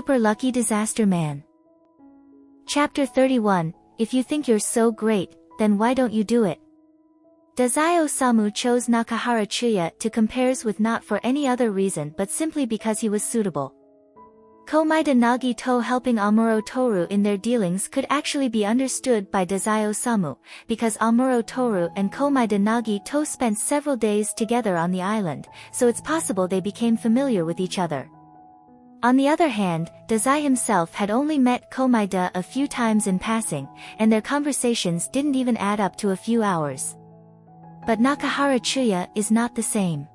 Super Lucky Disaster Man. Chapter 31, If you think you're so great, then why don't you do it? Dazai Osamu chose Nakahara Chuya to compares with not for any other reason but simply because he was suitable. Komaeda Nagito helping Amuro Toru in their dealings could actually be understood by Dazai Osamu, because Amuro Toru and Komaeda Nagito spent several days together on the island, so it's possible they became familiar with each other. On the other hand, Dazai himself had only met Komaeda a few times in passing, and their conversations didn't even add up to a few hours. But Nakahara Chuya is not the same.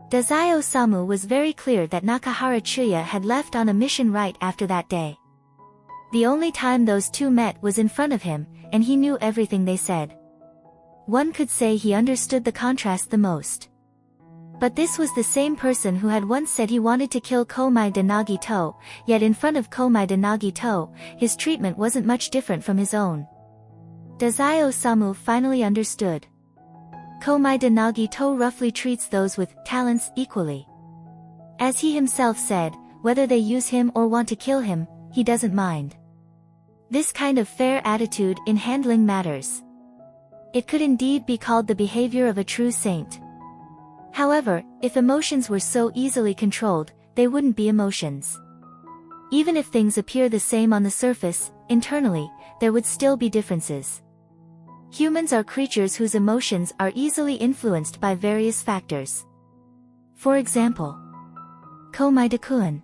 Dazai Osamu was very clear that Nakahara Chuya had left on a mission right after that day. The only time those two met was in front of him, and he knew everything they said. One could say he understood the contrast the most. But this was the same person who had once said he wanted to kill Komaeda Nagito, yet in front of Komaeda Nagito, his treatment wasn't much different from his own. Dazai Osamu finally understood. Komaeda Nagito roughly treats those with talents equally. As he himself said, whether they use him or want to kill him, he doesn't mind. This kind of fair attitude in handling matters. It could indeed be called the behavior of a true saint. However, if emotions were so easily controlled, they wouldn't be emotions. Even if things appear the same on the surface, internally, there would still be differences. Humans are creatures whose emotions are easily influenced by various factors. For example, Komaeda-kun.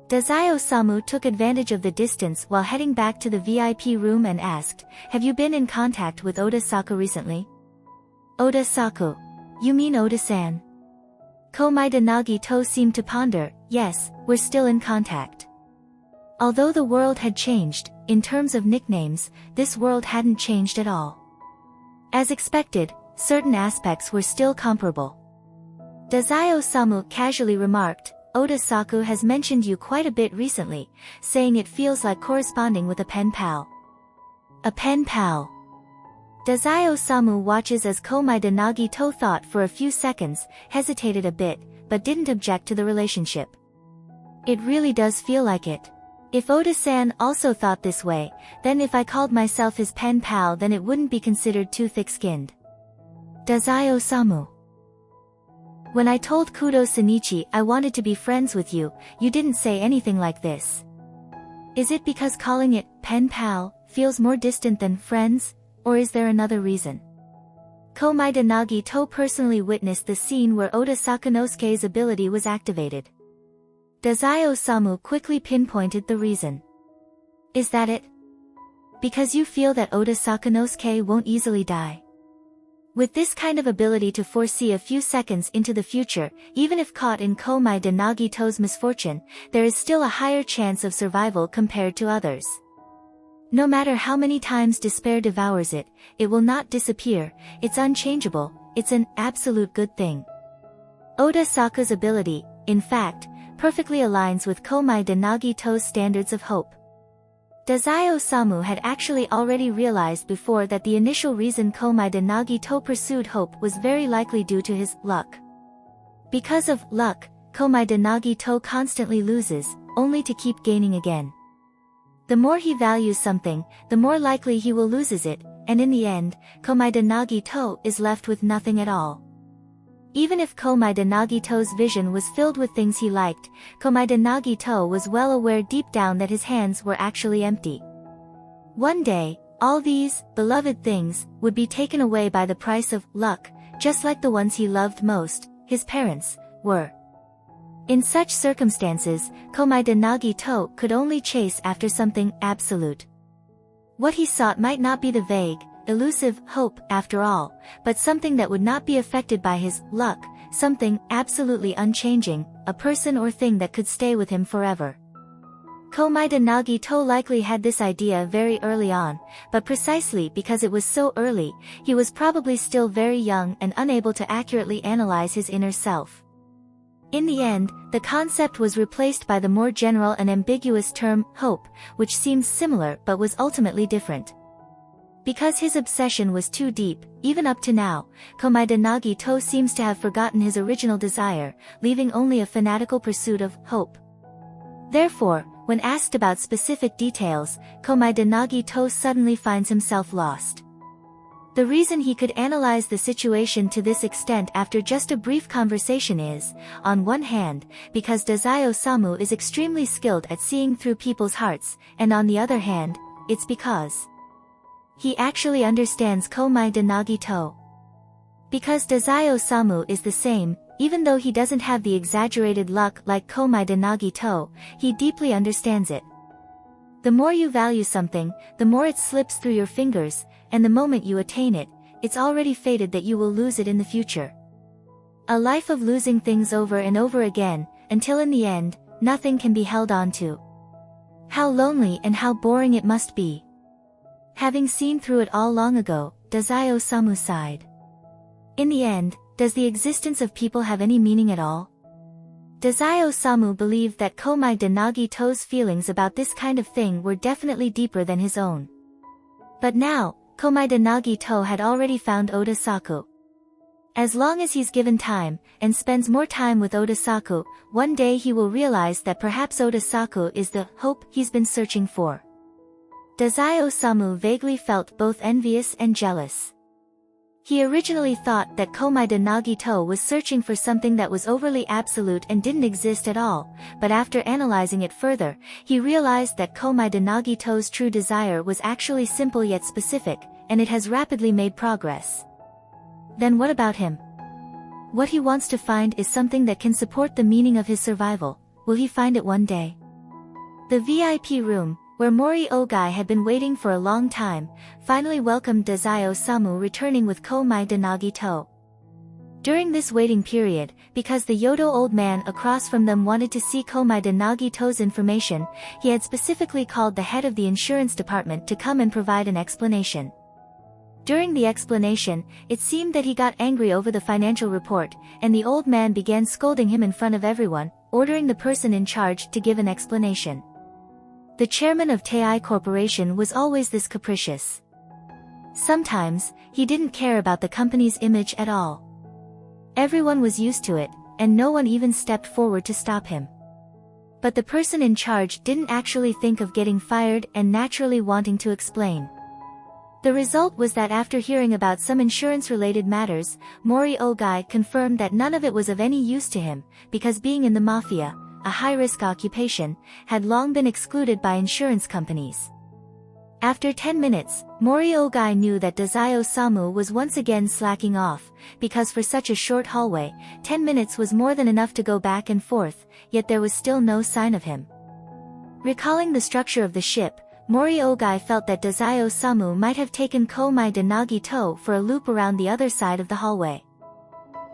Dazai Osamu took advantage of the distance while heading back to the VIP room and asked, "Have you been in contact with Oda-saku recently?" "Oda-saku? You mean Oda-san?" Komaeda Nagito seemed to ponder. "Yes, we're still in contact." Although the world had changed, in terms of nicknames, this world hadn't changed at all. As expected, certain aspects were still comparable. Dazai Osamu casually remarked, "Oda-saku has mentioned you quite a bit recently, saying it feels like corresponding with a pen pal." A pen pal. Dazai Osamu watches as Komaeda Nagito thought for a few seconds, hesitated a bit, but didn't object to the relationship. It really does feel like it. If Oda-san also thought this way, then if I called myself his pen pal then it wouldn't be considered too thick-skinned. Dazai Osamu. When I told Kudo Shinichi I wanted to be friends with you, you didn't say anything like this. Is it because calling it pen pal feels more distant than friends, or is there another reason? Komaeda Nagito personally witnessed the scene where Oda Sakunosuke's ability was activated. Dazai Osamu quickly pinpointed the reason. Is that it? Because you feel that Oda Sakunosuke won't easily die? With this kind of ability to foresee a few seconds into the future, even if caught in Komaeda Nagito's misfortune, there is still a higher chance of survival compared to others. No matter how many times despair devours it, it will not disappear, it's unchangeable, it's an absolute good thing. Oda Saku's ability, in fact, perfectly aligns with Komaeda Nagito's standards of hope. Dazai Osamu had actually already realized before that the initial reason Komaeda Nagito pursued hope was very likely due to his luck. Because of luck, Komaeda Nagito constantly loses, only to keep gaining again. The more he values something, the more likely he will lose it, and in the end, Komaeda Nagito is left with nothing at all. Even if Komaeda Nagito's vision was filled with things he liked, Komaeda Nagito was well aware deep down that his hands were actually empty. One day, all these beloved things would be taken away by the price of luck, just like the ones he loved most, his parents, were. In such circumstances, Komaeda Nagito could only chase after something absolute. What he sought might not be the vague, elusive hope after all, but something that would not be affected by his luck, something absolutely unchanging, a person or thing that could stay with him forever. Komaeda Nagito likely had this idea very early on, but precisely because it was so early, he was probably still very young and unable to accurately analyze his inner self. In the end, the concept was replaced by the more general and ambiguous term, hope, which seems similar but was ultimately different. Because his obsession was too deep, even up to now, Komaeda Nagito seems to have forgotten his original desire, leaving only a fanatical pursuit of hope. Therefore, when asked about specific details, Komaeda Nagito suddenly finds himself lost. The reason he could analyze the situation to this extent after just a brief conversation is, on one hand, because Dazai-Osamu is extremely skilled at seeing through people's hearts, and on the other hand, it's because he actually understands Komaeda Nagito. Because Dazai-Osamu is the same, even though he doesn't have the exaggerated luck like Komaeda Nagito, he deeply understands it. The more you value something, the more it slips through your fingers, and the moment you attain it, it's already fated that you will lose it in the future. A life of losing things over and over again, until in the end, nothing can be held on to. How lonely and how boring it must be. Having seen through it all long ago, Dazai-Osamu sighed. In the end, does the existence of people have any meaning at all? Dazai-Osamu believed that Komaeda Nagito's feelings about this kind of thing were definitely deeper than his own. But now, Komaeda Nagito had already found Oda-saku. As long as he's given time, and spends more time with Oda-saku, one day he will realize that perhaps Oda-saku is the hope he's been searching for. Dazai-Osamu vaguely felt both envious and jealous. He originally thought that Komaeda Nagito was searching for something that was overly absolute and didn't exist at all, but after analyzing it further, he realized that Komaeda Nagito's true desire was actually simple yet specific, and it has rapidly made progress. Then what about him? What he wants to find is something that can support the meaning of his survival. Will he find it one day? The VIP room, where Mori Ogai had been waiting for a long time, finally welcomed Dazai-Osamu returning with Komaeda Nagito. During this waiting period, because the Yodo old man across from them wanted to see Komaeda Nagito's information, he had specifically called the head of the insurance department to come and provide an explanation. During the explanation, it seemed that he got angry over the financial report, and the old man began scolding him in front of everyone, ordering the person in charge to give an explanation. The chairman of Tei Corporation was always this capricious. Sometimes, he didn't care about the company's image at all. Everyone was used to it, and no one even stepped forward to stop him. But the person in charge didn't actually think of getting fired and naturally wanting to explain. The result was that after hearing about some insurance-related matters, Mori Ogai confirmed that none of it was of any use to him, because being in the mafia, a high-risk occupation, had long been excluded by insurance companies. After 10 minutes, Mori Ogai knew that Dazai-Osamu was once again slacking off, because for such a short hallway, 10 minutes was more than enough to go back and forth, yet there was still no sign of him. Recalling the structure of the ship, Mori Ogai felt that Dazai-Osamu might have taken Komaeda Nagito for a loop around the other side of the hallway.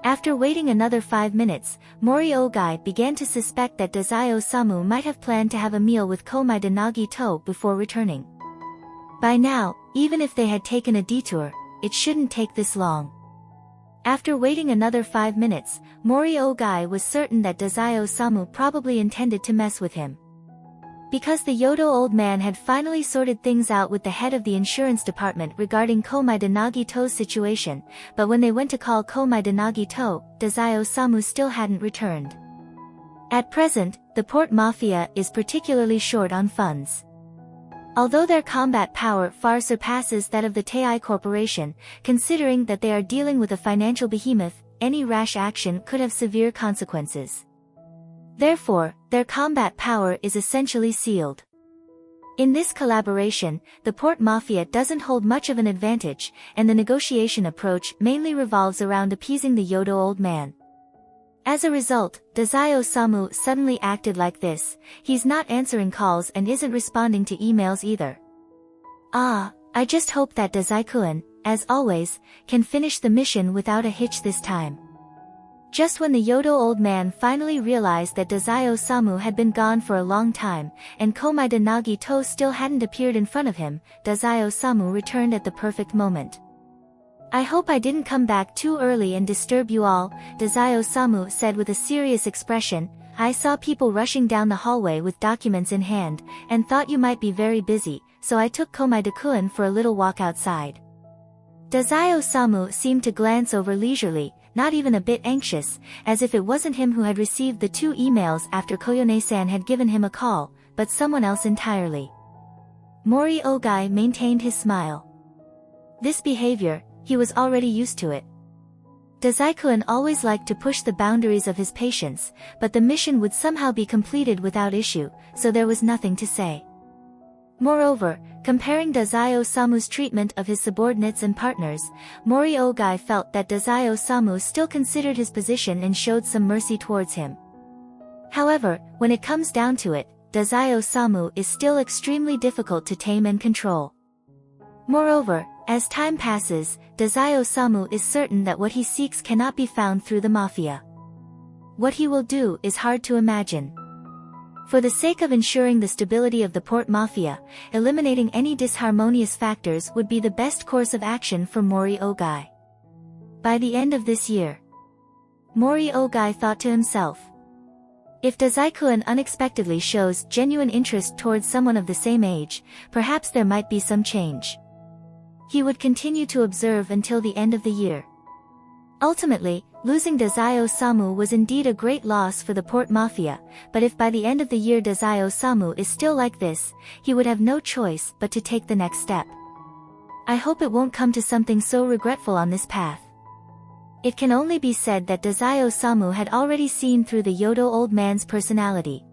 After waiting another 5 minutes, Mori Ogai began to suspect that Dazai-Osamu might have planned to have a meal with Komaeda Nagito before returning. By now, even if they had taken a detour, it shouldn't take this long. After waiting another 5 minutes, Mori Ogai was certain that Dazai-Osamu probably intended to mess with him. Because the Yodo old man had finally sorted things out with the head of the insurance department regarding Komaeda Nagito's situation, but when they went to call Komaeda Nagito, Dazai-Osamu still hadn't returned. At present, the Port Mafia is particularly short on funds. Although their combat power far surpasses that of the Tei Corporation, considering that they are dealing with a financial behemoth, any rash action could have severe consequences. Therefore, their combat power is essentially sealed. In this collaboration, the Port Mafia doesn't hold much of an advantage, and the negotiation approach mainly revolves around appeasing the Yodo old man. As a result, Dazai-Osamu suddenly acted like this. He's not answering calls and isn't responding to emails either. I just hope that Dazai-kun, as always, can finish the mission without a hitch this time. Just when the Yodo old man finally realized that Dazai-Osamu had been gone for a long time, and Komaeda Nagito still hadn't appeared in front of him, Dazai-Osamu returned at the perfect moment. I hope I didn't come back too early and disturb you all, Dazai-Osamu said with a serious expression. I saw people rushing down the hallway with documents in hand, and thought you might be very busy, so I took Komaeda-kun for a little walk outside. Dazai-Osamu seemed to glance over leisurely, not even a bit anxious, as if it wasn't him who had received the 2 emails after Koyone-san had given him a call, but someone else entirely. Mori Ogai maintained his smile. This behavior, he was already used to it. Dazai-kun always liked to push the boundaries of his patience, but the mission would somehow be completed without issue, so there was nothing to say. Moreover, comparing Dazai Osamu's treatment of his subordinates and partners, Mori Ogai felt that Dazai Osamu still considered his position and showed some mercy towards him. However, when it comes down to it, Dazai Osamu is still extremely difficult to tame and control. Moreover, as time passes, Dazai Osamu is certain that what he seeks cannot be found through the mafia. What he will do is hard to imagine. For the sake of ensuring the stability of the port mafia, eliminating any disharmonious factors would be the best course of action for Mori Ogai. By the end of this year, Mori Ogai thought to himself, if Dazai-kun unexpectedly shows genuine interest towards someone of the same age, perhaps there might be some change. He would continue to observe until the end of the year. Ultimately, losing Dazai Osamu was indeed a great loss for the port mafia, but if by the end of the year Dazai Osamu is still like this, he would have no choice but to take the next step. I hope it won't come to something so regretful on this path. It can only be said that Dazai Osamu had already seen through the Yodo old man's personality.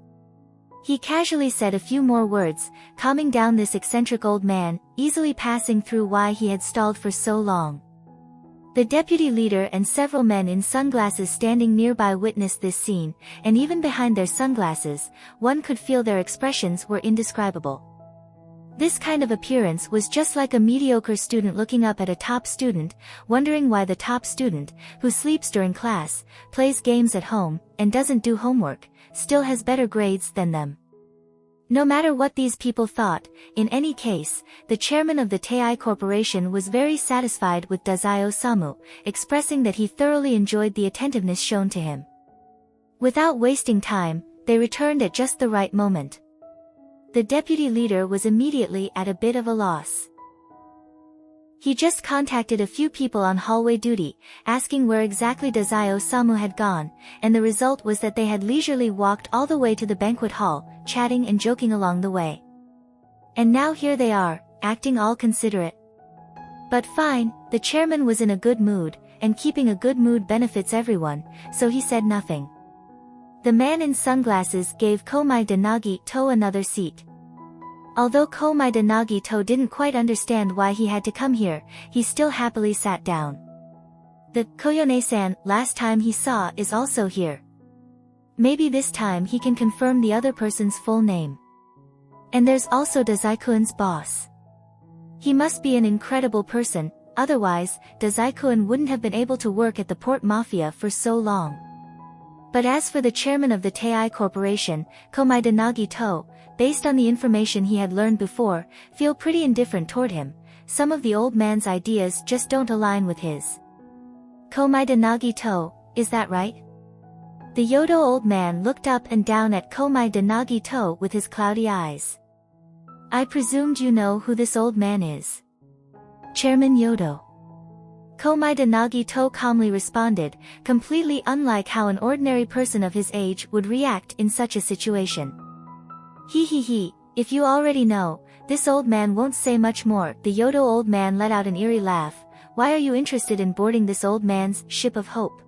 He casually said a few more words, calming down this eccentric old man, easily passing through why he had stalled for so long. The deputy leader and several men in sunglasses standing nearby witnessed this scene, and even behind their sunglasses, one could feel their expressions were indescribable. This kind of appearance was just like a mediocre student looking up at a top student, wondering why the top student, who sleeps during class, plays games at home, and doesn't do homework, still has better grades than them. No matter what these people thought, in any case, the chairman of the Tei Corporation was very satisfied with Dazai Osamu, expressing that he thoroughly enjoyed the attentiveness shown to him. Without wasting time, they returned at just the right moment. The deputy leader was immediately at a bit of a loss. He just contacted a few people on hallway duty, asking where exactly Dazai Osamu had gone, and the result was that they had leisurely walked all the way to the banquet hall, chatting and joking along the way. And now here they are, acting all considerate. But fine, the chairman was in a good mood, and keeping a good mood benefits everyone, so he said nothing. The man in sunglasses gave Komai de Nagi-to another seat. Although Komai de Nagi-to didn't quite understand why he had to come here, he still happily sat down. The Koyone-san last time he saw is also here. Maybe this time he can confirm the other person's full name. And there's also Dazai-kun's boss. He must be an incredible person, otherwise, Dazai-kun wouldn't have been able to work at the port mafia for so long. But as for the chairman of the Tei Corporation, Komai de Nagi-to, based on the information he had learned before, feel pretty indifferent toward him. Some of the old man's ideas just don't align with his. Komai de Nagi-to, is that right? The Yodo old man looked up and down at Komai de Nagi-to with his cloudy eyes. I presumed you know who this old man is. Chairman Yodo. Komai de Nagi-to calmly responded, completely unlike how an ordinary person of his age would react in such a situation. He, if you already know, this old man won't say much more. The Yodo old man let out an eerie laugh. Why are you interested in boarding this old man's ship of hope?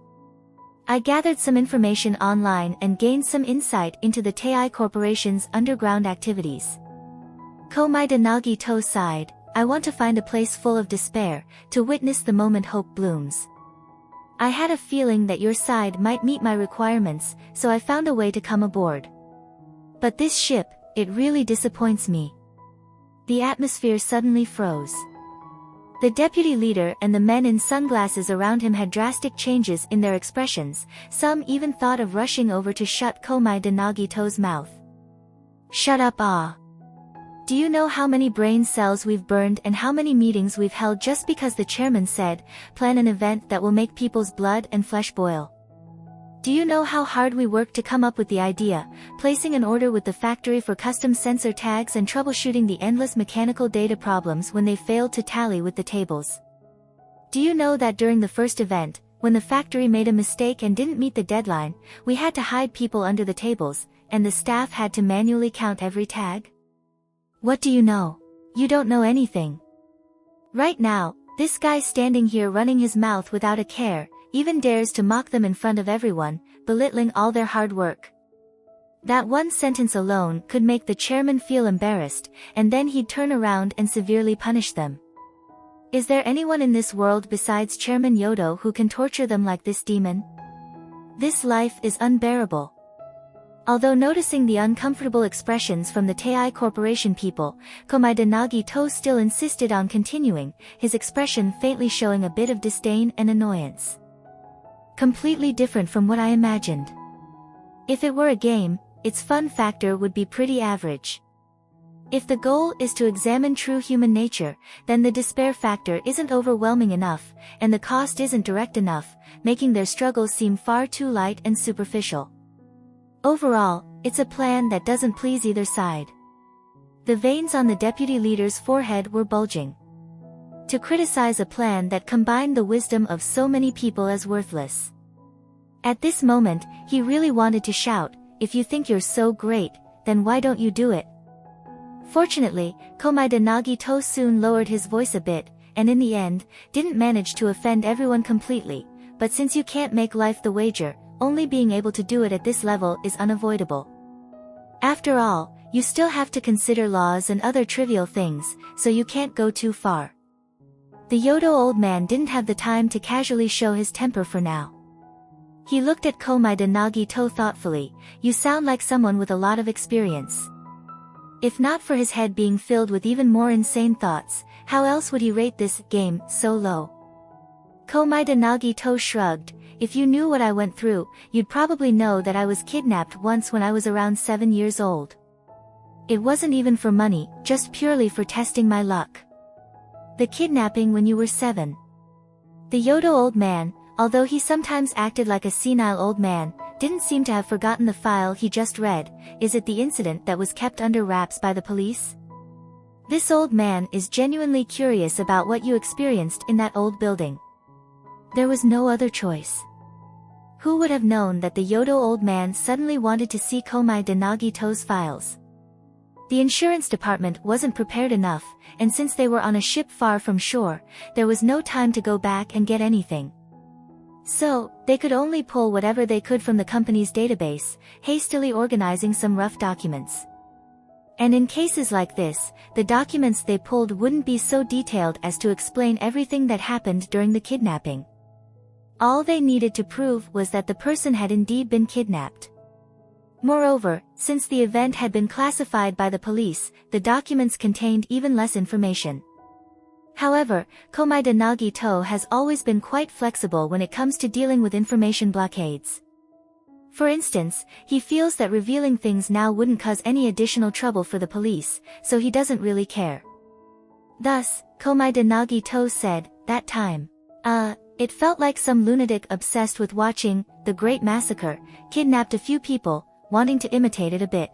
I gathered some information online and gained some insight into the Tei Corporation's underground activities. Komai de Nagi-to sighed. I want to find a place full of despair, to witness the moment hope blooms. I had a feeling that your side might meet my requirements, so I found a way to come aboard. But this ship, it really disappoints me. The atmosphere suddenly froze. The deputy leader and the men in sunglasses around him had drastic changes in their expressions, some even thought of rushing over to shut Komai de Nagi-to's mouth. Shut up, ah! Do you know how many brain cells we've burned and how many meetings we've held just because the chairman said, plan an event that will make people's blood and flesh boil? Do you know how hard we worked to come up with the idea, placing an order with the factory for custom sensor tags and troubleshooting the endless mechanical data problems when they failed to tally with the tables? Do you know that during the first event, when the factory made a mistake and didn't meet the deadline, we had to hide people under the tables, and the staff had to manually count every tag? What do you know? You don't know anything. Right now, this guy standing here running his mouth without a care, even dares to mock them in front of everyone, belittling all their hard work. That one sentence alone could make the chairman feel embarrassed, and then he'd turn around and severely punish them. Is there anyone in this world besides Chairman Yodo who can torture them like this demon? This life is unbearable. Although noticing the uncomfortable expressions from the Tei Corporation people, Komaeda Nagito still insisted on continuing, his expression faintly showing a bit of disdain and annoyance. Completely different from what I imagined. If it were a game, its fun factor would be pretty average. If the goal is to examine true human nature, then the despair factor isn't overwhelming enough, and the cost isn't direct enough, making their struggles seem far too light and superficial. Overall, it's a plan that doesn't please either side. The veins on the deputy leader's forehead were bulging. To criticize a plan that combined the wisdom of so many people as worthless. At this moment, he really wanted to shout, "If you think you're so great, then why don't you do it?" Fortunately, Komaeda Nagito soon lowered his voice a bit, and in the end, didn't manage to offend everyone completely, but since you can't make life the wager, only being able to do it at this level is unavoidable. After all, you still have to consider laws and other trivial things, so you can't go too far. The Yodo old man didn't have the time to casually show his temper for now. He looked at Komaeda Nagito thoughtfully. "You sound like someone with a lot of experience." If not for his head being filled with even more insane thoughts, how else would he rate this game so low? Komaeda Nagito shrugged. "If you knew what I went through, you'd probably know that I was kidnapped once when I was around 7 years old. It wasn't even for money, just purely for testing my luck." The kidnapping when you were 7. The Yodo old man, although he sometimes acted like a senile old man, didn't seem to have forgotten the file he just read. Is it the incident that was kept under wraps by the police? This old man is genuinely curious about what you experienced in that old building. There was no other choice. Who would have known that the Yodo old man suddenly wanted to see Komaeda Nagito's files? The insurance department wasn't prepared enough, and since they were on a ship far from shore, there was no time to go back and get anything. So, they could only pull whatever they could from the company's database, hastily organizing some rough documents. And in cases like this, the documents they pulled wouldn't be so detailed as to explain everything that happened during the kidnapping. All they needed to prove was that the person had indeed been kidnapped. Moreover, since the event had been classified by the police, the documents contained even less information. However, Komaeda Nagito has always been quite flexible when it comes to dealing with information blockades. For instance, he feels that revealing things now wouldn't cause any additional trouble for the police, so he doesn't really care. Thus, Komaeda Nagito said, "That time. It felt like some lunatic obsessed with watching The Great Massacre, kidnapped a few people, wanting to imitate it a bit.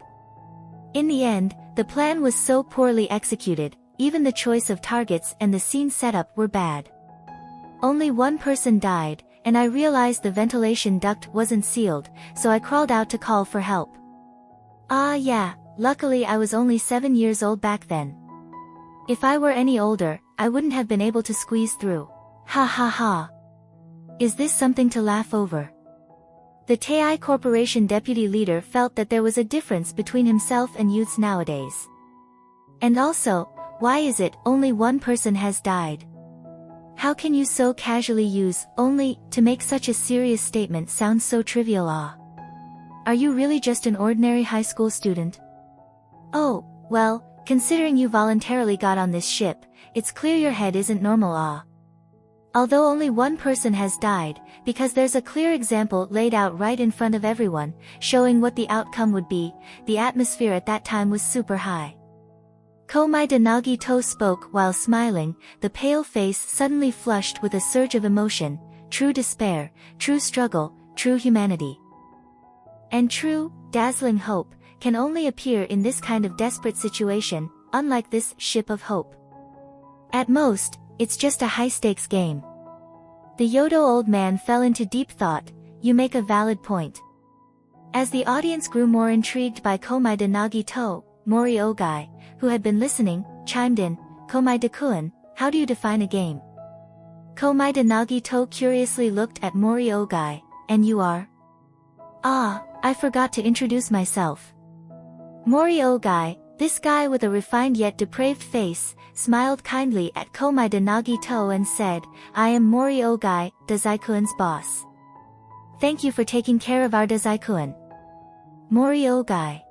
In the end, the plan was so poorly executed, even the choice of targets and the scene setup were bad. Only one person died, and I realized the ventilation duct wasn't sealed, so I crawled out to call for help. Yeah, luckily I was only 7 years old back then. If I were any older, I wouldn't have been able to squeeze through. Ha ha ha. Is this something to laugh over?" The Tei Corporation deputy leader felt that there was a difference between himself and youths nowadays. And also, why is it only one person has died? How can you so casually use "only" to make such a serious statement sound so trivial? Are you really just an ordinary high school student? Oh, well, considering you voluntarily got on this ship, it's clear your head isn't normal. Although only one person has died, because there's a clear example laid out right in front of everyone, showing what the outcome would be, the atmosphere at that time was super high. Komaeda Nagito spoke while smiling, the pale face suddenly flushed with a surge of emotion, true despair, true struggle, true humanity. And true, dazzling hope, can only appear in this kind of desperate situation, unlike this ship of hope. At most, it's just a high-stakes game. The Yodo old man fell into deep thought. You make a valid point. As the audience grew more intrigued by Komai de Nagito, Mori Ogai, who had been listening, chimed in, Komai de Kun, how do you define a game? Komai de Nagito curiously looked at Mori Ogai, and you are? Ah, I forgot to introduce myself. Mori Ogai, this guy with a refined yet depraved face, smiled kindly at Komai de Nagito and said, I am Mori Ogai, Dazai-kun's boss. Thank you for taking care of our Dazai-kun. Mori Ogai.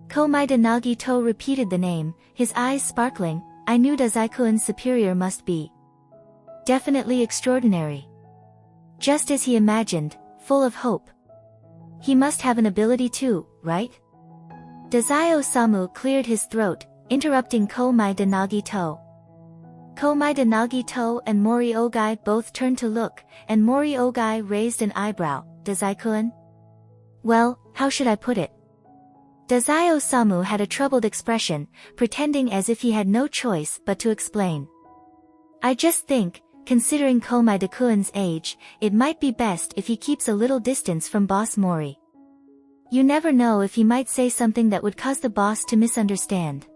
Komai de Nagito repeated the name, his eyes sparkling. I knew Dazai-kun's superior must be definitely extraordinary. Just as he imagined, full of hope. He must have an ability too, right? Dazai-osamu cleared his throat, interrupting Komai de Nagito. Komai de Nagito and Mori Ogai both turned to look, and Mori Ogai raised an eyebrow. Dazai-kun? Well, how should I put it? Dazai-osamu had a troubled expression, pretending as if he had no choice but to explain. I just think, considering Komai de Kun's age, it might be best if he keeps a little distance from boss Mori. You never know if he might say something that would cause the boss to misunderstand.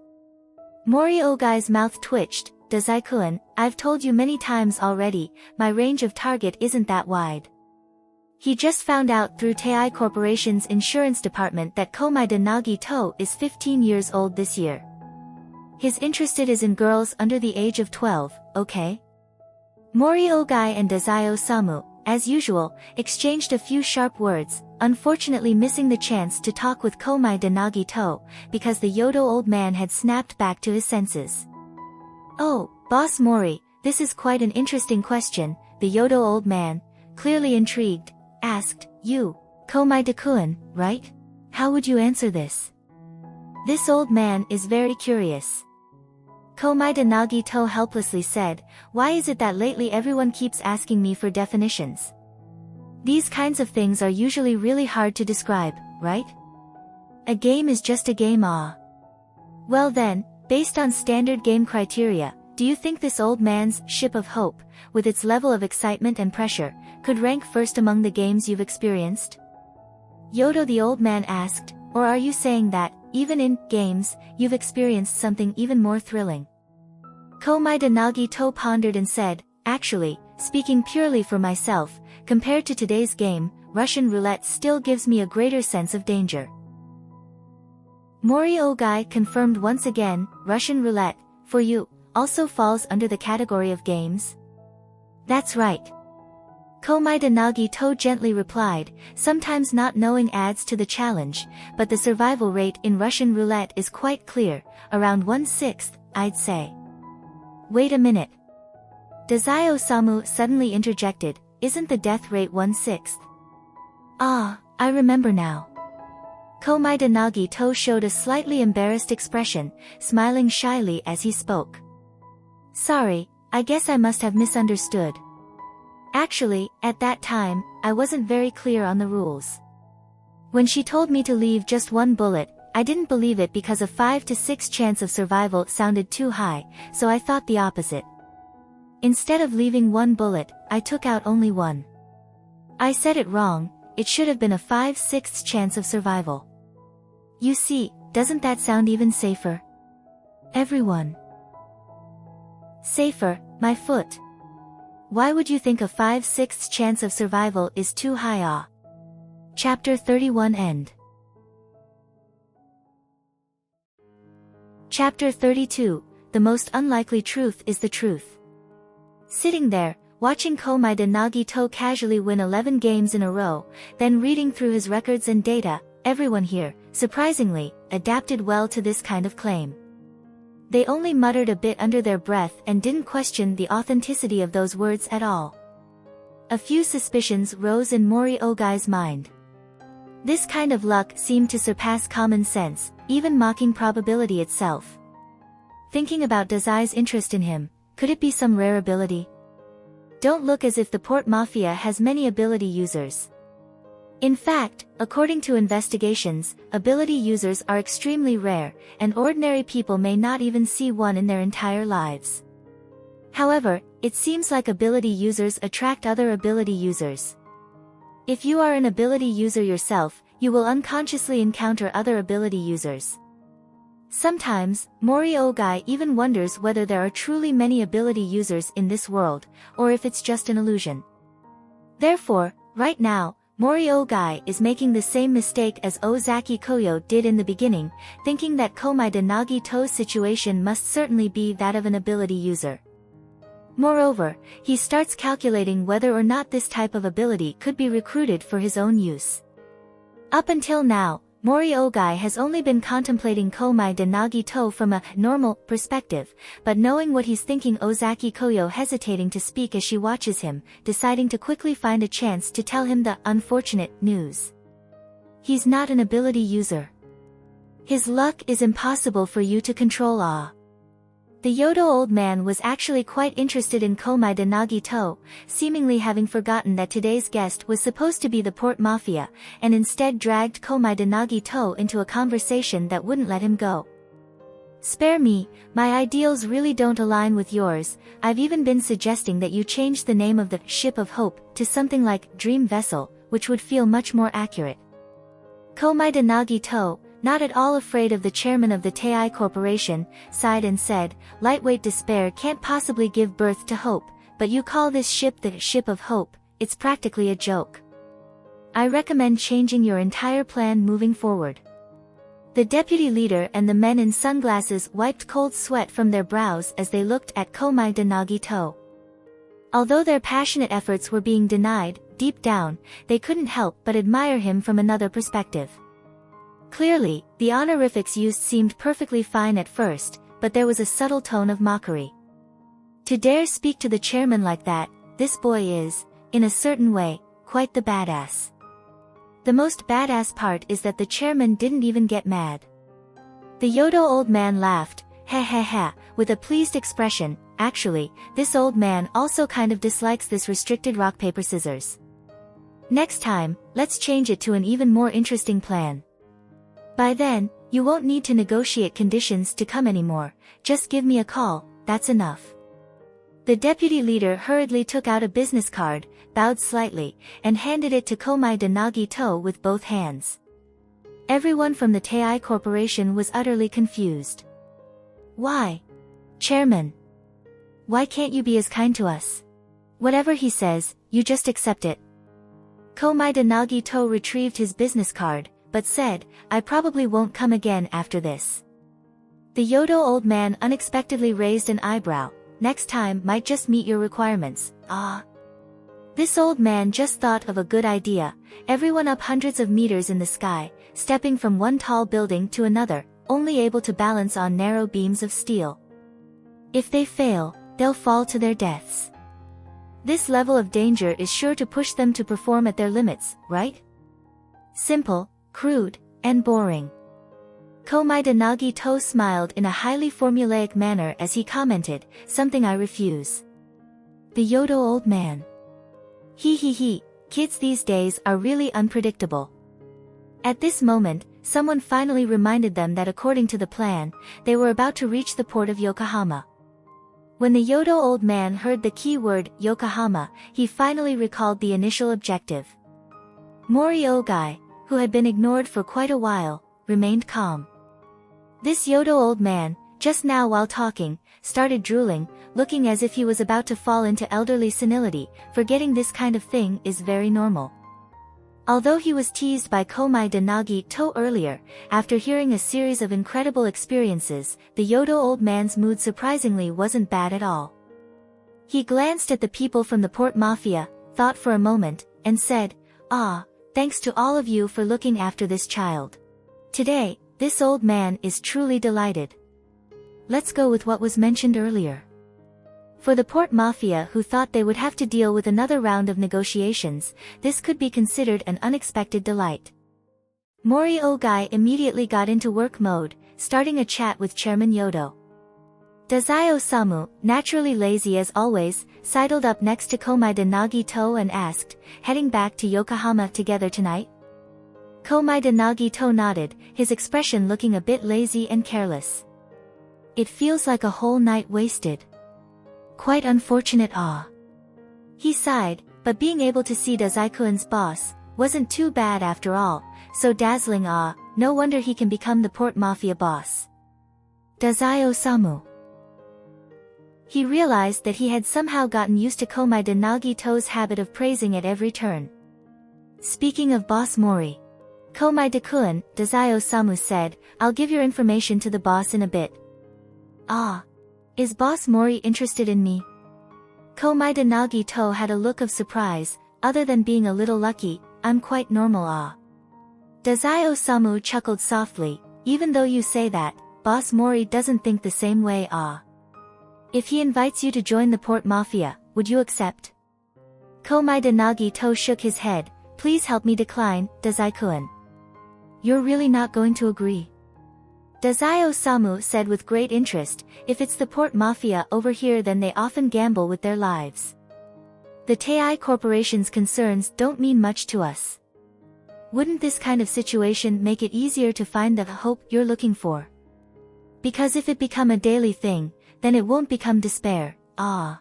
Mori Ogai's mouth twitched. Dazai-kun, I've told you many times already, my range of target isn't that wide. He just found out through Tei Corporation's insurance department that Komai de Nagito is 15 years old this year. His interest is in girls under the age of 12, okay? Mori Ogai and Dazai-osamu, as usual, exchanged a few sharp words, unfortunately missing the chance to talk with Komai de Nagito, because the Yodo old man had snapped back to his senses. Oh, Boss Mori, this is quite an interesting question, the Yodo old man, clearly intrigued, asked, you, Komai de Kun, right? How would you answer this? This old man is very curious. Komai de Nagito helplessly said, why is it that lately everyone keeps asking me for definitions? These kinds of things are usually really hard to describe, right? A game is just a game, ah. Well then, based on standard game criteria, do you think this old man's Ship of Hope, with its level of excitement and pressure, could rank first among the games you've experienced? Yodo the old man asked, or are you saying that, even in games, you've experienced something even more thrilling? Komai de Nagito pondered and said, actually, speaking purely for myself, compared to today's game, Russian roulette still gives me a greater sense of danger. Mori Ogai confirmed once again, Russian roulette, for you, also falls under the category of games? That's right. Komai de Nagito gently replied, sometimes not knowing adds to the challenge, but the survival rate in Russian roulette is quite clear, around 1/6, I'd say. Wait a minute. Dazai-osamu suddenly interjected, isn't the death rate 1/6? Ah, I remember now. Komai de Nagito showed a slightly embarrassed expression, smiling shyly as he spoke. Sorry, I guess I must have misunderstood. Actually, at that time, I wasn't very clear on the rules. When she told me to leave just one bullet, I didn't believe it because a 5 to 6 chance of survival sounded too high, so I thought the opposite. Instead of leaving one bullet, I took out only one. I said it wrong, it should have been a 5/6 chance of survival. You see, doesn't that sound even safer? Everyone. Safer, my foot. Why would you think a 5/6 chance of survival is too high? Ah. Chapter 31 End. Chapter 32, The most unlikely truth is the truth. Sitting there, watching Komai de Nagito casually win 11 games in a row, then reading through his records and data, everyone here, surprisingly, adapted well to this kind of claim. They only muttered a bit under their breath and didn't question the authenticity of those words at all. A few suspicions rose in Mori Ogai's mind. This kind of luck seemed to surpass common sense, even mocking probability itself. Thinking about Dazai's interest in him, could it be some rare ability? Don't look as if the Port Mafia has many ability users. In fact, according to investigations, ability users are extremely rare, and ordinary people may not even see one in their entire lives. However, it seems like ability users attract other ability users. If you are an ability user yourself, you will unconsciously encounter other ability users. Sometimes, Mori Ogai even wonders whether there are truly many ability users in this world, or if it's just an illusion. Therefore, right now, Mori Ogai is making the same mistake as Ozaki Koyo did in the beginning, thinking that Komaeda Nagito's situation must certainly be that of an ability user. Moreover, he starts calculating whether or not this type of ability could be recruited for his own use. Up until now, Mori Ogai has only been contemplating Komaeda Nagito from a normal perspective, but knowing what he's thinking, Ozaki Koyo hesitating to speak as she watches him, deciding to quickly find a chance to tell him the unfortunate news. He's not an ability user. His luck is impossible for you to control. The Yodo old man was actually quite interested in Komaeda Nagito, seemingly having forgotten that today's guest was supposed to be the port mafia, and instead dragged Komaeda Nagito into a conversation that wouldn't let him go. Spare me, my ideals really don't align with yours. I've even been suggesting that you change the name of the Ship of Hope to something like Dream Vessel, which would feel much more accurate. Komaeda Nagito, not at all afraid of the chairman of the Tei Corporation, sighed and said, "Lightweight despair can't possibly give birth to hope, but you call this ship the Ship of Hope, it's practically a joke. I recommend changing your entire plan moving forward." The deputy leader and the men in sunglasses wiped cold sweat from their brows as they looked at Komaeda Nagito. Although their passionate efforts were being denied, deep down, they couldn't help but admire him from another perspective. Clearly, the honorifics used seemed perfectly fine at first, but there was a subtle tone of mockery. To dare speak to the chairman like that, this boy is, in a certain way, quite the badass. The most badass part is that the chairman didn't even get mad. The Yodo old man laughed, "Ha ha ha," with a pleased expression. Actually, this old man also kind of dislikes this restricted rock paper scissors. Next time, let's change it to an even more interesting plan. By then, you won't need to negotiate conditions to come anymore, just give me a call, that's enough. The deputy leader hurriedly took out a business card, bowed slightly, and handed it to Komaeda Nagito with both hands. Everyone from the Tei Corporation was utterly confused. "Why? Chairman? Why can't you be as kind to us? Whatever he says, you just accept it." Komaeda Nagito retrieved his business card, but said, "I probably won't come again after this." The Yodo old man unexpectedly raised an eyebrow. "Next time might just meet your requirements." This old man just thought of a good idea. Everyone up hundreds of meters in the sky, stepping from one tall building to another, only able to balance on narrow beams of steel. If they fail, they'll fall to their deaths. This level of danger is sure to push them to perform at their limits, right? Simple, crude, and boring. Komaeda Nagito smiled in a highly formulaic manner as he commented, "Something I refuse." The Yodo old man. He, kids these days are really unpredictable. At this moment, someone finally reminded them that according to the plan, they were about to reach the port of Yokohama. When the Yodo old man heard the key word, Yokohama, he finally recalled the initial objective. Mori Ogai, who had been ignored for quite a while, remained calm. This Yodo old man, just now while talking, started drooling, looking as if he was about to fall into elderly senility. Forgetting this kind of thing is very normal. Although he was teased by Komaeda Nagito earlier, after hearing a series of incredible experiences, the Yodo old man's mood surprisingly wasn't bad at all. He glanced at the people from the port mafia, thought for a moment, and said, "Thanks to all of you for looking after this child. Today, this old man is truly delighted." Let's go with what was mentioned earlier. For the port mafia who thought they would have to deal with another round of negotiations, this could be considered an unexpected delight. Mori Ogai immediately got into work mode, starting a chat with Chairman Yodo. Dazai-Osamu, naturally lazy as always, sidled up next to Komaeda Nagito and asked, "Heading back to Yokohama together tonight?" Komaeda Nagito nodded, his expression looking a bit lazy and careless. "It feels like a whole night wasted. Quite unfortunate, ah. He sighed, but being able to see Dazai-kun's boss wasn't too bad after all, so dazzling, ah, no wonder he can become the port mafia boss. Dazai Osamu. He realized that he had somehow gotten used to Komaeda Nagito's habit of praising at every turn. Speaking of Boss Mori. Komaeda-kun, Dazai Osamu said, I'll give your information to the boss in a bit. Ah. Is Boss Mori interested in me? Komaeda Nagito had a look of surprise, other than being a little lucky, I'm quite normal, ah. Dazai Osamu chuckled softly, even though you say that, Boss Mori doesn't think the same way, ah. If he invites you to join the port mafia, would you accept? Komaeda Nagito shook his head, please help me decline, Dazai-kun. You're really not going to agree? Dazai Osamu said with great interest, if it's the port mafia over here then they often gamble with their lives. The Tei Corporation's concerns don't mean much to us. Wouldn't this kind of situation make it easier to find the hope you're looking for? Because if it become a daily thing, then it won't become despair, ah.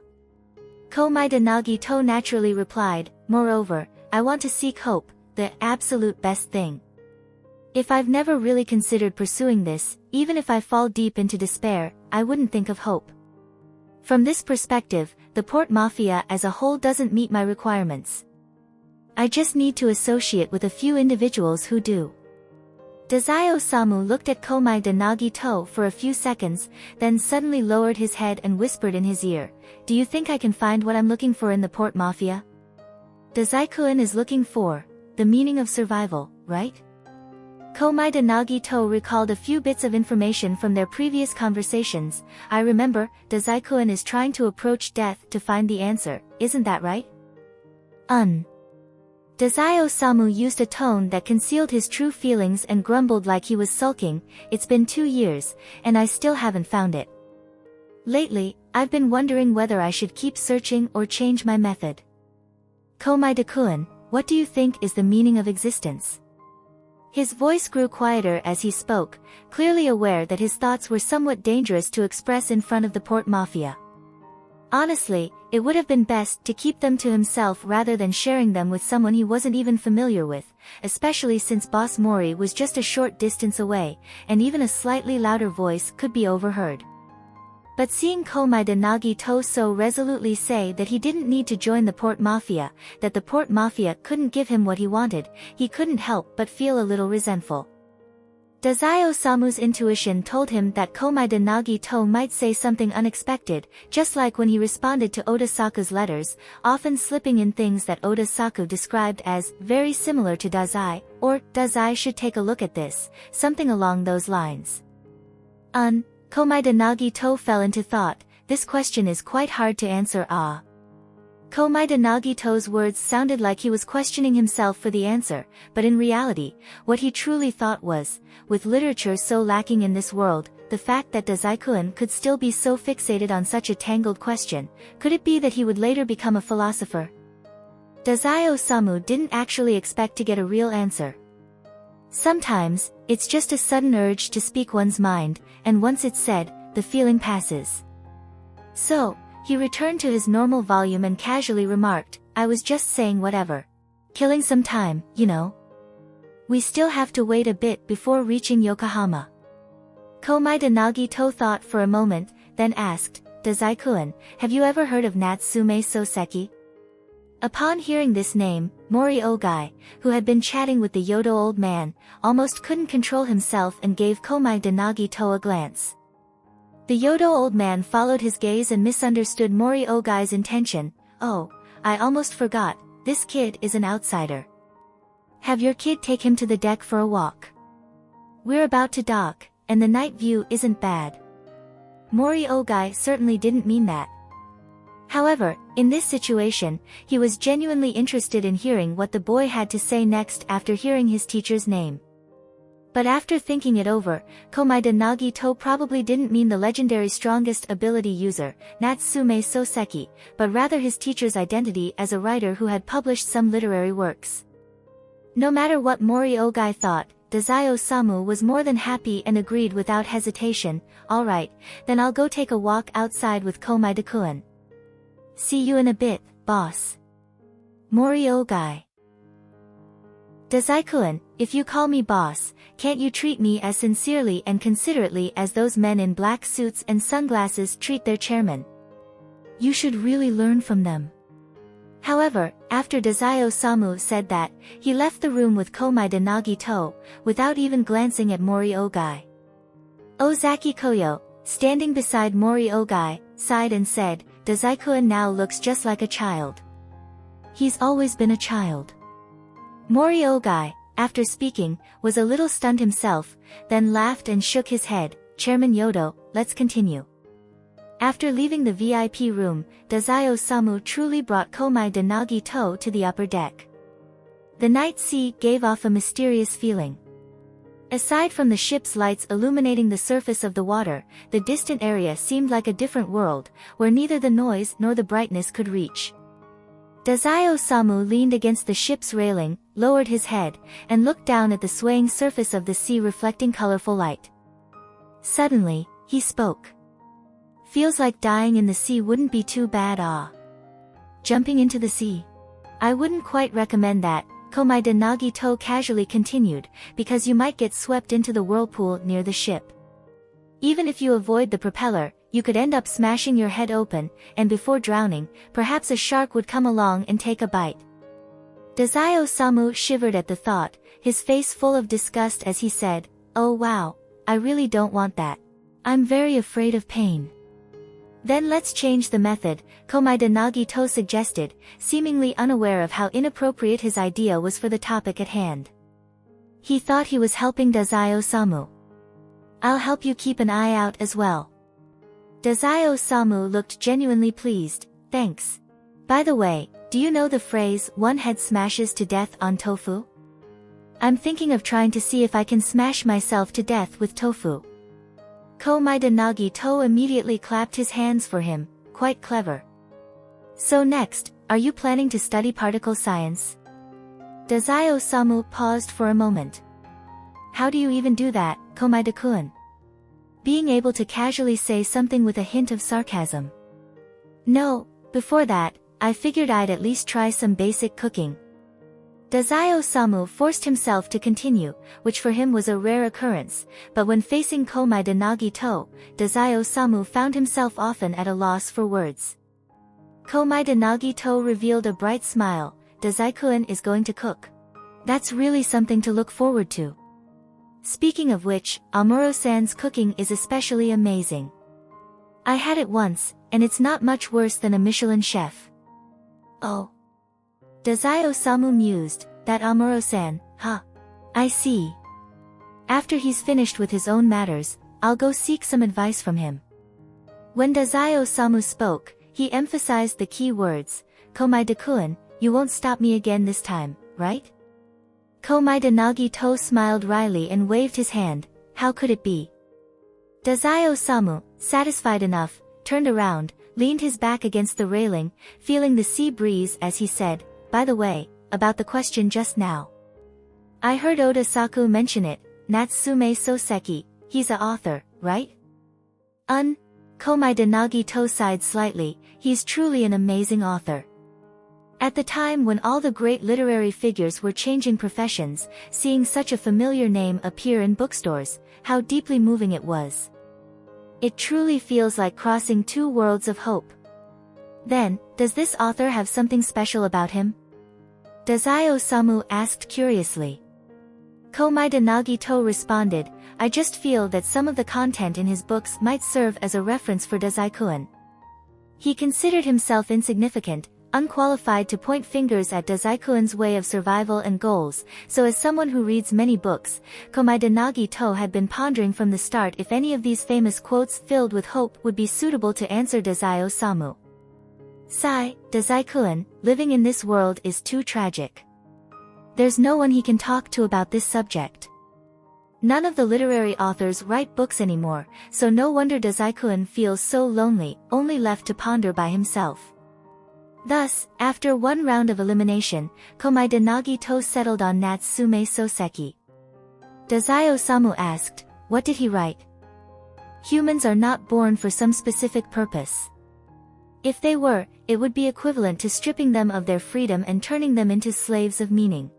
Komaeda Nagito naturally replied, moreover, I want to seek hope, the absolute best thing. If I've never really considered pursuing this, even if I fall deep into despair, I wouldn't think of hope. From this perspective, the port mafia as a whole doesn't meet my requirements. I just need to associate with a few individuals who do. Dazai Osamu looked at Komaeda Nagito for a few seconds, then suddenly lowered his head and whispered in his ear, do you think I can find what I'm looking for in the port mafia? Dazai-kun is looking for the meaning of survival, right? Komaeda Nagito recalled a few bits of information from their previous conversations. I remember, Dazai-kun is trying to approach death to find the answer, isn't that right? Dazai Osamu used a tone that concealed his true feelings and grumbled like he was sulking, it's been 2 years, and I still haven't found it. Lately, I've been wondering whether I should keep searching or change my method. Komaeda-kun, what do you think is the meaning of existence? His voice grew quieter as he spoke, clearly aware that his thoughts were somewhat dangerous to express in front of the port mafia. Honestly, it would have been best to keep them to himself rather than sharing them with someone he wasn't even familiar with, especially since Boss Mori was just a short distance away, and even a slightly louder voice could be overheard. But seeing Komaeda Nagito so resolutely say that he didn't need to join the port mafia, that the port mafia couldn't give him what he wanted, he couldn't help but feel a little resentful. Dazai Osamu's intuition told him that Komaeda Nagito might say something unexpected, just like when he responded to Oda Saku's letters, often slipping in things that Oda Saku described as very similar to Dazai, or Dazai should take a look at this, something along those lines. Komaeda Nagito fell into thought, this question is quite hard to answer, ah. Komaeda Nagito's words sounded like he was questioning himself for the answer, but in reality, what he truly thought was, with literature so lacking in this world, the fact that Dazai-kun could still be so fixated on such a tangled question, could it be that he would later become a philosopher? Dazai Osamu didn't actually expect to get a real answer. Sometimes, it's just a sudden urge to speak one's mind, and once it's said, the feeling passes. So, he returned to his normal volume and casually remarked, I was just saying whatever. Killing some time, you know. We still have to wait a bit before reaching Yokohama. Komaeda Nagito thought for a moment, then asked, Dazai-kun, have you ever heard of Natsume Soseki? Upon hearing this name, Mori Ogai, who had been chatting with the Yodo old man, almost couldn't control himself and gave Komaeda Nagito a glance. The Yodo old man followed his gaze and misunderstood Mori Ogai's intention. Oh, I almost forgot, this kid is an outsider. Have your kid take him to the deck for a walk. We're about to dock, and the night view isn't bad. Mori Ogai certainly didn't mean that. However, in this situation, he was genuinely interested in hearing what the boy had to say next after hearing his teacher's name. But after thinking it over, Komaeda Nagito probably didn't mean the legendary strongest ability user, Natsume Soseki, but rather his teacher's identity as a writer who had published some literary works. No matter what Mori Ogai thought, Dazai Osamu was more than happy and agreed without hesitation, alright, then I'll go take a walk outside with Komaeda-kun. See you in a bit, boss. Mori Ogai. Dazai-kun, if you call me boss, can't you treat me as sincerely and considerately as those men in black suits and sunglasses treat their chairman? You should really learn from them. However, after Dazai-Osamu said that, he left the room with Komaeda Nagito, without even glancing at Mori Ogai. Ozaki Koyo, standing beside Mori Ogai, sighed and said, Dazai-kun now looks just like a child. He's always been a child. Mori Ogai, after speaking, was a little stunned himself, then laughed and shook his head. Chairman Yodo, let's continue. After leaving the VIP room, Dazai-Osamu truly brought Komaeda Nagito to the upper deck. The night sea gave off a mysterious feeling. Aside from the ship's lights illuminating the surface of the water, the distant area seemed like a different world, where neither the noise nor the brightness could reach. Dazai-Osamu leaned against the ship's railing, lowered his head, and looked down at the swaying surface of the sea reflecting colorful light. Suddenly, he spoke. Feels like dying in the sea wouldn't be too bad, ah. Jumping into the sea? I wouldn't quite recommend that, Komaeda Nagito casually continued, because you might get swept into the whirlpool near the ship. Even if you avoid the propeller, you could end up smashing your head open, and before drowning, perhaps a shark would come along and take a bite. Dazai-Osamu shivered at the thought, his face full of disgust as he said, Oh wow, I really don't want that. I'm very afraid of pain. Then let's change the method, Komaeda Nagito suggested, seemingly unaware of how inappropriate his idea was for the topic at hand. He thought he was helping Dazai-Osamu. I'll help you keep an eye out as well. Dazai-Osamu looked genuinely pleased, thanks. By the way, do you know the phrase, one head smashes to death on tofu? I'm thinking of trying to see if I can smash myself to death with tofu. Komaeda Nagito immediately clapped his hands for him, quite clever. So next, are you planning to study particle science? Dazai-Osamu paused for a moment. How do you even do that, Komaeda-kun? Being able to casually say something with a hint of sarcasm. No, before that, I figured I'd at least try some basic cooking. Dazai-Osamu forced himself to continue, which for him was a rare occurrence, but when facing Komaeda Nagito, Dazai-Osamu found himself often at a loss for words. Komaeda Nagito revealed a bright smile. Dazai-kun is going to cook. That's really something to look forward to. Speaking of which, Amuro-san's cooking is especially amazing. I had it once, and it's not much worse than a Michelin chef. Oh. Dazai-Osamu mused, that Amuro-san, huh? I see. After he's finished with his own matters, I'll go seek some advice from him. When Dazai-Osamu spoke, he emphasized the key words, Komaeda-kun, you won't stop me again this time, right? Komaeda Nagito smiled wryly and waved his hand, how could it be? Dazai-Osamu, satisfied enough, turned around, leaned his back against the railing, feeling the sea breeze as he said, by the way, about the question just now. I heard Oda-saku mention it, Natsume Soseki, he's a author, right? Komaeda Nagito sighed slightly, he's truly an amazing author. At the time when all the great literary figures were changing professions, seeing such a familiar name appear in bookstores, how deeply moving it was. It truly feels like crossing two worlds of hope. Then, does this author have something special about him? Dazai-Osamu asked curiously. Komaeda Nagito responded, I just feel that some of the content in his books might serve as a reference for Dazai-kun. He considered himself insignificant, unqualified to point fingers at Dazai-kun's way of survival and goals, so as someone who reads many books, Komaeda Nagito had been pondering from the start if any of these famous quotes filled with hope would be suitable to answer Dazai-Osamu. Sigh, Dazai-kun, living in this world is too tragic. There's no one he can talk to about this subject. None of the literary authors write books anymore, so no wonder Dazai-kun feels so lonely, only left to ponder by himself. Thus, after one round of elimination, Komaeda Nagito settled on Natsume Soseki. Dazai-Osamu asked, what did he write? Humans are not born for some specific purpose. If they were, it would be equivalent to stripping them of their freedom and turning them into slaves of meaning.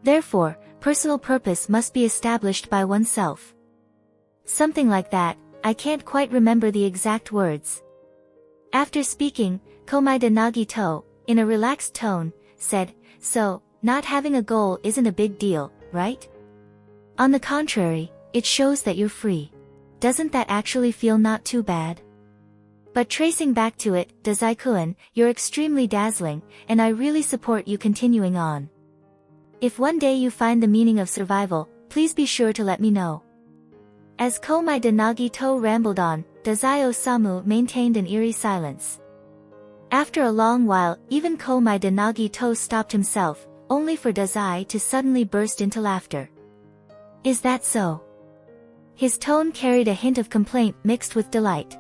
Therefore, personal purpose must be established by oneself. Something like that, I can't quite remember the exact words. After speaking, Komaeda Nagito, in a relaxed tone, said, "So, not having a goal isn't a big deal, right? On the contrary, it shows that you're free. Doesn't that actually feel not too bad? But tracing back to it, Dazai-kun, you're extremely dazzling, and I really support you continuing on. If one day you find the meaning of survival, please be sure to let me know." As Komaeda Nagito rambled on, Dazai Osamu maintained an eerie silence. After a long while, even Komaeda Nagito stopped himself, only for Dazai to suddenly burst into laughter. "Is that so?" His tone carried a hint of complaint mixed with delight.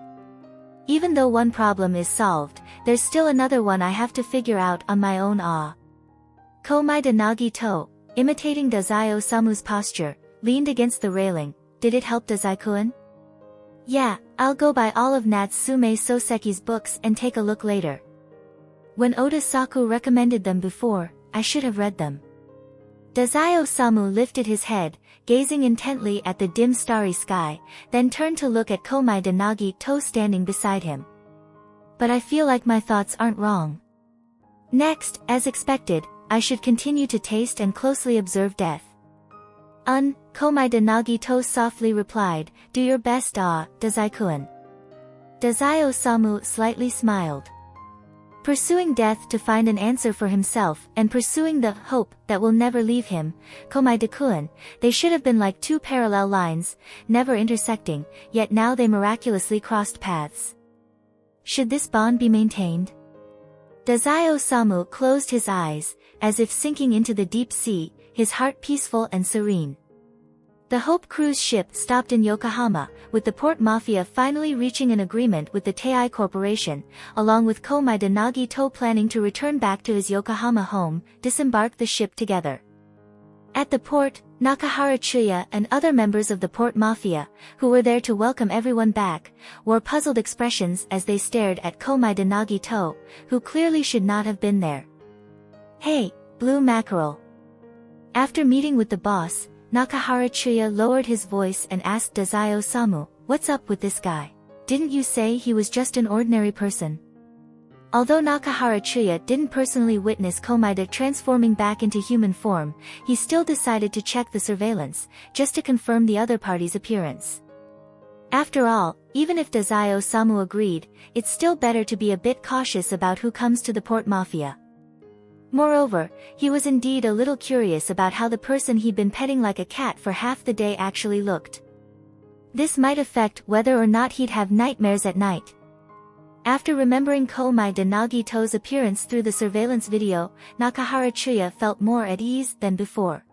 "Even though one problem is solved, there's still another one I have to figure out on my own." Komaeda Nagito, imitating Dazai Osamu's posture, leaned against the railing. "Did it help, Dazai-kun?" "Yeah, I'll go buy all of Natsume Soseki's books and take a look later. When Oda Saku recommended them before, I should have read them." Dazai Osamu lifted his head, gazing intently at the dim starry sky, then turned to look at Komaeda Nagito standing beside him. "But I feel like my thoughts aren't wrong. Next, as expected, I should continue to taste and closely observe death." Komaeda Nagito softly replied, "Do your best, Dazai-kun." Dazai Osamu slightly smiled. Pursuing death to find an answer for himself and pursuing the hope that will never leave him, Komaeda-kun, they should have been like two parallel lines, never intersecting, yet now they miraculously crossed paths. Should this bond be maintained? Dazai Osamu closed his eyes, as if sinking into the deep sea, his heart peaceful and serene. The Hope cruise ship stopped in Yokohama, with the port mafia finally reaching an agreement with the Tei Corporation, along with Komaeda Nagito planning to return back to his Yokohama home, disembark the ship together. At the port, Nakahara Chuya and other members of the port mafia, who were there to welcome everyone back, wore puzzled expressions as they stared at Komaeda Nagito, who clearly should not have been there. "Hey, blue mackerel." After meeting with the boss, Nakahara Chuya lowered his voice and asked Dazai Osamu, "What's up with this guy? Didn't you say he was just an ordinary person?" Although Nakahara Chuya didn't personally witness Komaeda transforming back into human form, he still decided to check the surveillance, just to confirm the other party's appearance. After all, even if Dazai Osamu agreed, it's still better to be a bit cautious about who comes to the port mafia. Moreover, he was indeed a little curious about how the person he'd been petting like a cat for half the day actually looked. This might affect whether or not he'd have nightmares at night. After remembering Komaeda Nagito's appearance through the surveillance video, Nakahara Chuya felt more at ease than before.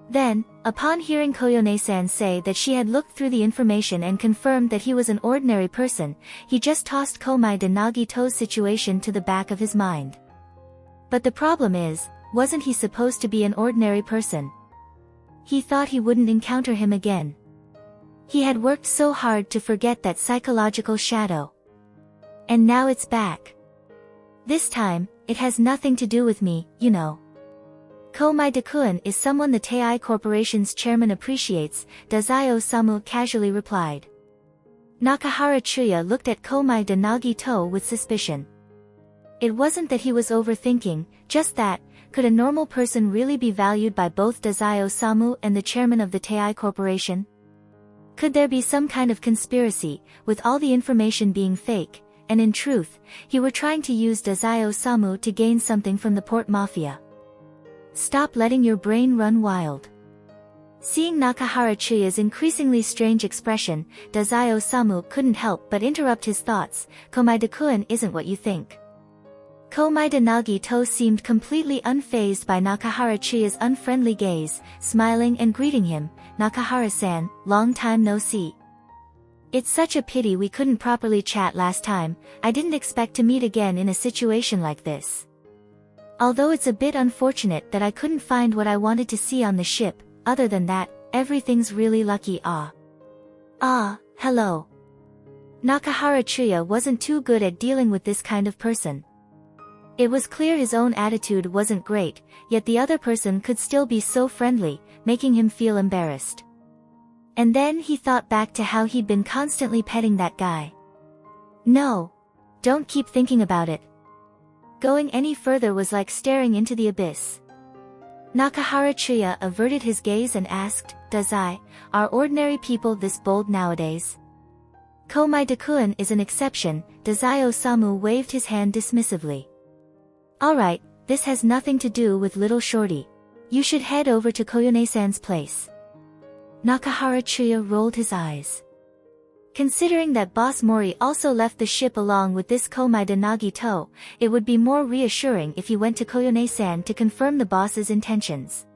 Then, upon hearing Koyone-san say that she had looked through the information and confirmed that he was an ordinary person, he just tossed Komaeda Nagito's situation to the back of his mind. But the problem is, wasn't he supposed to be an ordinary person? He thought he wouldn't encounter him again. He had worked so hard to forget that psychological shadow. And now it's back. This time, it has nothing to do with me, you know. Komaeda-kun is someone the Tei Corporation's chairman appreciates, Dazai Osamu casually replied. Nakahara Chuya looked at Komaeda Nagito with suspicion. It wasn't that he was overthinking, just that, could a normal person really be valued by both Dazai Osamu and the chairman of the Tei Corporation? Could there be some kind of conspiracy, with all the information being fake, and in truth, he were trying to use Dazai Osamu to gain something from the port mafia? Stop letting your brain run wild. Seeing Nakahara Chuya's increasingly strange expression, Dazai Osamu couldn't help but interrupt his thoughts. Komaeda-kun isn't what you think. Komaeda Nagito seemed completely unfazed by Nakahara Chuya's unfriendly gaze, smiling and greeting him, "Nakahara-san, long time no see. It's such a pity we couldn't properly chat last time. I didn't expect to meet again in a situation like this. Although it's a bit unfortunate that I couldn't find what I wanted to see on the ship, other than that, everything's really lucky." Hello. Nakahara Chuya wasn't too good at dealing with this kind of person. It was clear his own attitude wasn't great, yet the other person could still be so friendly, making him feel embarrassed. And then he thought back to how he'd been constantly petting that guy. No. Don't keep thinking about it. Going any further was like staring into the abyss. Nakahara Chuya averted his gaze and asked, Dazai, are ordinary people this bold nowadays? Komai Dakuen is an exception. Dazai Osamu waved his hand dismissively. Alright, this has nothing to do with little shorty. You should head over to Koyone-san's place. Nakahara Chuya rolled his eyes. Considering that Boss Mori also left the ship along with this Komai de Nagito, it would be more reassuring if he went to Koyone-san to confirm the boss's intentions.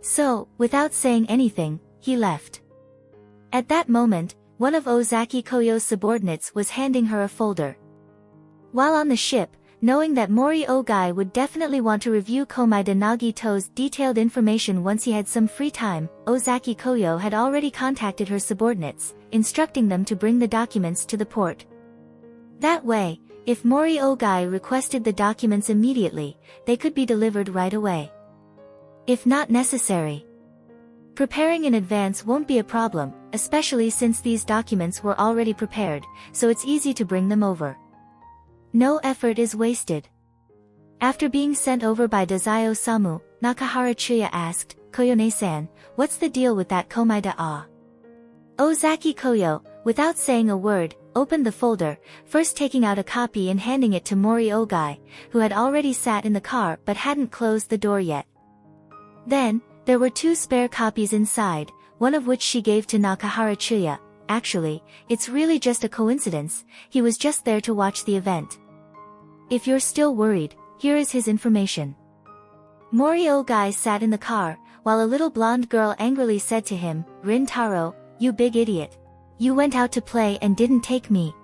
So, without saying anything, he left. At that moment, one of Ozaki Koyo's subordinates was handing her a folder. While on the ship, knowing that Mori Ogai would definitely want to review Komai de Nagito's detailed information once he had some free time, Ozaki Koyo had already contacted her subordinates, instructing them to bring the documents to the port. That way, if Mori Ogai requested the documents immediately, they could be delivered right away. If not necessary, preparing in advance won't be a problem, especially since these documents were already prepared, so it's easy to bring them over. No effort is wasted. After being sent over by Dazai Osamu, Nakahara Chuya asked, Koyone-san, what's the deal with that Komai da? Ozaki Koyo, without saying a word, opened the folder, first taking out a copy and handing it to Mori Ogai, who had already sat in the car but hadn't closed the door yet. Then, there were 2 spare copies inside, one of which she gave to Nakahara Chuya. Actually, it's really just a coincidence, he was just there to watch the event. If you're still worried, here is his information. Mori Ogai sat in the car, while a little blonde girl angrily said to him, Rin Taro, you big idiot. You went out to play and didn't take me.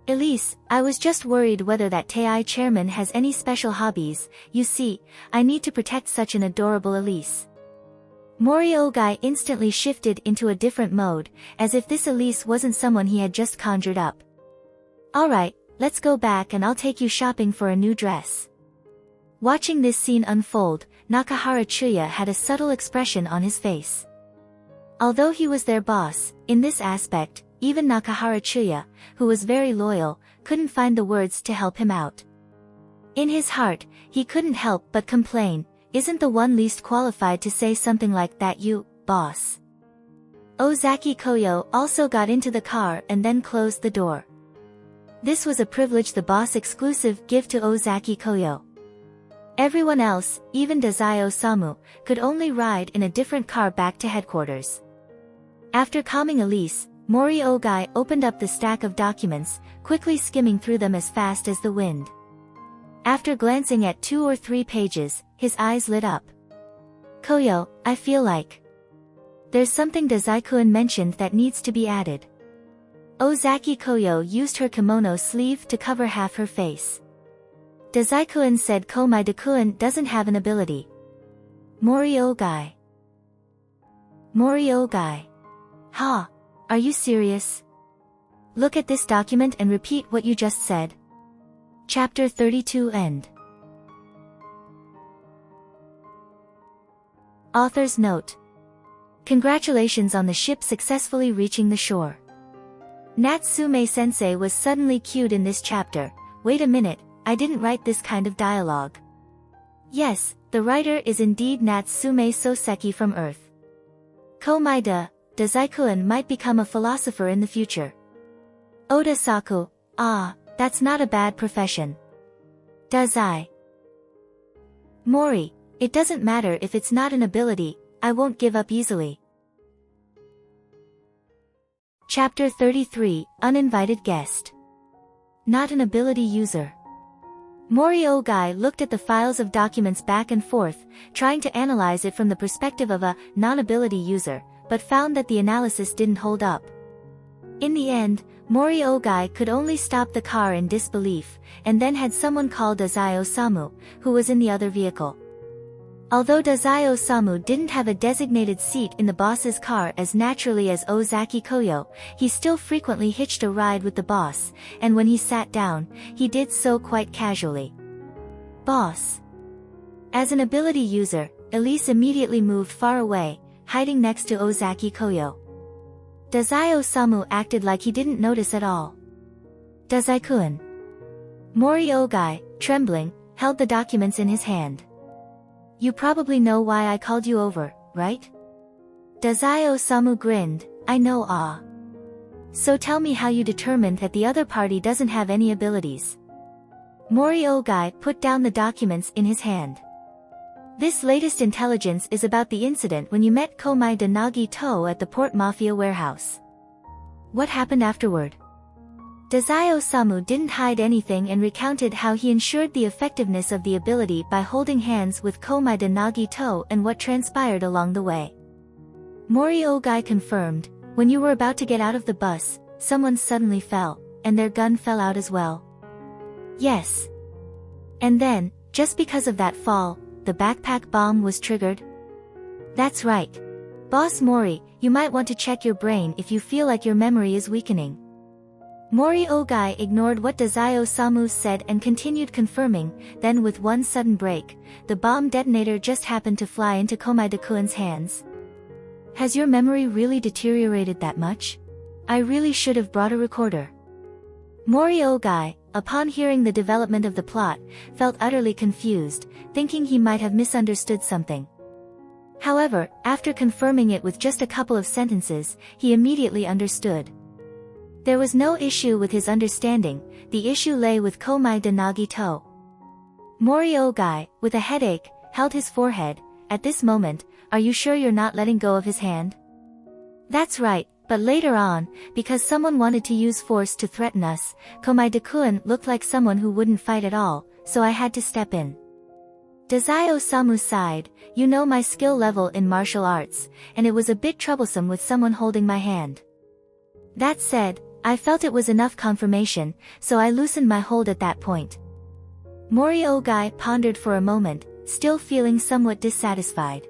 Elise, I was just worried whether that Tei chairman has any special hobbies. You see, I need to protect such an adorable Elise. Mori Ogai instantly shifted into a different mode, as if this Elise wasn't someone he had just conjured up. Alright, let's go back and I'll take you shopping for a new dress. Watching this scene unfold, Nakahara Chuya had a subtle expression on his face. Although he was their boss, in this aspect, even Nakahara Chuya, who was very loyal, couldn't find the words to help him out. In his heart, he couldn't help but complain, isn't the one least qualified to say something like that you, boss? Ozaki Koyo also got into the car and then closed the door. This was a privilege the boss exclusive give to Ozaki Koyo. Everyone else, even Dazai Osamu, could only ride in a different car back to headquarters. After calming Elise, Mori Ogai opened up the stack of documents, quickly skimming through them as fast as the wind. After glancing at 2 or 3 pages, his eyes lit up. Koyo, I feel like there's something Dazai-kun mentioned that needs to be added. Ozaki Koyo used her kimono sleeve to cover half her face. Dazai-kun said Komai Dakuen doesn't have an ability. Mori Ogai. Ha! Are you serious? Look at this document and repeat what you just said. Chapter 32 End. Author's note. Congratulations on the ship successfully reaching the shore. Natsume-sensei was suddenly cued in this chapter. Wait a minute, I didn't write this kind of dialogue. Yes, the writer is indeed Natsume Soseki from Earth. Komai Dazai-kun might become a philosopher in the future. Oda Saku, that's not a bad profession. Dazai. Mori, it doesn't matter if it's not an ability, I won't give up easily. Chapter 33, Uninvited Guest. Not an ability user. Mori Ogai looked at the files of documents back and forth, trying to analyze it from the perspective of a non-ability user, but found that the analysis didn't hold up. In the end, Mori Ogai could only stop the car in disbelief, and then had someone call Dazai Osamu, who was in the other vehicle. Although Dazai Osamu didn't have a designated seat in the boss's car as naturally as Ozaki Koyo, he still frequently hitched a ride with the boss, and when he sat down, he did so quite casually. Boss. As an ability user, Elise immediately moved far away, hiding next to Ozaki Koyo. Dazai Osamu acted like he didn't notice at all. Dazai-kun. Mori Ogai, trembling, held the documents in his hand. You probably know why I called you over, right? Dazai Osamu grinned, I know. So tell me how you determined that the other party doesn't have any abilities. Mori Ogai put down the documents in his hand. This latest intelligence is about the incident when you met Komai de Nagi-to at the Port Mafia warehouse. What happened afterward? Dazai Osamu didn't hide anything and recounted how he ensured the effectiveness of the ability by holding hands with Komai de Nagi-to and what transpired along the way. Mori Ogai confirmed, when you were about to get out of the bus, someone suddenly fell, and their gun fell out as well. Yes. And then, just because of that fall, the backpack bomb was triggered? That's right. Boss Mori, you might want to check your brain if you feel like your memory is weakening. Mori Ogai ignored what Dazai Osamu said and continued confirming, then with one sudden break, the bomb detonator just happened to fly into Komai de-kun's hands. Has your memory really deteriorated that much? I really should have brought a recorder. Mori Ogai, upon hearing the development of the plot, felt utterly confused, thinking he might have misunderstood something. However, after confirming it with just a couple of sentences, he immediately understood. There was no issue with his understanding, the issue lay with Komai de Nagi-to. Mori Ogai, with a headache, held his forehead. At this moment, are you sure you're not letting go of his hand? That's right, but later on, because someone wanted to use force to threaten us, Komai de-kun looked like someone who wouldn't fight at all, so I had to step in. Dazai Osamu sighed, you know my skill level in martial arts, and it was a bit troublesome with someone holding my hand. That said, I felt it was enough confirmation, so I loosened my hold at that point. Mori Ogai pondered for a moment, still feeling somewhat dissatisfied.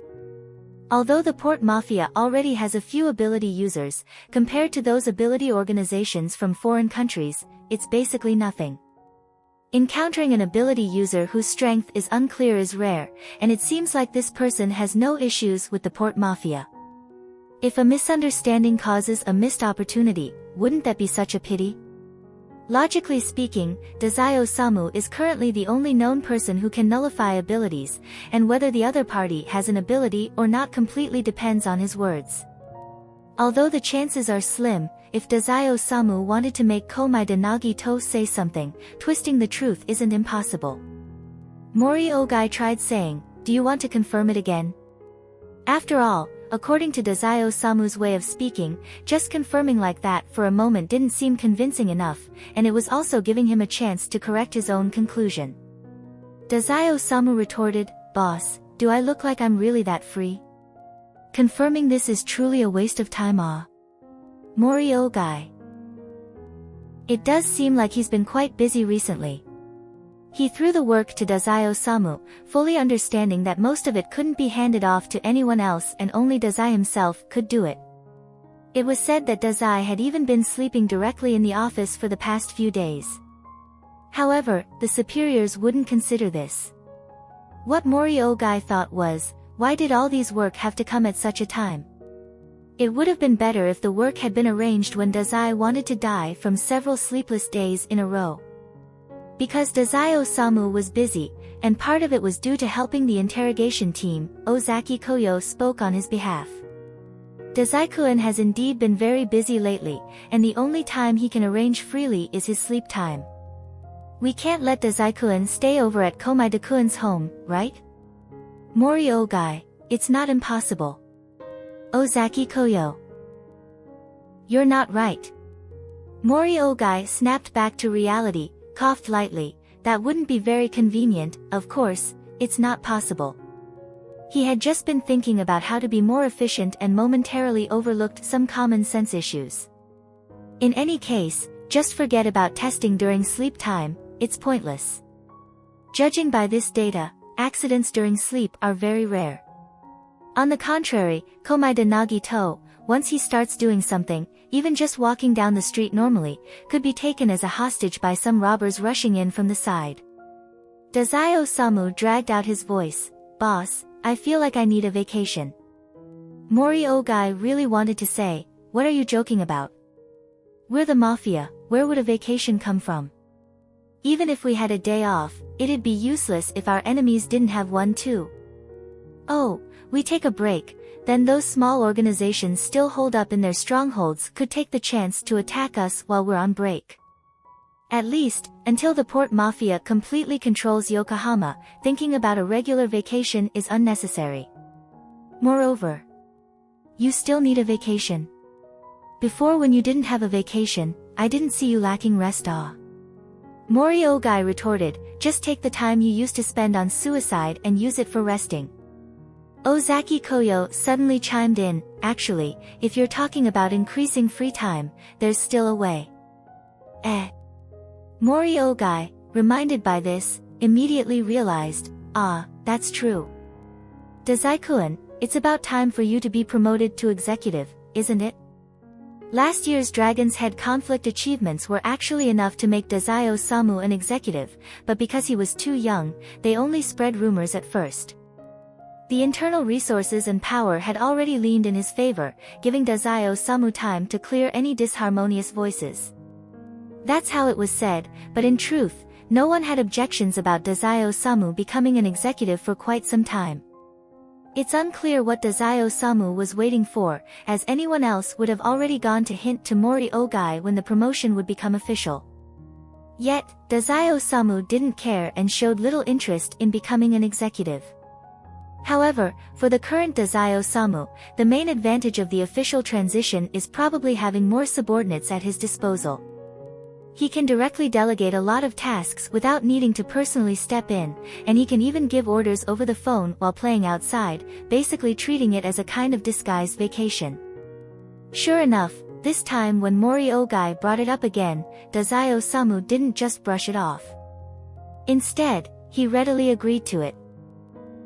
Although the Port Mafia already has a few ability users, compared to those ability organizations from foreign countries, it's basically nothing. Encountering an ability user whose strength is unclear is rare, and it seems like this person has no issues with the Port Mafia. If a misunderstanding causes a missed opportunity, wouldn't that be such a pity? Logically speaking, Dazai Osamu is currently the only known person who can nullify abilities, and whether the other party has an ability or not completely depends on his words. Although the chances are slim, if Dazai Osamu wanted to make Komai de Nagi-to say something, twisting the truth isn't impossible. Mori Ogai tried saying, do you want to confirm it again? After all, according to Dazai Osamu's way of speaking, just confirming like that for a moment didn't seem convincing enough, and it was also giving him a chance to correct his own conclusion. Dazai Osamu retorted, boss, do I look like I'm really that free? Confirming this is truly a waste of time. Mori Ogai. It does seem like he's been quite busy recently. He threw the work to Dazai Osamu, fully understanding that most of it couldn't be handed off to anyone else and only Dazai himself could do it. It was said that Dazai had even been sleeping directly in the office for the past few days. However, the superiors wouldn't consider this. What Mori Ogai thought was, why did all these work have to come at such a time? It would have been better if the work had been arranged when Dazai wanted to die from several sleepless days in a row. Because Dazai Osamu was busy, and part of it was due to helping the interrogation team, Ozaki Koyo spoke on his behalf. Dazai-kun has indeed been very busy lately, and the only time he can arrange freely is his sleep time. We can't let Dazai-kun stay over at Komai de-kun's home, right? Mori Ogai, it's not impossible. Ozaki Koyo. You're not right. Mori Ogai snapped back to reality, coughed lightly, that wouldn't be very convenient, of course, it's not possible. He had just been thinking about how to be more efficient and momentarily overlooked some common sense issues. In any case, just forget about testing during sleep time, it's pointless. Judging by this data, accidents during sleep are very rare. On the contrary, Komaida Nagito, once he starts doing something, even just walking down the street normally, could be taken as a hostage by some robbers rushing in from the side. Dazai Osamu dragged out his voice. Boss, I feel like I need a vacation. Mori Ogai really wanted to say, what are you joking about? We're the mafia, where would a vacation come from? Even if we had a day off, it'd be useless if our enemies didn't have one too. Oh, we take a break, then those small organizations still hold up in their strongholds could take the chance to attack us while we're on break. At least, until the port mafia completely controls Yokohama, thinking about a regular vacation is unnecessary. Moreover, you still need a vacation. Before, when you didn't have a vacation, I didn't see you lacking rest. Mori Ogai retorted, just take the time you used to spend on suicide and use it for resting. Ozaki Koyo suddenly chimed in, actually, if you're talking about increasing free time, there's still a way. Mori Ogai, reminded by this, immediately realized, that's true. Dazai-kun, it's about time for you to be promoted to executive, isn't it? Last year's Dragon's Head conflict achievements were actually enough to make Dazai Osamu an executive, but because he was too young, they only spread rumors at first. The internal resources and power had already leaned in his favor, giving Dazai Osamu time to clear any disharmonious voices. That's how it was said, but in truth, no one had objections about Dazai Osamu becoming an executive for quite some time. It's unclear what Dazai Osamu was waiting for, as anyone else would have already gone to hint to Mori Ogai when the promotion would become official. Yet, Dazai Osamu didn't care and showed little interest in becoming an executive. However, for the current Dazai Osamu, the main advantage of the official transition is probably having more subordinates at his disposal. He can directly delegate a lot of tasks without needing to personally step in, and he can even give orders over the phone while playing outside, basically treating it as a kind of disguised vacation. Sure enough, this time when Mori Ogai brought it up again, Dazai Osamu didn't just brush it off. Instead, he readily agreed to it.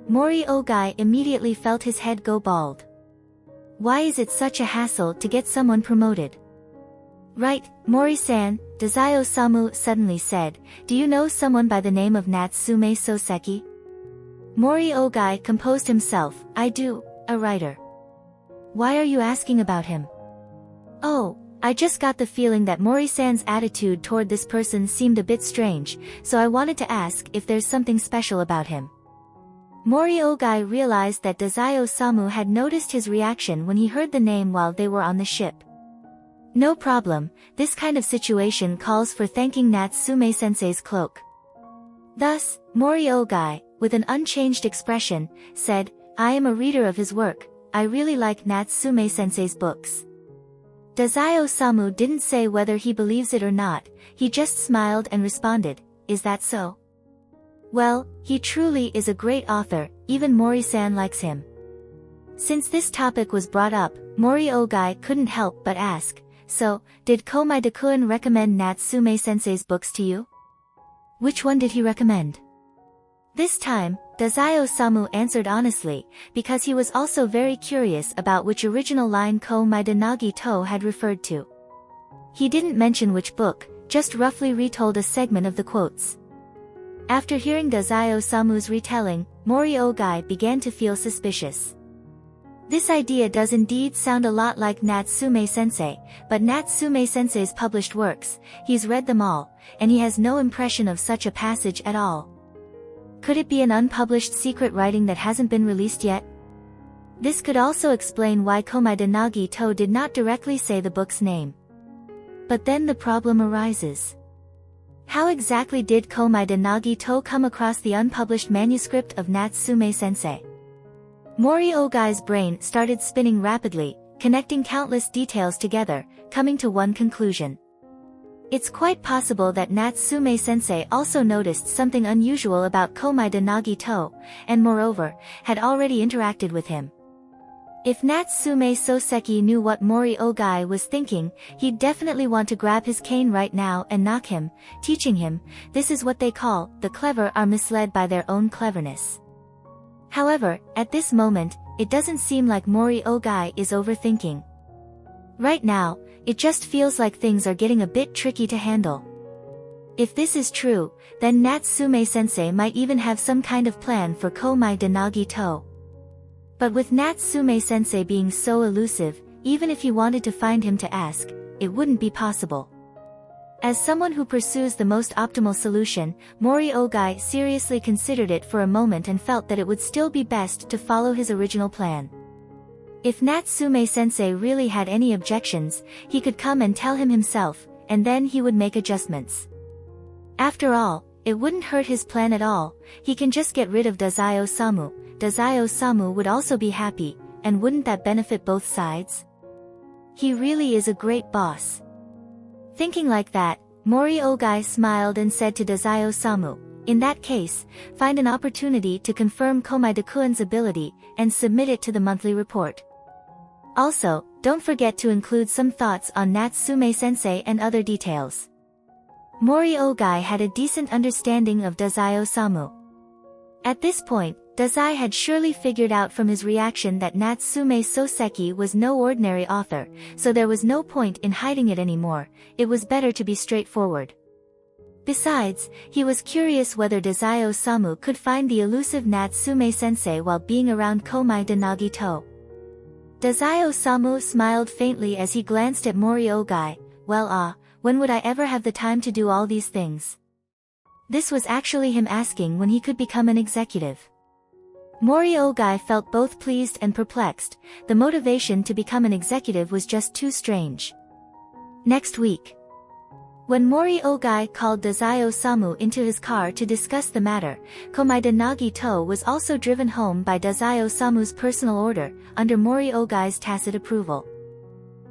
Mori Ogai immediately felt his head go bald. Why is it such a hassle to get someone promoted? Right, Mori-san, Dazai Osamu suddenly said, do you know someone by the name of Natsume Soseki? Mori Ogai composed himself, I do, a writer. Why are you asking about him? Oh, I just got the feeling that Mori-san's attitude toward this person seemed a bit strange, so I wanted to ask if there's something special about him. Mori Ogai realized that Dazai Osamu had noticed his reaction when he heard the name while they were on the ship. No problem, this kind of situation calls for thanking Natsume-sensei's cloak. Thus, Mori Ogai, with an unchanged expression, said, I am a reader of his work, I really like Natsume-sensei's books. Dazai Osamu didn't say whether he believes it or not, he just smiled and responded, is that so? Well, he truly is a great author, even Mori-san likes him. Since this topic was brought up, Mori Ogai couldn't help but ask, so, did Komaida-kun recommend Natsume-sensei's books to you? Which one did he recommend? This time, Dazai Osamu answered honestly, because he was also very curious about which original line Komaida Nagito had referred to. He didn't mention which book, just roughly retold a segment of the quotes. After hearing Dazai Osamu's retelling, Mori Ogai began to feel suspicious. This idea does indeed sound a lot like Natsume-sensei, but Natsume-sensei's published works, he's read them all, and he has no impression of such a passage at all. Could it be an unpublished secret writing that hasn't been released yet? This could also explain why Komaida Nagito did not directly say the book's name. But then the problem arises. How exactly did Komaida Nagito come across the unpublished manuscript of Natsume-sensei? Mori Ogai's brain started spinning rapidly, connecting countless details together, coming to one conclusion. It's quite possible that Natsume-sensei also noticed something unusual about Komaida Nagito, and moreover, had already interacted with him. If Natsume Soseki knew what Mori Ogai was thinking, he'd definitely want to grab his cane right now and knock him, teaching him, this is what they call, the clever are misled by their own cleverness. However, at this moment, it doesn't seem like Mori Ogai is overthinking. Right now, it just feels like things are getting a bit tricky to handle. If this is true, then Natsume-sensei might even have some kind of plan for Komai de Nagito. But with Natsume-sensei being so elusive, even if he wanted to find him to ask, it wouldn't be possible. As someone who pursues the most optimal solution, Mori Ogai seriously considered it for a moment and felt that it would still be best to follow his original plan. If Natsume-sensei really had any objections, he could come and tell him himself, and then he would make adjustments. After all, it wouldn't hurt his plan at all. He can just get rid of Dazai-Osamu. Dazai-Osamu would also be happy, and wouldn't that benefit both sides? He really is a great boss. Thinking like that, Mori Ogai smiled and said to Dazai-Osamu, in that case, find an opportunity to confirm Komai Dakuan's ability, and submit it to the monthly report. Also, don't forget to include some thoughts on Natsume-sensei and other details. Mori Ogai had a decent understanding of Dazai-Osamu. At this point, Dazai had surely figured out from his reaction that Natsume Soseki was no ordinary author, so there was no point in hiding it anymore. It was better to be straightforward. Besides, he was curious whether Dazai-Osamu could find the elusive Natsume-sensei while being around Komai de Nagito. Dazai-Osamu smiled faintly as he glanced at Mori Ogai. Well, when would I ever have the time to do all these things? This was actually him asking when he could become an executive. Mori Ogai felt both pleased and perplexed. The motivation to become an executive was just too strange. Next week. When Mori Ogai called Dazai-Osamu into his car to discuss the matter, Komai de Nagito was also driven home by Dazai-Osamu's personal order, under Mori Ogai's tacit approval.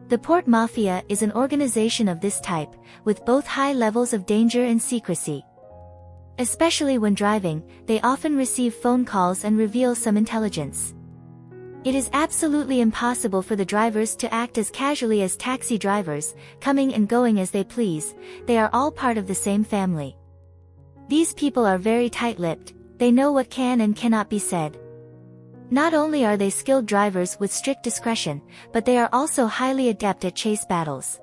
The Port Mafia is an organization of this type, with both high levels of danger and secrecy. Especially when driving, they often receive phone calls and reveal some intelligence. It is absolutely impossible for the drivers to act as casually as taxi drivers, coming and going as they please. They are all part of the same family. These people are very tight-lipped. They know what can and cannot be said. Not only are they skilled drivers with strict discretion, but they are also highly adept at chase battles.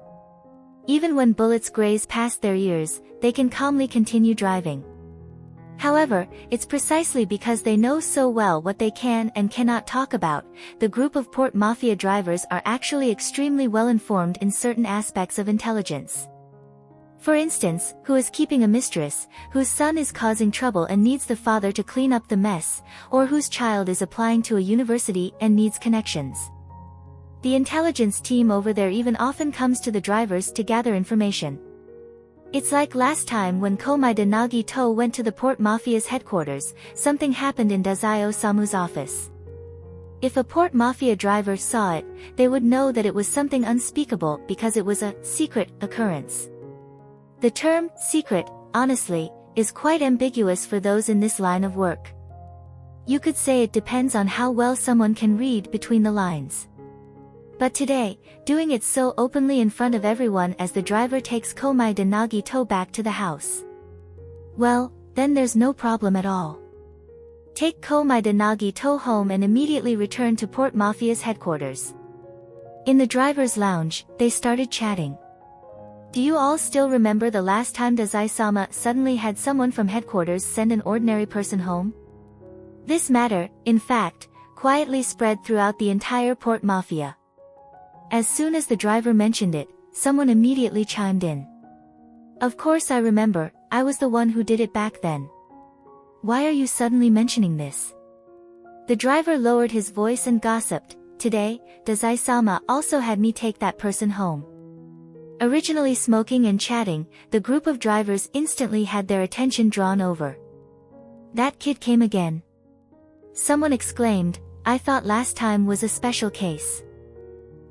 Even when bullets graze past their ears, they can calmly continue driving. However, it's precisely because they know so well what they can and cannot talk about. The group of Port Mafia drivers are actually extremely well informed in certain aspects of intelligence. For instance, who is keeping a mistress, whose son is causing trouble and needs the father to clean up the mess, or whose child is applying to a university and needs connections. The intelligence team over there even often comes to the drivers to gather information. It's like last time when Komai de Nagito went to the Port Mafia's headquarters, something happened in Dazai-Osamu's office. If a Port Mafia driver saw it, they would know that it was something unspeakable because it was a secret occurrence. The term secret, honestly, is quite ambiguous for those in this line of work. You could say it depends on how well someone can read between the lines. But today, doing it so openly in front of everyone as the driver takes Komai de Nagito back to the house. Well, then there's no problem at all. Take Komai de Nagito home and immediately return to Port Mafia's headquarters. In the driver's lounge, they started chatting. Do you all still remember the last time Dazai-sama suddenly had someone from headquarters send an ordinary person home? This matter, in fact, quietly spread throughout the entire Port Mafia. As soon as the driver mentioned it, someone immediately chimed in. Of course I remember, I was the one who did it back then. Why are you suddenly mentioning this? The driver lowered his voice and gossiped. Today, Dazai-sama also had me take that person home. Originally smoking and chatting, the group of drivers instantly had their attention drawn over. That kid came again. Someone exclaimed, I thought last time was a special case.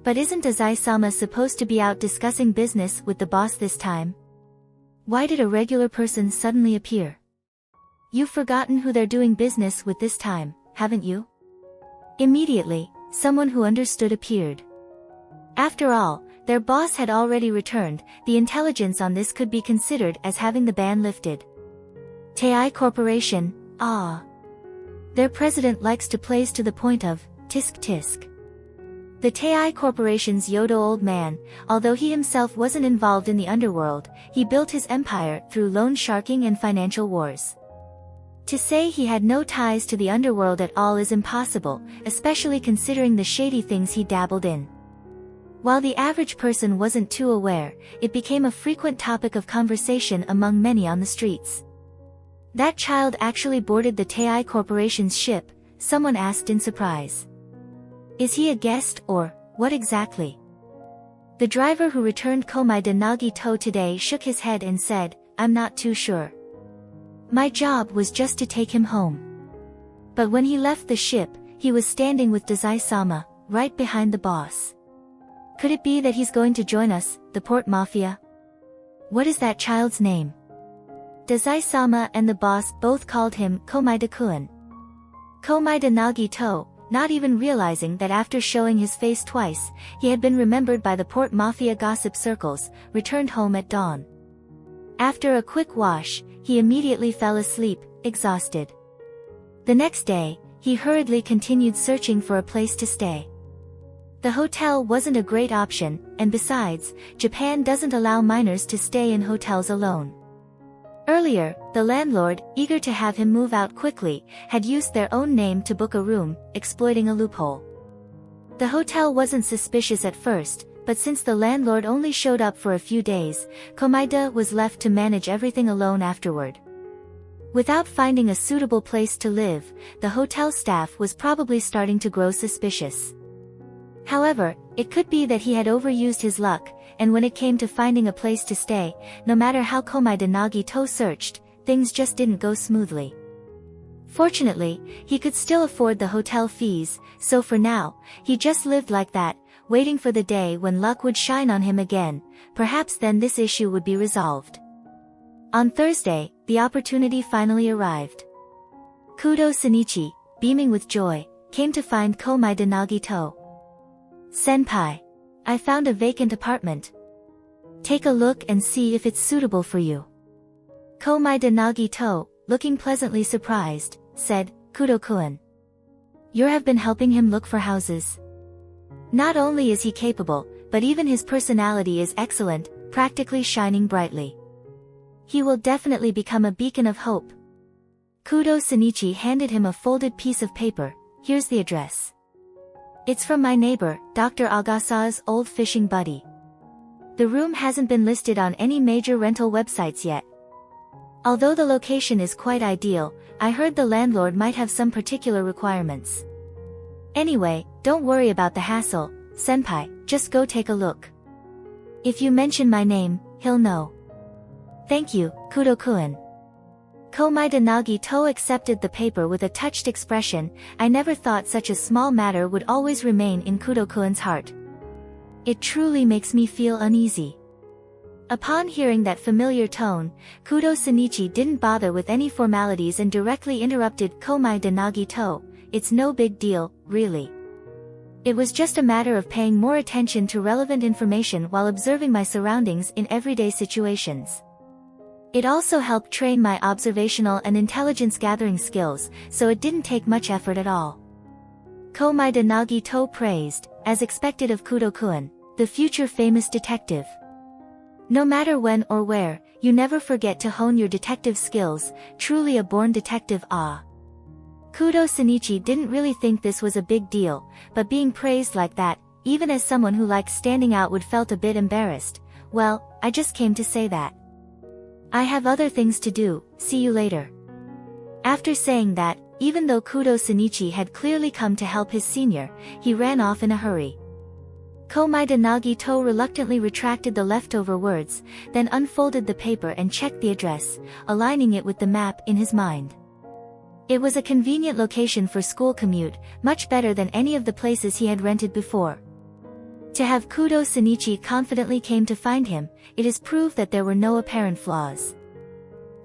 But isn't Dazai-sama supposed to be out discussing business with the boss this time? Why did a regular person suddenly appear? You've forgotten who they're doing business with this time, haven't you? Immediately, someone who understood appeared. After all, their boss had already returned. The intelligence on this could be considered as having the ban lifted. Tei Corporation, ah. Their president likes to plays to the point of, tisk tisk. The Tei Corporation's Yodo old man, although he himself wasn't involved in the underworld, he built his empire through loan sharking and financial wars. To say he had no ties to the underworld at all is impossible, especially considering the shady things he dabbled in. While the average person wasn't too aware, it became a frequent topic of conversation among many on the streets. "That child actually boarded the Tei Corporation's ship," someone asked in surprise. "Is he a guest or, what exactly?" The driver who returned Komai de Nagito today shook his head and said, "I'm not too sure. My job was just to take him home." But when he left the ship, he was standing with Dazai-sama, right behind the boss. Could it be that he's going to join us, the port mafia? What is that child's name? Dazai-sama and the boss both called him Komai de-kun. Komai de Nagito, not even realizing that after showing his face twice, he had been remembered by the port mafia gossip circles, returned home at dawn. After a quick wash, he immediately fell asleep, exhausted. The next day, he hurriedly continued searching for a place to stay. The hotel wasn't a great option, and besides, Japan doesn't allow minors to stay in hotels alone. Earlier, the landlord, eager to have him move out quickly, had used their own name to book a room, exploiting a loophole. The hotel wasn't suspicious at first, but since the landlord only showed up for a few days, Komaida was left to manage everything alone afterward. Without finding a suitable place to live, the hotel staff was probably starting to grow suspicious. However, it could be that he had overused his luck, and when it came to finding a place to stay, no matter how Komai de Nagito searched, things just didn't go smoothly. Fortunately, he could still afford the hotel fees, so for now, he just lived like that, waiting for the day when luck would shine on him again. Perhaps then this issue would be resolved. On Thursday, the opportunity finally arrived. Kudo Shinichi, beaming with joy, came to find Komai de Nagito. "Senpai, I found a vacant apartment. Take a look and see if it's suitable for you." Komai de Nagito, looking pleasantly surprised, said, "Kudo-kun. You have been helping him look for houses. Not only is he capable, but even his personality is excellent, practically shining brightly. He will definitely become a beacon of hope." Kudo Shinichi handed him a folded piece of paper. "Here's the address. It's from my neighbor, Dr. Agasa's old fishing buddy. The room hasn't been listed on any major rental websites yet. Although the location is quite ideal, I heard the landlord might have some particular requirements. Anyway, don't worry about the hassle, senpai, just go take a look. If you mention my name, he'll know." "Thank you, Kudo-kun." Komai de Nagito accepted the paper with a touched expression. "I never thought such a small matter would always remain in Kudo-kun's heart. It truly makes me feel uneasy." Upon hearing that familiar tone, Kudo Shinichi didn't bother with any formalities and directly interrupted Komai de Nagito. "It's no big deal, really. It was just a matter of paying more attention to relevant information while observing my surroundings in everyday situations. It also helped train my observational and intelligence-gathering skills, so it didn't take much effort at all." Komai de Nagito praised, as expected of Kudo-kun, the future famous detective. "No matter when or where, you never forget to hone your detective skills, truly a born detective." Kudo Shinichi didn't really think this was a big deal, but being praised like that, even as someone who likes standing out would felt a bit embarrassed. "Well, I just came to say that. I have other things to do, see you later." After saying that, even though Kudo Shinichi had clearly come to help his senior, he ran off in a hurry. Komai de Nagito reluctantly retracted the leftover words, then unfolded the paper and checked the address, aligning it with the map in his mind. It was a convenient location for school commute, much better than any of the places he had rented before. To have Kudo Shinichi confidently came to find him, it is proof that there were no apparent flaws.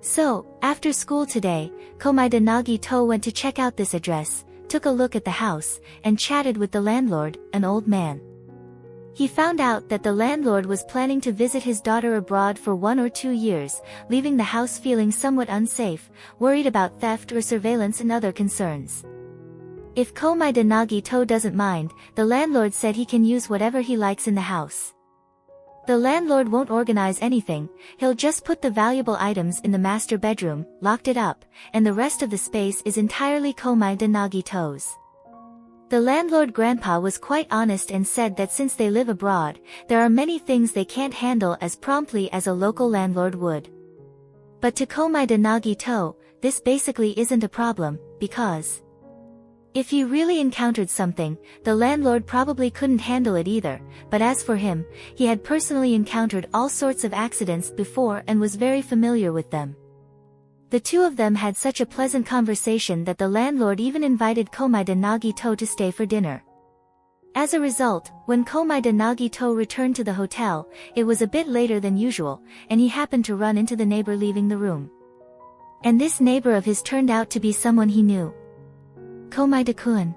So, after school today, Komai de Nagito went to check out this address, took a look at the house, and chatted with the landlord, an old man. He found out that the landlord was planning to visit his daughter abroad for 1 or 2 years, leaving the house feeling somewhat unsafe, worried about theft or surveillance and other concerns. If Komaeda Nagito doesn't mind, the landlord said he can use whatever he likes in the house. The landlord won't organize anything, he'll just put the valuable items in the master bedroom, locked it up, and the rest of the space is entirely Komaeda Nagito's. The landlord grandpa was quite honest and said that since they live abroad, there are many things they can't handle as promptly as a local landlord would. But to Komaeda Nagito, this basically isn't a problem, because if he really encountered something, the landlord probably couldn't handle it either, but as for him, he had personally encountered all sorts of accidents before and was very familiar with them. The two of them had such a pleasant conversation that the landlord even invited Komaeda Nagito to stay for dinner. As a result, when Komaeda Nagito returned to the hotel, it was a bit later than usual, and he happened to run into the neighbor leaving the room. And this neighbor of his turned out to be someone he knew. Komaeda-kun.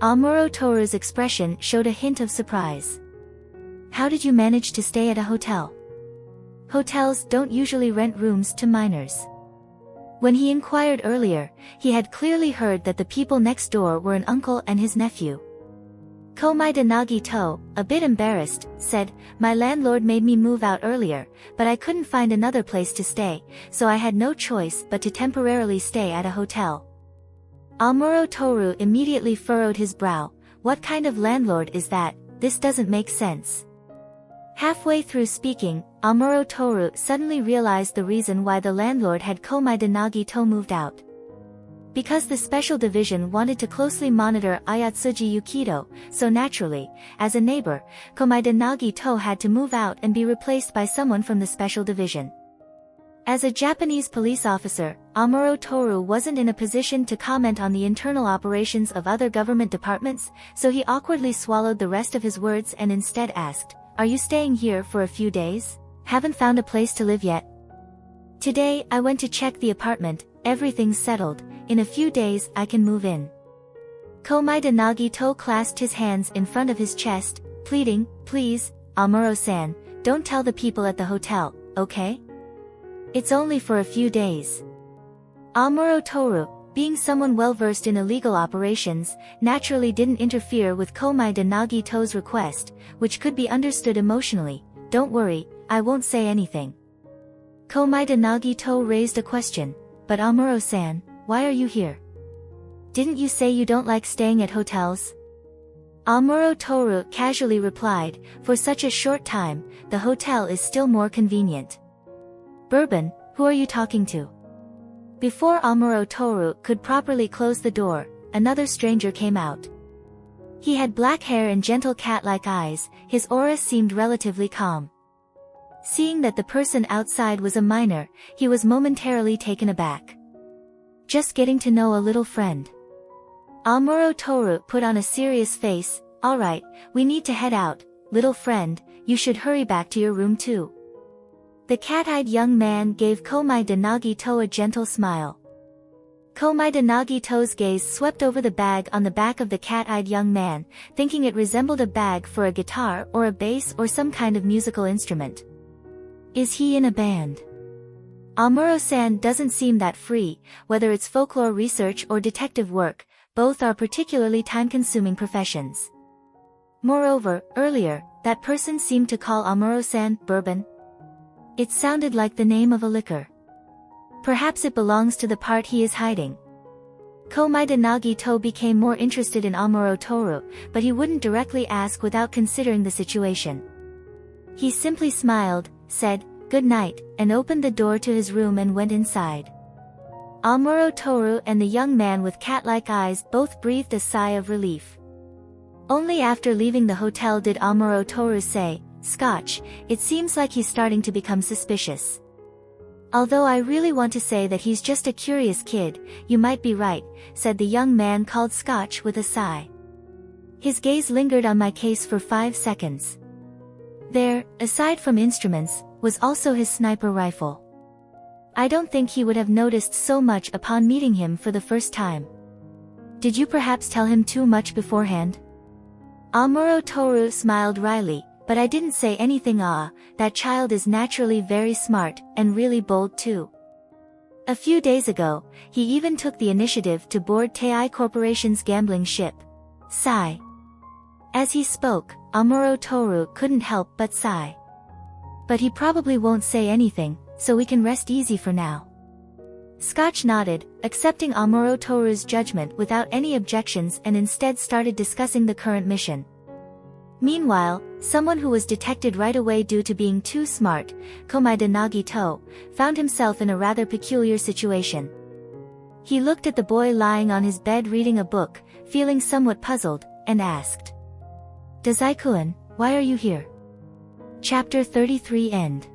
Amuro Toru's expression showed a hint of surprise. How did you manage to stay at a hotel? Hotels don't usually rent rooms to minors. When he inquired earlier, he had clearly heard that the people next door were an uncle and his nephew. Komaeda Nagito, a bit embarrassed, said, "My landlord made me move out earlier, but I couldn't find another place to stay, so I had no choice but to temporarily stay at a hotel." Amuro Toru immediately furrowed his brow. What kind of landlord is that? This doesn't make sense. Halfway through speaking, Amuro Toru suddenly realized the reason why the landlord had Komaeda Nagito moved out. Because the special division wanted to closely monitor Ayatsuji Yukido, so naturally, as a neighbor, Komaeda Nagito had to move out and be replaced by someone from the special division. As a Japanese police officer, Amuro Toru wasn't in a position to comment on the internal operations of other government departments, so he awkwardly swallowed the rest of his words and instead asked, "Are you staying here for a few days? Haven't found a place to live yet?" "Today I went to check the apartment, everything's settled, in a few days I can move in." Komaeda Nagito clasped his hands in front of his chest, pleading, "Please, Amuro-san, don't tell the people at the hotel, okay? It's only for a few days." Amuro Toru, being someone well-versed in illegal operations, naturally didn't interfere with Komaeda Nagito's request, which could be understood emotionally. "Don't worry, I won't say anything." Komaeda Nagito raised a question, "But Amuro-san, why are you here? Didn't you say you don't like staying at hotels?" Amuro Toru casually replied, "For such a short time, the hotel is still more convenient." "Bourbon, who are you talking to?" Before Amuro Toru could properly close the door, another stranger came out. He had black hair and gentle cat-like eyes, his aura seemed relatively calm. Seeing that the person outside was a minor, he was momentarily taken aback. "Just getting to know a little friend." Amuro Toru put on a serious face, "All right, we need to head out, little friend, you should hurry back to your room too." The cat-eyed young man gave Komaeda Nagito a gentle smile. Komaeda Nagito's gaze swept over the bag on the back of the cat-eyed young man, thinking it resembled a bag for a guitar or a bass or some kind of musical instrument. Is he in a band? Amuro-san doesn't seem that free, whether it's folklore research or detective work, both are particularly time-consuming professions. Moreover, earlier, that person seemed to call Amuro-san bourbon. It sounded like the name of a liquor. Perhaps it belongs to the part he is hiding. Komaeda Nagito became more interested in Amuro Toru, but he wouldn't directly ask without considering the situation. He simply smiled, said, "Good night," and opened the door to his room and went inside. Amuro Toru and the young man with cat-like eyes both breathed a sigh of relief. Only after leaving the hotel did Amuro Toru say, "Scotch, it seems like he's starting to become suspicious. Although I really want to say that he's just a curious kid, you might be right," said the young man called Scotch with a sigh. His gaze lingered on my case for 5 seconds. There, aside from instruments, was also his sniper rifle. I don't think he would have noticed so much upon meeting him for the first time. "Did you perhaps tell him too much beforehand?" Amuro Toru smiled wryly, but I didn't say anything. That child is naturally very smart, and really bold too. A few days ago, he even took the initiative to board Tei Corporation's gambling ship. Sigh. As he spoke, Amuro Toru couldn't help but sigh. But he probably won't say anything, so we can rest easy for now. Scotch nodded, accepting Amuro Toru's judgment without any objections, and instead started discussing the current mission. Meanwhile, someone who was detected right away due to being too smart, Komaeda Nagito, found himself in a rather peculiar situation. He looked at the boy lying on his bed reading a book, feeling somewhat puzzled, and asked, "Dazai-kun, why are you here?" Chapter 33 End.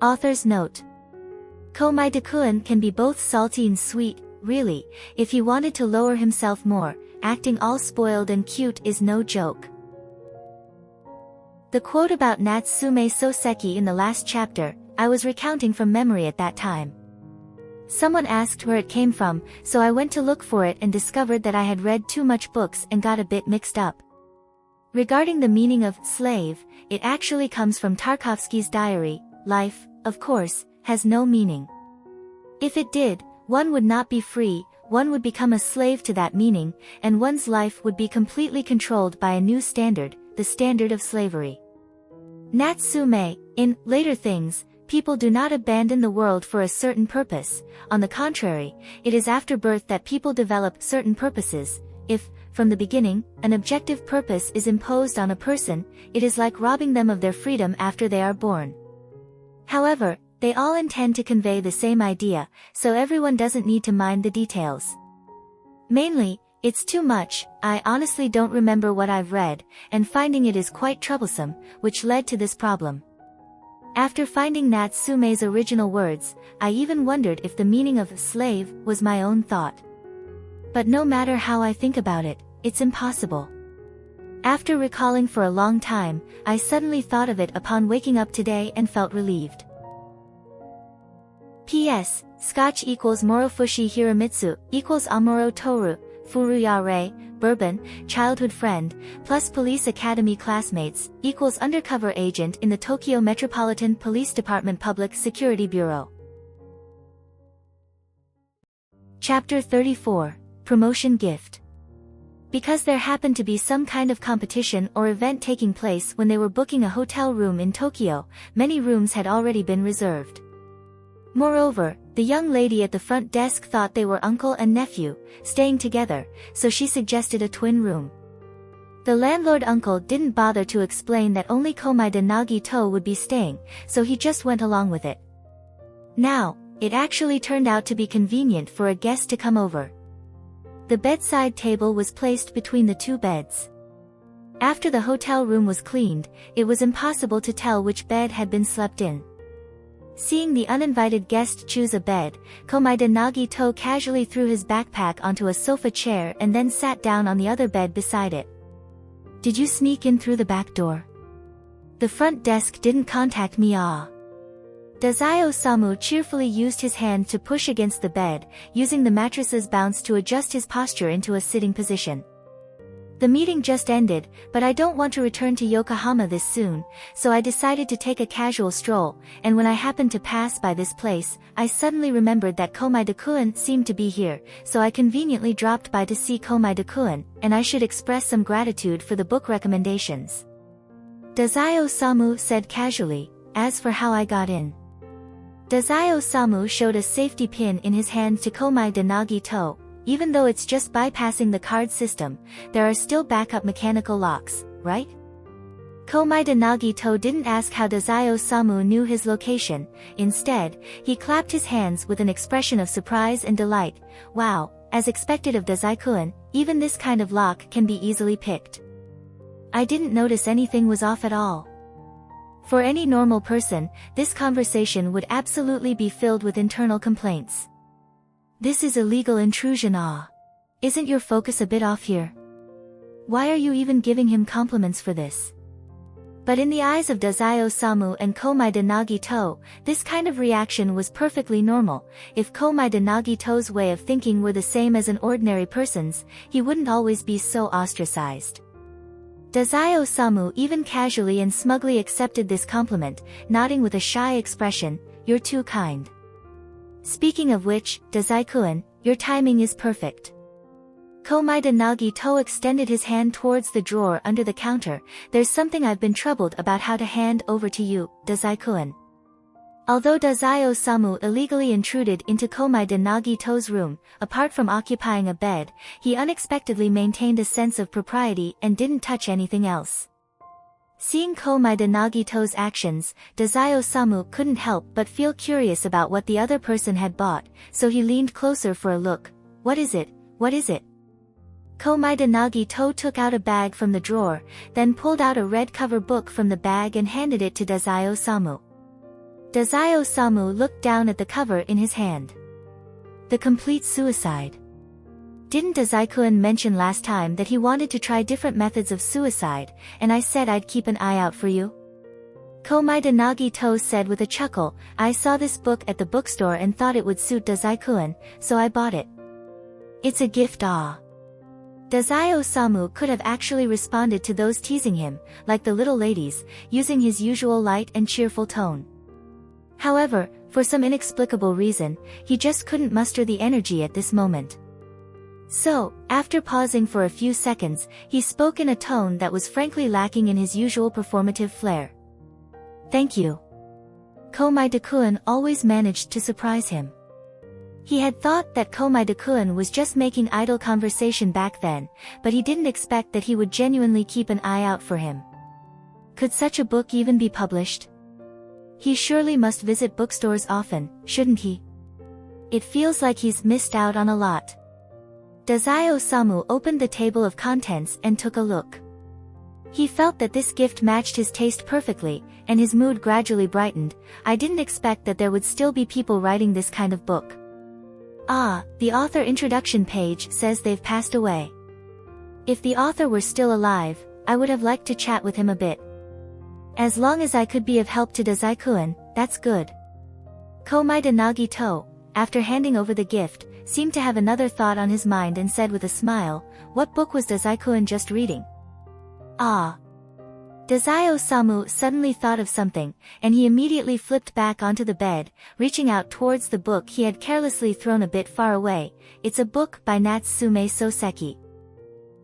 Author's note. Komaeda-kun can be both salty and sweet, really, if he wanted to lower himself more, acting all spoiled and cute is no joke. The quote about Natsume Soseki in the last chapter, I was recounting from memory at that time. Someone asked where it came from, so I went to look for it and discovered that I had read too much books and got a bit mixed up. Regarding the meaning of slave, it actually comes from Tarkovsky's diary. Life, of course, has no meaning. If it did, one would not be free, one would become a slave to that meaning, and one's life would be completely controlled by a new standard, the standard of slavery. Natsume, in later things, people do not abandon the world for a certain purpose. On the contrary, it is after birth that people develop certain purposes. If, from the beginning, an objective purpose is imposed on a person, it is like robbing them of their freedom after they are born. However, they all intend to convey the same idea, so everyone doesn't need to mind the details. Mainly, it's too much. I honestly don't remember what I've read, and finding it is quite troublesome, which led to this problem. After finding Natsume's original words, I even wondered if the meaning of slave was my own thought. But no matter how I think about it, it's impossible. After recalling for a long time, I suddenly thought of it upon waking up today and felt relieved. P.S. Scotch equals Morofushi Hiramitsu equals Amuro Toru, Furuyare, Bourbon, childhood friend, plus police academy classmates, equals undercover agent in the Tokyo Metropolitan Police Department Public Security Bureau. Chapter 34, Promotion Gift. Because there happened to be some kind of competition or event taking place when they were booking a hotel room in Tokyo, many rooms had already been reserved. Moreover, the young lady at the front desk thought they were uncle and nephew, staying together, so she suggested a twin room. The landlord uncle didn't bother to explain that only Komaeda Nagito would be staying, so he just went along with it. Now, it actually turned out to be convenient for a guest to come over. The bedside table was placed between the two beds. After the hotel room was cleaned, it was impossible to tell which bed had been slept in. Seeing the uninvited guest choose a bed, Komaeda Nagito casually threw his backpack onto a sofa chair and then sat down on the other bed beside it. "Did you sneak in through the back door? The front desk didn't contact me." Dazai-Osamu cheerfully used his hand to push against the bed, using the mattress's bounce to adjust his posture into a sitting position. "The meeting just ended, but I don't want to return to Yokohama this soon, so I decided to take a casual stroll, and when I happened to pass by this place, I suddenly remembered that Komaeda-kun seemed to be here, so I conveniently dropped by to see Komaeda-kun, and I should express some gratitude for the book recommendations." Dazai-Osamu said casually. "As for how I got in." Dazai-Osamu showed a safety pin in his hand to Komaeda Nagito. "Even though it's just bypassing the card system, there are still backup mechanical locks, right?" Komaeda Nagito didn't ask how Dazai-Osamu knew his location. Instead, he clapped his hands with an expression of surprise and delight. "Wow, as expected of Dazai-kun, even this kind of lock can be easily picked. I didn't notice anything was off at all." For any normal person, this conversation would absolutely be filled with internal complaints. "This is illegal intrusion. Isn't your focus a bit off here? Why are you even giving him compliments for this?" But in the eyes of Dazai Osamu and Komaeda Nagito, this kind of reaction was perfectly normal. If Komaeda Nagito's way of thinking were the same as an ordinary person's, he wouldn't always be so ostracized. Dazai Osamu even casually and smugly accepted this compliment, nodding with a shy expression, "You're too kind." Speaking of which, Dazai-kun, your timing is perfect. Komaeda Nagito extended his hand towards the drawer under the counter. "There's something I've been troubled about how to hand over to you, Dazai-kun." Although Dazai Osamu illegally intruded into Komaeda Nagito's room, apart from occupying a bed, he unexpectedly maintained a sense of propriety and didn't touch anything else. Seeing Komaeda Nagito's actions, Dazai Osamu couldn't help but feel curious about what the other person had bought, so he leaned closer for a look. "What is it? What is it?" Komaeda Nagito took out a bag from the drawer, then pulled out a red cover book from the bag and handed it to Dazai Osamu. Dazai Osamu looked down at the cover in his hand. The Complete Suicide. "Didn't Dazai-kun mention last time that he wanted to try different methods of suicide, and I said I'd keep an eye out for you?" Komaeda Nagito said with a chuckle, "I saw this book at the bookstore and thought it would suit Dazai-kun, so I bought it. It's a gift, ah." Dazai Osamu could have actually responded to those teasing him, like the little ladies, using his usual light and cheerful tone. However, for some inexplicable reason, he just couldn't muster the energy at this moment. So, after pausing for a few seconds, he spoke in a tone that was frankly lacking in his usual performative flair. "Thank you." Komaeda-kun always managed to surprise him. He had thought that Komaeda-kun was just making idle conversation back then, but he didn't expect that he would genuinely keep an eye out for him. Could such a book even be published? He surely must visit bookstores often, shouldn't he? It feels like he's missed out on a lot. Dazai Osamu opened the table of contents and took a look. He felt that this gift matched his taste perfectly, and his mood gradually brightened. "I didn't expect that there would still be people writing this kind of book. Ah, the author introduction page says they've passed away. If the author were still alive, I would have liked to chat with him a bit. As long as I could be of help to Dazai-kun, that's good." Komaeda Nagito, after handing over the gift, seemed to have another thought on his mind and said with a smile, "What book was Dazai-kun just reading?" "Ah." Dazai Osamu suddenly thought of something, and he immediately flipped back onto the bed, reaching out towards the book he had carelessly thrown a bit far away. "It's a book by Natsume Soseki.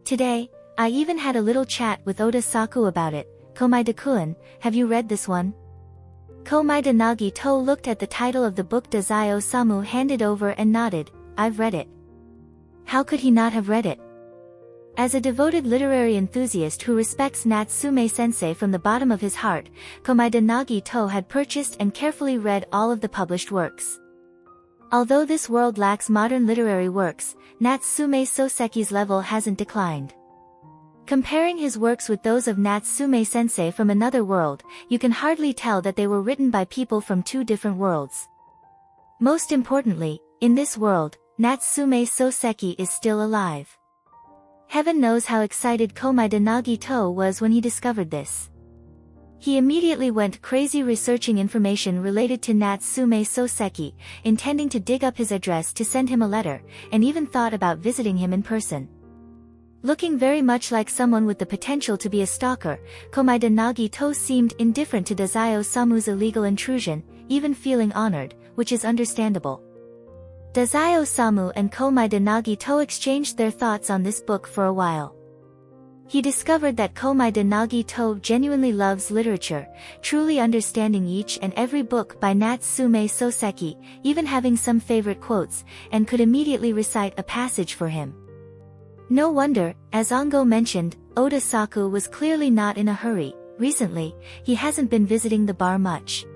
Today, I even had a little chat with Oda Saku about it. Komaeda-kun, have you read this one?" Komaeda Nagito looked at the title of the book Dazai Osamu handed over and nodded. "I've read it." How could he not have read it? As a devoted literary enthusiast who respects Natsume-sensei from the bottom of his heart, Komaeda Nagito had purchased and carefully read all of the published works. Although this world lacks modern literary works, Natsume Soseki's level hasn't declined. Comparing his works with those of Natsume-sensei from another world, you can hardly tell that they were written by people from two different worlds. Most importantly, in this world, Natsume Soseki is still alive. Heaven knows how excited Komaeda Nagito was when he discovered this. He immediately went crazy researching information related to Natsume Soseki, intending to dig up his address to send him a letter, and even thought about visiting him in person. Looking very much like someone with the potential to be a stalker, Komaeda Nagito seemed indifferent to Dazai Osamu's illegal intrusion, even feeling honored, which is understandable. Dazai Osamu and Komaeda Nagito exchanged their thoughts on this book for a while. He discovered that Komaeda Nagito genuinely loves literature, truly understanding each and every book by Natsume Soseki, even having some favorite quotes, and could immediately recite a passage for him. No wonder, as Ongo mentioned, Oda Saku was clearly not in a hurry. Recently, he hasn't been visiting the bar much.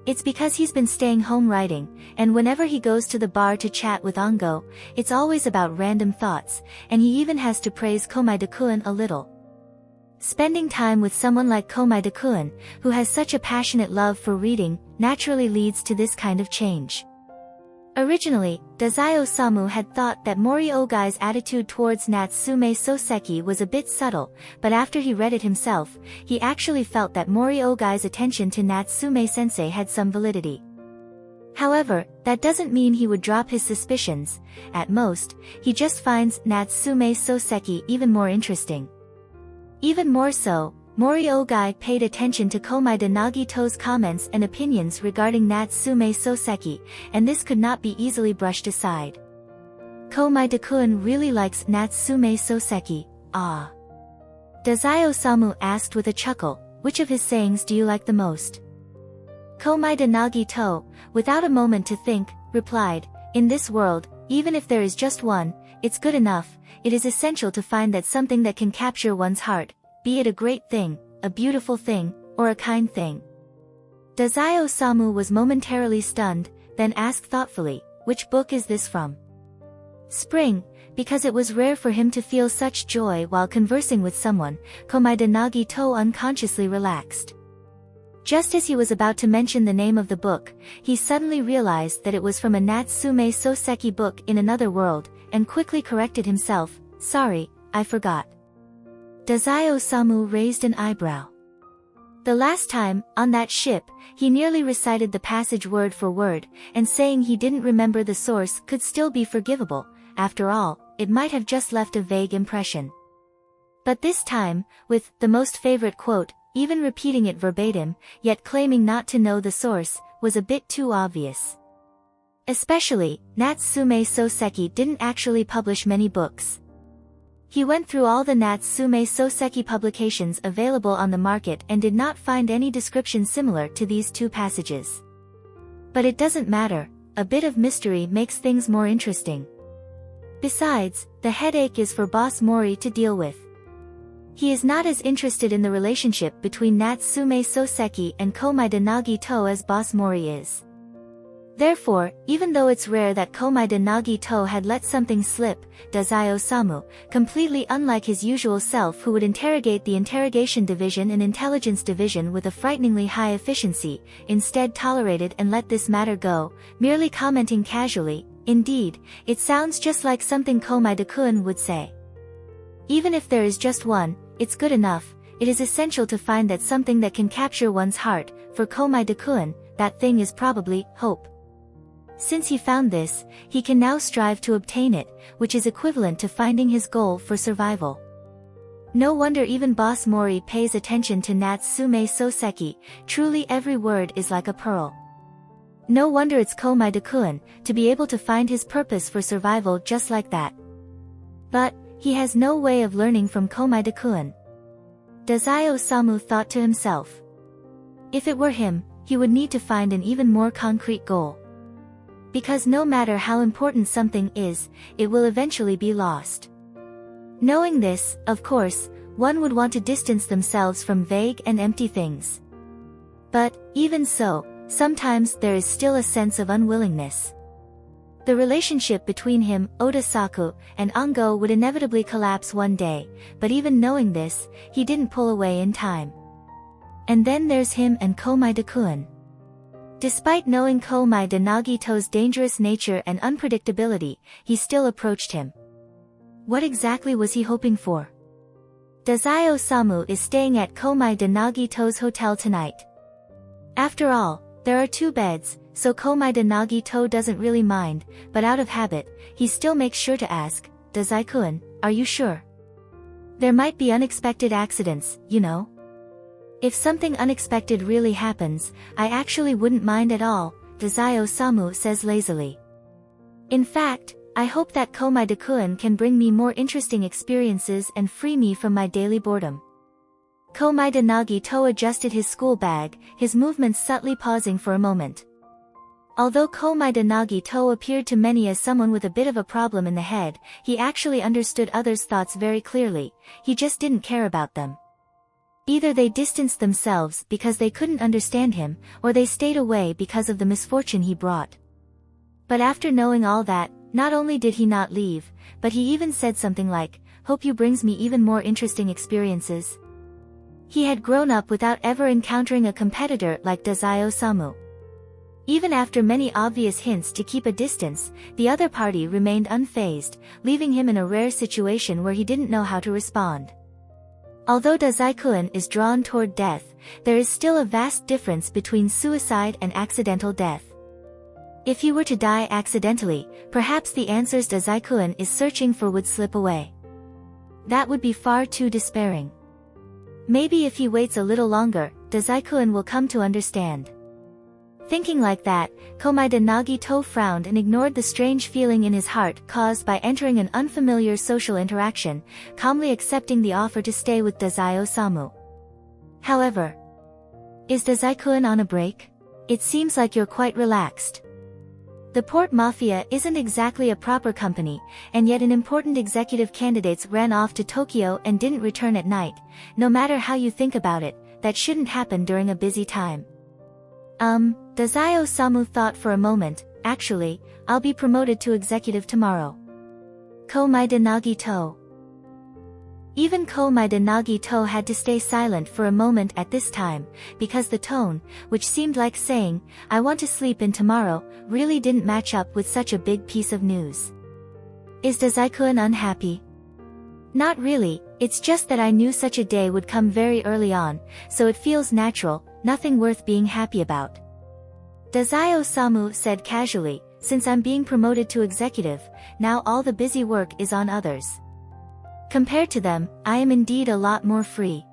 It's because he's been staying home writing, and whenever he goes to the bar to chat with Ongo, it's always about random thoughts, and he even has to praise Komaeda-kun a little. Spending time with someone like Komaeda-kun, who has such a passionate love for reading, naturally leads to this kind of change. Originally, Dazai Osamu had thought that Mori Ogai's attitude towards Natsume Soseki was a bit subtle, but after he read it himself, he actually felt that Mori Ogai's attention to Natsume-sensei had some validity. However, that doesn't mean he would drop his suspicions. At most, he just finds Natsume Soseki even more interesting. Even more so, Mori Ogai paid attention to Komaeda Nagito's comments and opinions regarding Natsume Soseki, and this could not be easily brushed aside. Komaeda-kun really likes Natsume Soseki, ah. Dazai Osamu asked with a chuckle, which of his sayings do you like the most? Komaeda Nagito, without a moment to think, replied, in this world, even if there is just one, it's good enough. It is essential to find that something that can capture one's heart, be it a great thing, a beautiful thing, or a kind thing. Dazai Osamu was momentarily stunned, then asked thoughtfully, which book is this from? Spring, because it was rare for him to feel such joy while conversing with someone, Komaeda Nagito unconsciously relaxed. Just as he was about to mention the name of the book, he suddenly realized that it was from a Natsume Soseki book in another world, and quickly corrected himself, sorry, I forgot. Dazai Osamu raised an eyebrow. The last time, on that ship, he nearly recited the passage word for word, and saying he didn't remember the source could still be forgivable. After all, it might have just left a vague impression. But this time, with the most favorite quote, even repeating it verbatim, yet claiming not to know the source, was a bit too obvious. Especially, Natsume Soseki didn't actually publish many books. He went through all the Natsume Soseki publications available on the market and did not find any description similar to these two passages. But it doesn't matter, a bit of mystery makes things more interesting. Besides, the headache is for Boss Mori to deal with. He is not as interested in the relationship between Natsume Soseki and Komaeda Nagito as Boss Mori is. Therefore, even though it's rare that Komaeda Nagito had let something slip, Dazai Osamu, completely unlike his usual self who would interrogate the interrogation division and intelligence division with a frighteningly high efficiency, instead tolerated and let this matter go, merely commenting casually, indeed, it sounds just like something Komaeda-kun would say. Even if there is just one, it's good enough. It is essential to find that something that can capture one's heart. For Komaeda-kun, that thing is probably hope. Since he found this, he can now strive to obtain it, which is equivalent to finding his goal for survival. No wonder even Boss Mori pays attention to Natsume Soseki, truly every word is like a pearl. No wonder it's Komaeda-kun, to be able to find his purpose for survival just like that. But, he has no way of learning from Komaeda-kun. Dazai Osamu thought to himself. If it were him, he would need to find an even more concrete goal. Because no matter how important something is, it will eventually be lost. Knowing this, of course, one would want to distance themselves from vague and empty things. But, even so, sometimes there is still a sense of unwillingness. The relationship between him, Otasaku, and Ango would inevitably collapse one day, but even knowing this, he didn't pull away in time. And then there's him and Komaeda-kun. Despite knowing Komaeda Nagito's dangerous nature and unpredictability, he still approached him. What exactly was he hoping for? Dazai Osamu is staying at Komaeda Nagito's hotel tonight. After all, there are 2 beds, so Komaeda Nagito doesn't really mind, but out of habit, he still makes sure to ask, Dazai-kun, are you sure? There might be unexpected accidents, you know? If something unexpected really happens, I actually wouldn't mind at all, Dazai Osamu says lazily. In fact, I hope that Komaeda-kun can bring me more interesting experiences and free me from my daily boredom. Komaeda Nagito adjusted his school bag, his movements subtly pausing for a moment. Although Komaeda Nagito appeared to many as someone with a bit of a problem in the head, he actually understood others' thoughts very clearly, he just didn't care about them. Either they distanced themselves because they couldn't understand him, or they stayed away because of the misfortune he brought. But after knowing all that, not only did he not leave, but he even said something like, hope you brings me even more interesting experiences. He had grown up without ever encountering a competitor like Dazai Osamu. Even after many obvious hints to keep a distance, the other party remained unfazed, leaving him in a rare situation where he didn't know how to respond. Although Dazai-kun is drawn toward death, there is still a vast difference between suicide and accidental death. If he were to die accidentally, perhaps the answers Dazai-kun is searching for would slip away. That would be far too despairing. Maybe if he waits a little longer, Dazai-kun will come to understand. Thinking like that, Komaeda Nagito frowned and ignored the strange feeling in his heart caused by entering an unfamiliar social interaction, calmly accepting the offer to stay with Dazai-osamu. However, is Dazai-kun on a break? It seems like you're quite relaxed. The Port Mafia isn't exactly a proper company, and yet an important executive candidates ran off to Tokyo and didn't return at night. No matter how you think about it, that shouldn't happen during a busy time. Dazai-osamu thought for a moment. Actually, I'll be promoted to executive tomorrow. Komaeda Nagito. Even Komaeda Nagito had to stay silent for a moment at this time, because the tone, which seemed like saying, "I want to sleep in tomorrow," really didn't match up with such a big piece of news. Is Dazai-kun unhappy? Not really, it's just that I knew such a day would come very early on, so it feels natural, nothing worth being happy about. Dazai-osamu said casually, "Since I'm being promoted to executive, now all the busy work is on others. Compared to them, I am indeed a lot more free."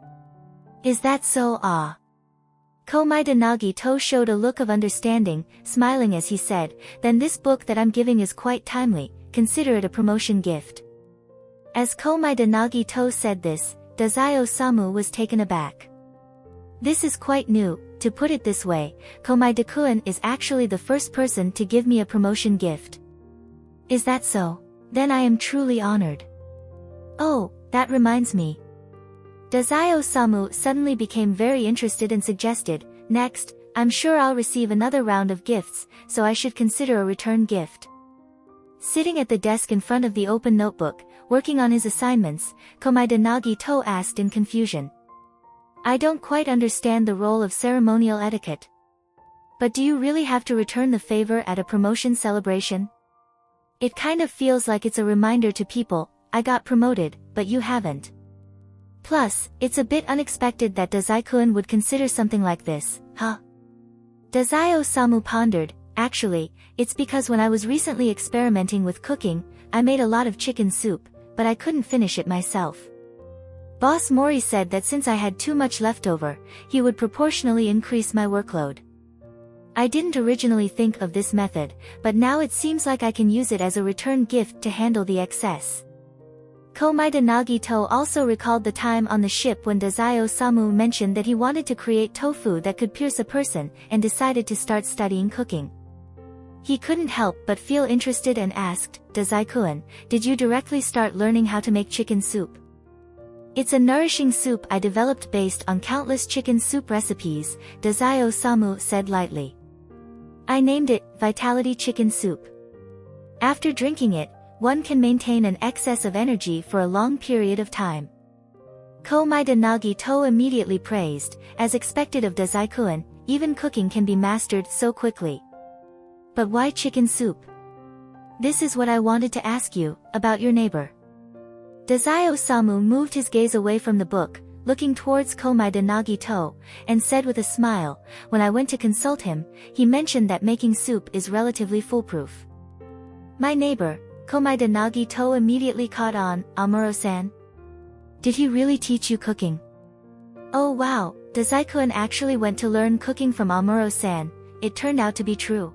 Is that so? Komaeda Nagito showed a look of understanding, smiling as he said, "Then this book that I'm giving is quite timely, consider it a promotion gift." As Komaeda Nagito said this, Dazai-osamu was taken aback. This is quite new. To put it this way, Komaeda-kun is actually the first person to give me a promotion gift. Is that so? Then I am truly honored. Oh, that reminds me. Dazai-osamu suddenly became very interested and suggested, "Next, I'm sure I'll receive another round of gifts, so I should consider a return gift." Sitting at the desk in front of the open notebook, working on his assignments, Komaeda Nagito asked in confusion. "I don't quite understand the role of ceremonial etiquette. But do you really have to return the favor at a promotion celebration? It kind of feels like it's a reminder to people, I got promoted, but you haven't. Plus, it's a bit unexpected that Dazai-kun would consider something like this, huh?" Dazai-osamu pondered. "Actually, it's because when I was recently experimenting with cooking, I made a lot of chicken soup, but I couldn't finish it myself. Boss Mori said that since I had too much leftover, he would proportionally increase my workload. I didn't originally think of this method, but now it seems like I can use it as a return gift to handle the excess." Komaeda Nagito also recalled the time on the ship when Dazai-osamu mentioned that he wanted to create tofu that could pierce a person, and decided to start studying cooking. He couldn't help but feel interested and asked, "Dazai-kun, did you directly start learning how to make chicken soup?" "It's a nourishing soup I developed based on countless chicken soup recipes," Dazai-osamu said lightly. "I named it Vitality Chicken Soup. After drinking it, one can maintain an excess of energy for a long period of time." Komaeda Nagito immediately praised, as expected of Dazai-kun, even cooking can be mastered so quickly. "But why chicken soup?" "This is what I wanted to ask you, about your neighbor." Dazai-osamu moved his gaze away from the book, looking towards Komaeda Nagito, and said with a smile, "When I went to consult him, he mentioned that making soup is relatively foolproof." "My neighbor," Komaeda Nagito immediately caught on, "Amuro-san? Did he really teach you cooking?" "Oh wow, Dazai-kun actually went to learn cooking from Amuro-san. It turned out to be true."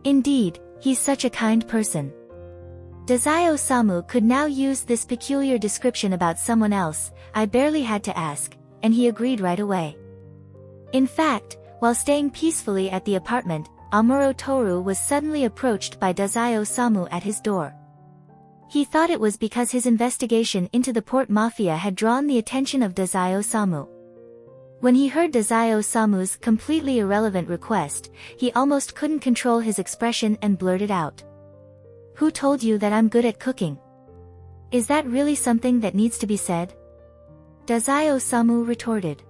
"Indeed, he's such a kind person." Dazai-osamu could now use this peculiar description about someone else. "I barely had to ask," and he agreed right away. In fact, while staying peacefully at the apartment, Amuro Toru was suddenly approached by Dazai-osamu at his door. He thought it was because his investigation into the Port Mafia had drawn the attention of Dazai-osamu. When he heard Dazai-osamu's completely irrelevant request, he almost couldn't control his expression and blurted out, "Who told you that I'm good at cooking? Is that really something that needs to be said?" Dazai-osamu retorted.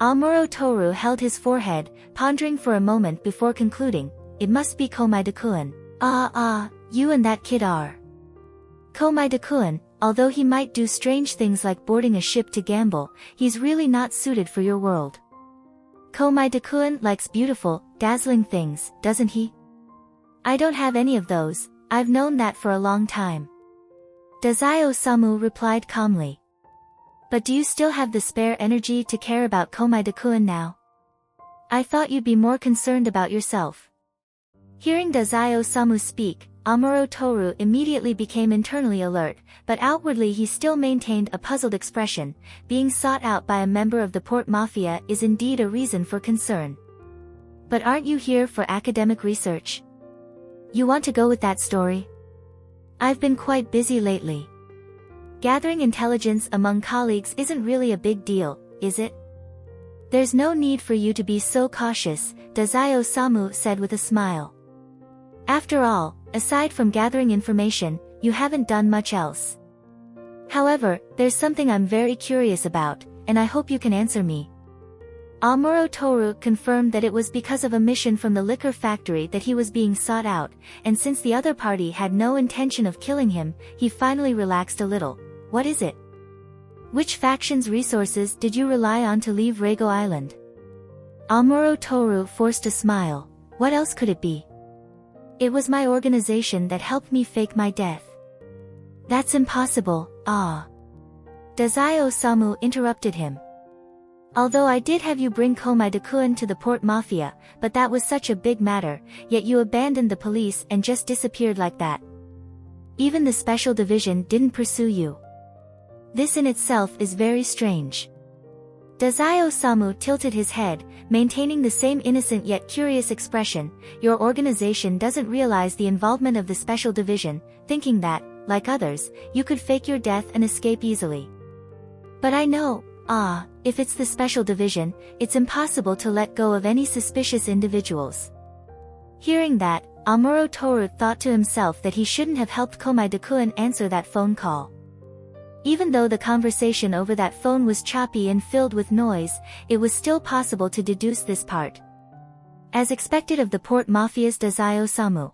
Amuro Toru held his forehead, pondering for a moment before concluding, "It must be Komaeda-kun. You and that kid are." Komaeda-kun, although he might do strange things like boarding a ship to gamble, he's really not suited for your world. Komaeda-kun likes beautiful, dazzling things, doesn't he? I don't have any of those, I've known that for a long time. Dazai-Osamu replied calmly. But do you still have the spare energy to care about Komaeda-kun now? I thought you'd be more concerned about yourself. Hearing Dazai-Osamu speak, Amuro Toru immediately became internally alert, but outwardly he still maintained a puzzled expression. Being sought out by a member of the Port Mafia is indeed a reason for concern. But aren't you here for academic research? You want to go with that story? I've been quite busy lately. Gathering intelligence among colleagues isn't really a big deal, is it? There's no need for you to be so cautious, Dazai-Osamu said with a smile. After all, aside from gathering information, you haven't done much else. However, there's something I'm very curious about, and I hope you can answer me. Amuro Toru confirmed that it was because of a mission from the liquor factory that he was being sought out, and since the other party had no intention of killing him, he finally relaxed a little. What is it? Which faction's resources did you rely on to leave Reigo Island? Amuro Toru forced a smile. What else could it be? It was my organization that helped me fake my death. That's impossible, Dazai-Osamu interrupted him. Although I did have you bring Komaeda-kun to the Port Mafia, but that was such a big matter, yet you abandoned the police and just disappeared like that. Even the special division didn't pursue you. This in itself is very strange. Dazai-Osamu tilted his head, maintaining the same innocent yet curious expression. Your organization doesn't realize the involvement of the special division, thinking that, like others, you could fake your death and escape easily. But I know, if it's the special division, it's impossible to let go of any suspicious individuals. Hearing that, Amuro Toru thought to himself that he shouldn't have helped Komaeda-kun answer that phone call. Even though the conversation over that phone was choppy and filled with noise, it was still possible to deduce this part. As expected of the Port Mafia's Dazai-Osamu.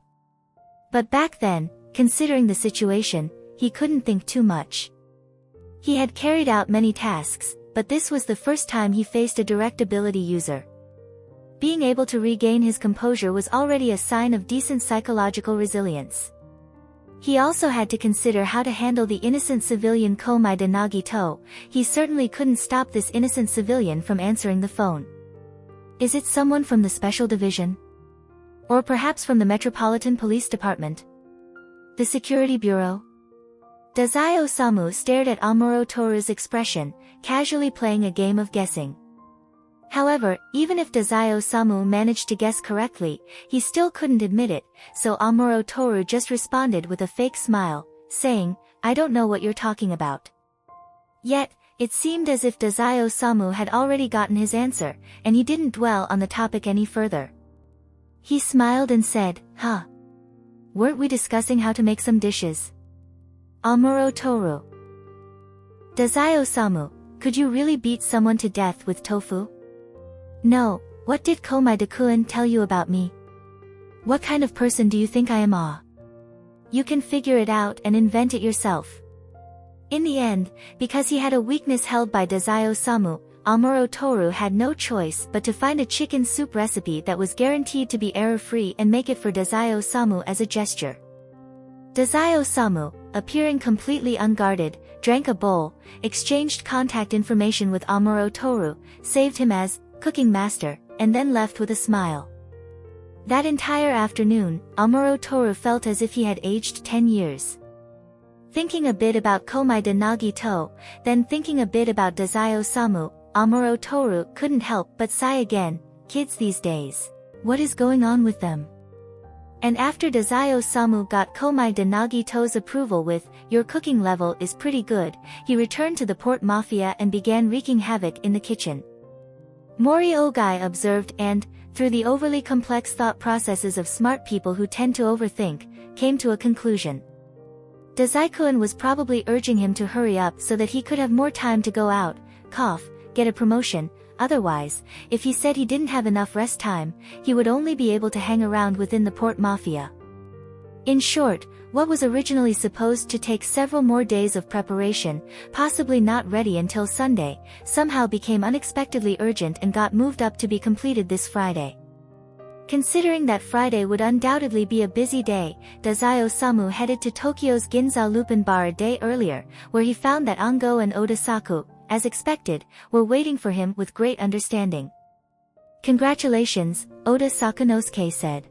But back then, considering the situation, he couldn't think too much. He had carried out many tasks, but this was the first time he faced a direct ability user. Being able to regain his composure was already a sign of decent psychological resilience. He also had to consider how to handle the innocent civilian Komaeda Nagito. He certainly couldn't stop this innocent civilian from answering the phone. Is it someone from the Special Division? Or perhaps from the Metropolitan Police Department? The Security Bureau? Dazai-Osamu stared at Amuro Toru's expression, casually playing a game of guessing. However, even if Dazai-Osamu managed to guess correctly, he still couldn't admit it, so Amuro Toru just responded with a fake smile, saying, I don't know what you're talking about. Yet, it seemed as if Dazai-Osamu had already gotten his answer, and he didn't dwell on the topic any further. He smiled and said, Weren't we discussing how to make some dishes? Amuro Toru. Dazai-Osamu, could you really beat someone to death with tofu? No, what did Komaeda-kun tell you about me? What kind of person do you think I am? You can figure it out and invent it yourself. In the end, because he had a weakness held by Dazai-Osamu, Amuro Toru had no choice but to find a chicken soup recipe that was guaranteed to be error-free and make it for Dazai-Osamu as a gesture. Dazai-Osamu, appearing completely unguarded, drank a bowl, exchanged contact information with Amuro Toru, saved him as cooking master, and then left with a smile. That entire afternoon, Amuro Toru felt as if he had aged 10 years. Thinking a bit about Komaeda Nagito, then thinking a bit about Dazai-Osamu, Amuro Toru couldn't help but sigh again. Kids these days. What is going on with them? And after Dazai-Osamu got Komaeda Nagito's approval with, your cooking level is pretty good, he returned to the Port Mafia and began wreaking havoc in the kitchen. Mori Ogai observed and, through the overly complex thought processes of smart people who tend to overthink, came to a conclusion. Dazai-kun was probably urging him to hurry up so that he could have more time to go out, get a promotion, Otherwise, if he said he didn't have enough rest time, he would only be able to hang around within the port mafia. In short, what was originally supposed to take several more days of preparation, possibly not ready until Sunday, somehow became unexpectedly urgent and got moved up to be completed this Friday. Considering that Friday would undoubtedly be a busy day, Dazai-Osamu headed to Tokyo's Ginza Lupin Bar a day earlier, where he found that Bungo and Oda Saku, as expected, were waiting for him with great understanding. "Congratulations," Oda Sakunosuke said.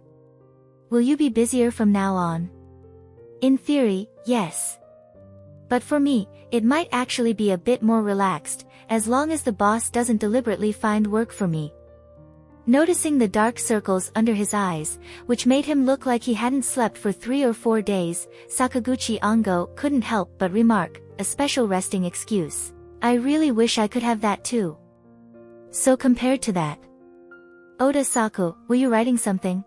"Will you be busier from now on?" "In theory, yes. But for me, it might actually be a bit more relaxed, as long as the boss doesn't deliberately find work for me." Noticing the dark circles under his eyes, which made him look like he hadn't slept for 3 or 4 days, Sakaguchi Bungo couldn't help but remark, a special resting excuse. "I really wish I could have that too." "So compared to that, Oda Saku, were you writing something?"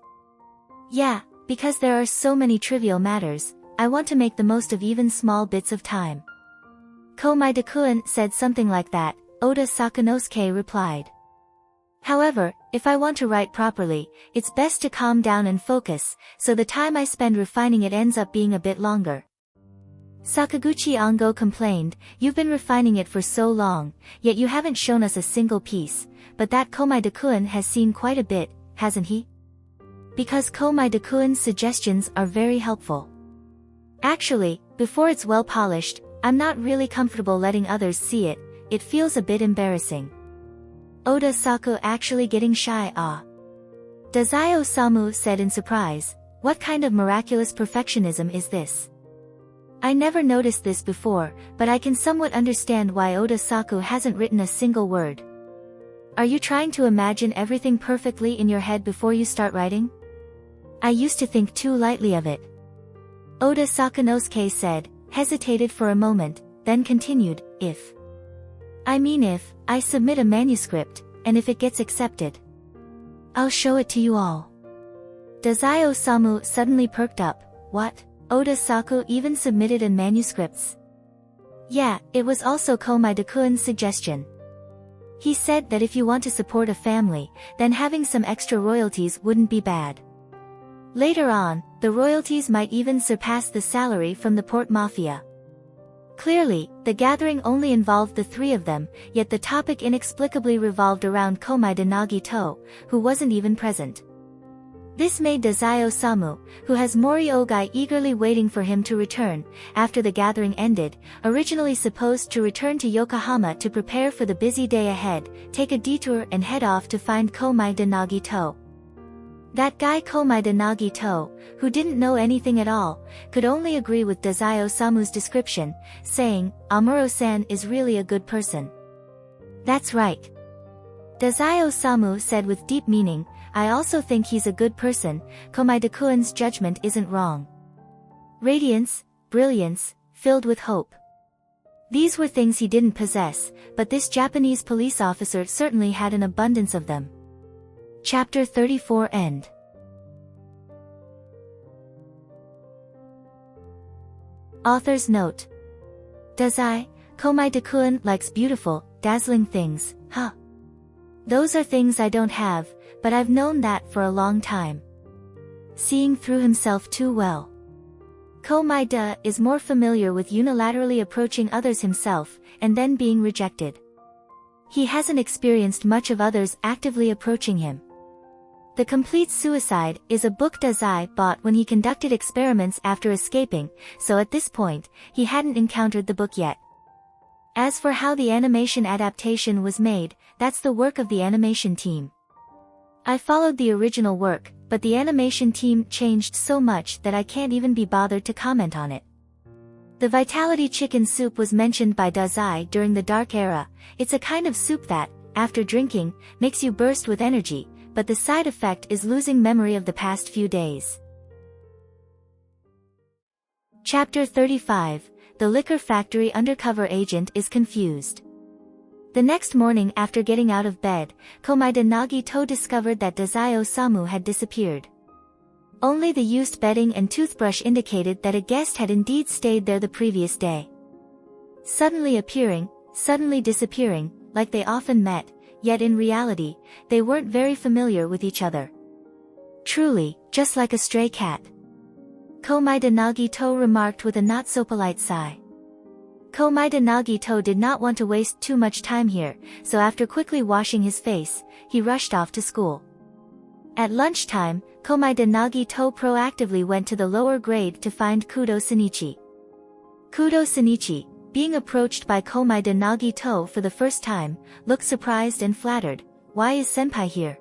"Yeah, because there are so many trivial matters, I want to make the most of even small bits of time." Komaeda-kun said something like that, Oda Sakunosuke replied. "However, if I want to write properly, it's best to calm down and focus, so the time I spend refining it ends up being a bit longer." Sakaguchi Bungo complained, "You've been refining it for so long, yet you haven't shown us a single piece, but that Komaeda-kun has seen quite a bit, hasn't he?" "Because Komaeda-kun's suggestions are very helpful. Actually, before it's well polished, I'm not really comfortable letting others see it, it feels a bit embarrassing." Oda Saku actually getting shy, ah. Dazai-Osamu said in surprise, "What kind of miraculous perfectionism is this? I never noticed this before, but I can somewhat understand why Oda Saku hasn't written a single word. Are you trying to imagine everything perfectly in your head before you start writing?" "I used to think too lightly of it." Oda Sakunosuke said, hesitated for a moment, then continued, if I submit a manuscript, and if it gets accepted, I'll show it to you all." Dazai-Osamu suddenly perked up. "What? Oda Saku even submitted a manuscript?" "Yeah, it was also Komaeda-kun's suggestion. He said that if you want to support a family, then having some extra royalties wouldn't be bad. Later on, the royalties might even surpass the salary from the port mafia." Clearly, the gathering only involved the 3 of them, yet the topic inexplicably revolved around Komaeda Nagito, who wasn't even present. This made Dazai-Osamu, who has Mori Ogai eagerly waiting for him to return, after the gathering ended, originally supposed to return to Yokohama to prepare for the busy day ahead, take a detour and head off to find Komaeda Nagito. That guy Komaeda Nagito, who didn't know anything at all, could only agree with Dazai-Osamu's description, saying, "Amuro-san is really a good person." "That's right," Dazai-Osamu said with deep meaning, "I also think he's a good person, Komaeda-kun's judgment isn't wrong. Radiance, brilliance, filled with hope. These were things he didn't possess, but this Japanese police officer certainly had an abundance of them." Chapter 34 End. Author's note. Dazai, Komaeda-kun likes beautiful, dazzling things, huh? Those are things I don't have, but I've known that for a long time. Seeing through himself too well. Komaeda is more familiar with unilaterally approaching others himself, and then being rejected. He hasn't experienced much of others actively approaching him. The Complete Suicide is a book Dazai bought when he conducted experiments after escaping, so at this point, he hadn't encountered the book yet. As for how the animation adaptation was made, that's the work of the animation team. I followed the original work, but the animation team changed so much that I can't even be bothered to comment on it. The Vitality Chicken Soup was mentioned by Dazai during the Dark Era. It's a kind of soup that, after drinking, makes you burst with energy, but the side effect is losing memory of the past few days. Chapter 35, The Liquor Factory Undercover Agent is Confused. The next morning after getting out of bed, Komaeda Nagito discovered that Dazai-Osamu had disappeared. Only the used bedding and toothbrush indicated that a guest had indeed stayed there the previous day. Suddenly appearing, suddenly disappearing, like they often met, yet in reality, they weren't very familiar with each other. Truly, just like a stray cat. Komaeda Nagito remarked with a not-so-polite sigh. Komaeda Nagito did not want to waste too much time here, so after quickly washing his face, he rushed off to school. At lunchtime, Komaeda Nagito proactively went to the lower grade to find Kudo Shinichi. Kudo Shinichi, being approached by Komaeda Nagito for the first time, looked surprised and flattered. "Why is senpai here?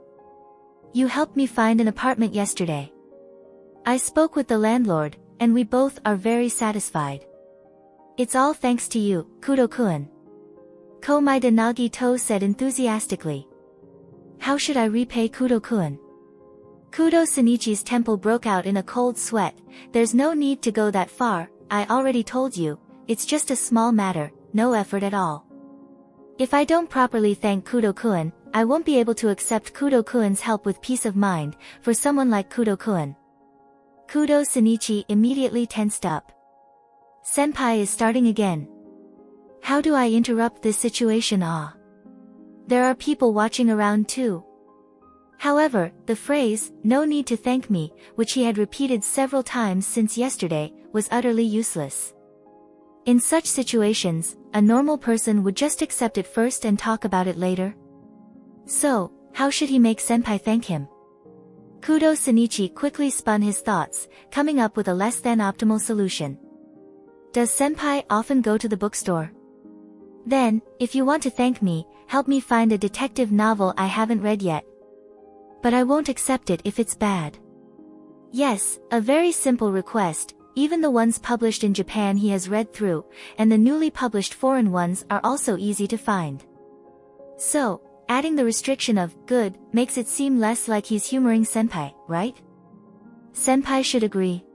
You helped me find an apartment yesterday. I spoke with the landlord, and we both are very satisfied. It's all thanks to you, Kudo-kun," Komaeda Nagito said enthusiastically. "How should I repay Kudo-kun?" Kudo Shinichi's temple broke out in a cold sweat. "There's no need to go that far, I already told you, it's just a small matter, no effort at all. If I don't properly thank Kudo-kun, I won't be able to accept Kudo-kun's help with peace of mind, for someone like Kudo-kun." Kudo Shinichi immediately tensed up. "Senpai is starting again. How do I interrupt this situation? There are people watching around too." However, the phrase, "no need to thank me," which he had repeated several times since yesterday, was utterly useless. In such situations, a normal person would just accept it first and talk about it later. So, how should he make senpai thank him? Kudo Shinichi quickly spun his thoughts, coming up with a less than optimal solution. "Does senpai often go to the bookstore? Then, if you want to thank me, help me find a detective novel I haven't read yet. But I won't accept it if it's bad." Yes, a very simple request. Even the ones published in Japan he has read through, and the newly published foreign ones are also easy to find. So, adding the restriction of good makes it seem less like he's humoring senpai, right? Senpai should agree.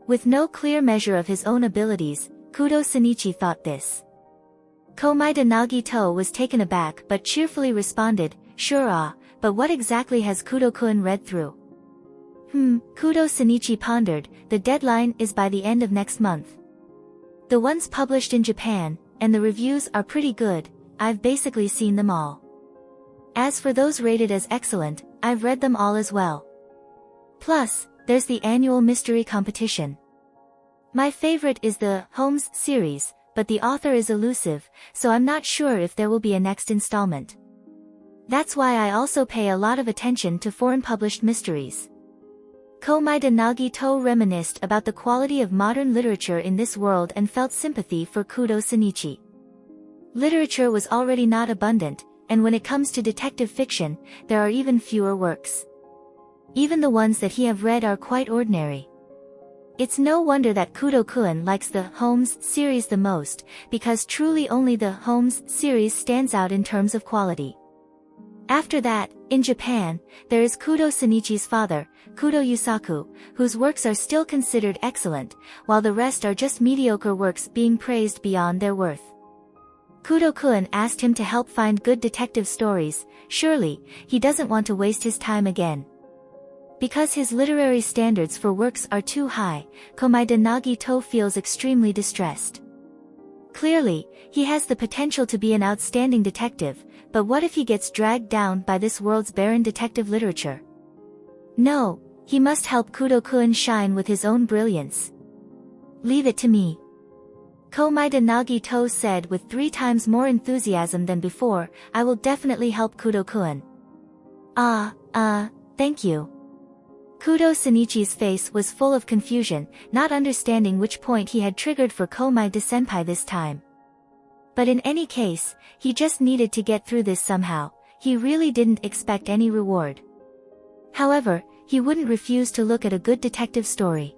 With no clear measure of his own abilities, Kudo Shinichi thought this. Komaeda Nagito was taken aback but cheerfully responded, "Sure, but what exactly has Kudo-kun read through?" Kudo Shinichi pondered. "The deadline is by the end of next month. The ones published in Japan, and the reviews are pretty good, I've basically seen them all. As for those rated as excellent, I've read them all as well. Plus, there's the annual mystery competition. My favorite is the Holmes series, but the author is elusive, so I'm not sure if there will be a next installment. That's why I also pay a lot of attention to foreign published mysteries." Komaeda Nagito reminisced about the quality of modern literature in this world and felt sympathy for Kudo Shinichi. Literature was already not abundant, and when it comes to detective fiction, there are even fewer works. Even the ones that he have read are quite ordinary. It's no wonder that Kudo-kun likes the Holmes series the most, because truly only the Holmes series stands out in terms of quality. After that, in Japan, there is Kudo Shinichi's father, Kudo Yusaku, whose works are still considered excellent, while the rest are just mediocre works being praised beyond their worth. Kudo-kun asked him to help find good detective stories. Surely, he doesn't want to waste his time again. Because his literary standards for works are too high, Komaeda Nagito feels extremely distressed. Clearly, he has the potential to be an outstanding detective, but what if he gets dragged down by this world's barren detective literature? No, he must help Kudo-kun shine with his own brilliance. "Leave it to me," Komaeda Nagito said with 3 times more enthusiasm than before. "I will definitely help Kudo-kun." Thank you." Kudo Shinichi's face was full of confusion, not understanding which point he had triggered for Komaeda senpai this time. But in any case, he just needed to get through this somehow. He really didn't expect any reward. However, he wouldn't refuse to look at a good detective story.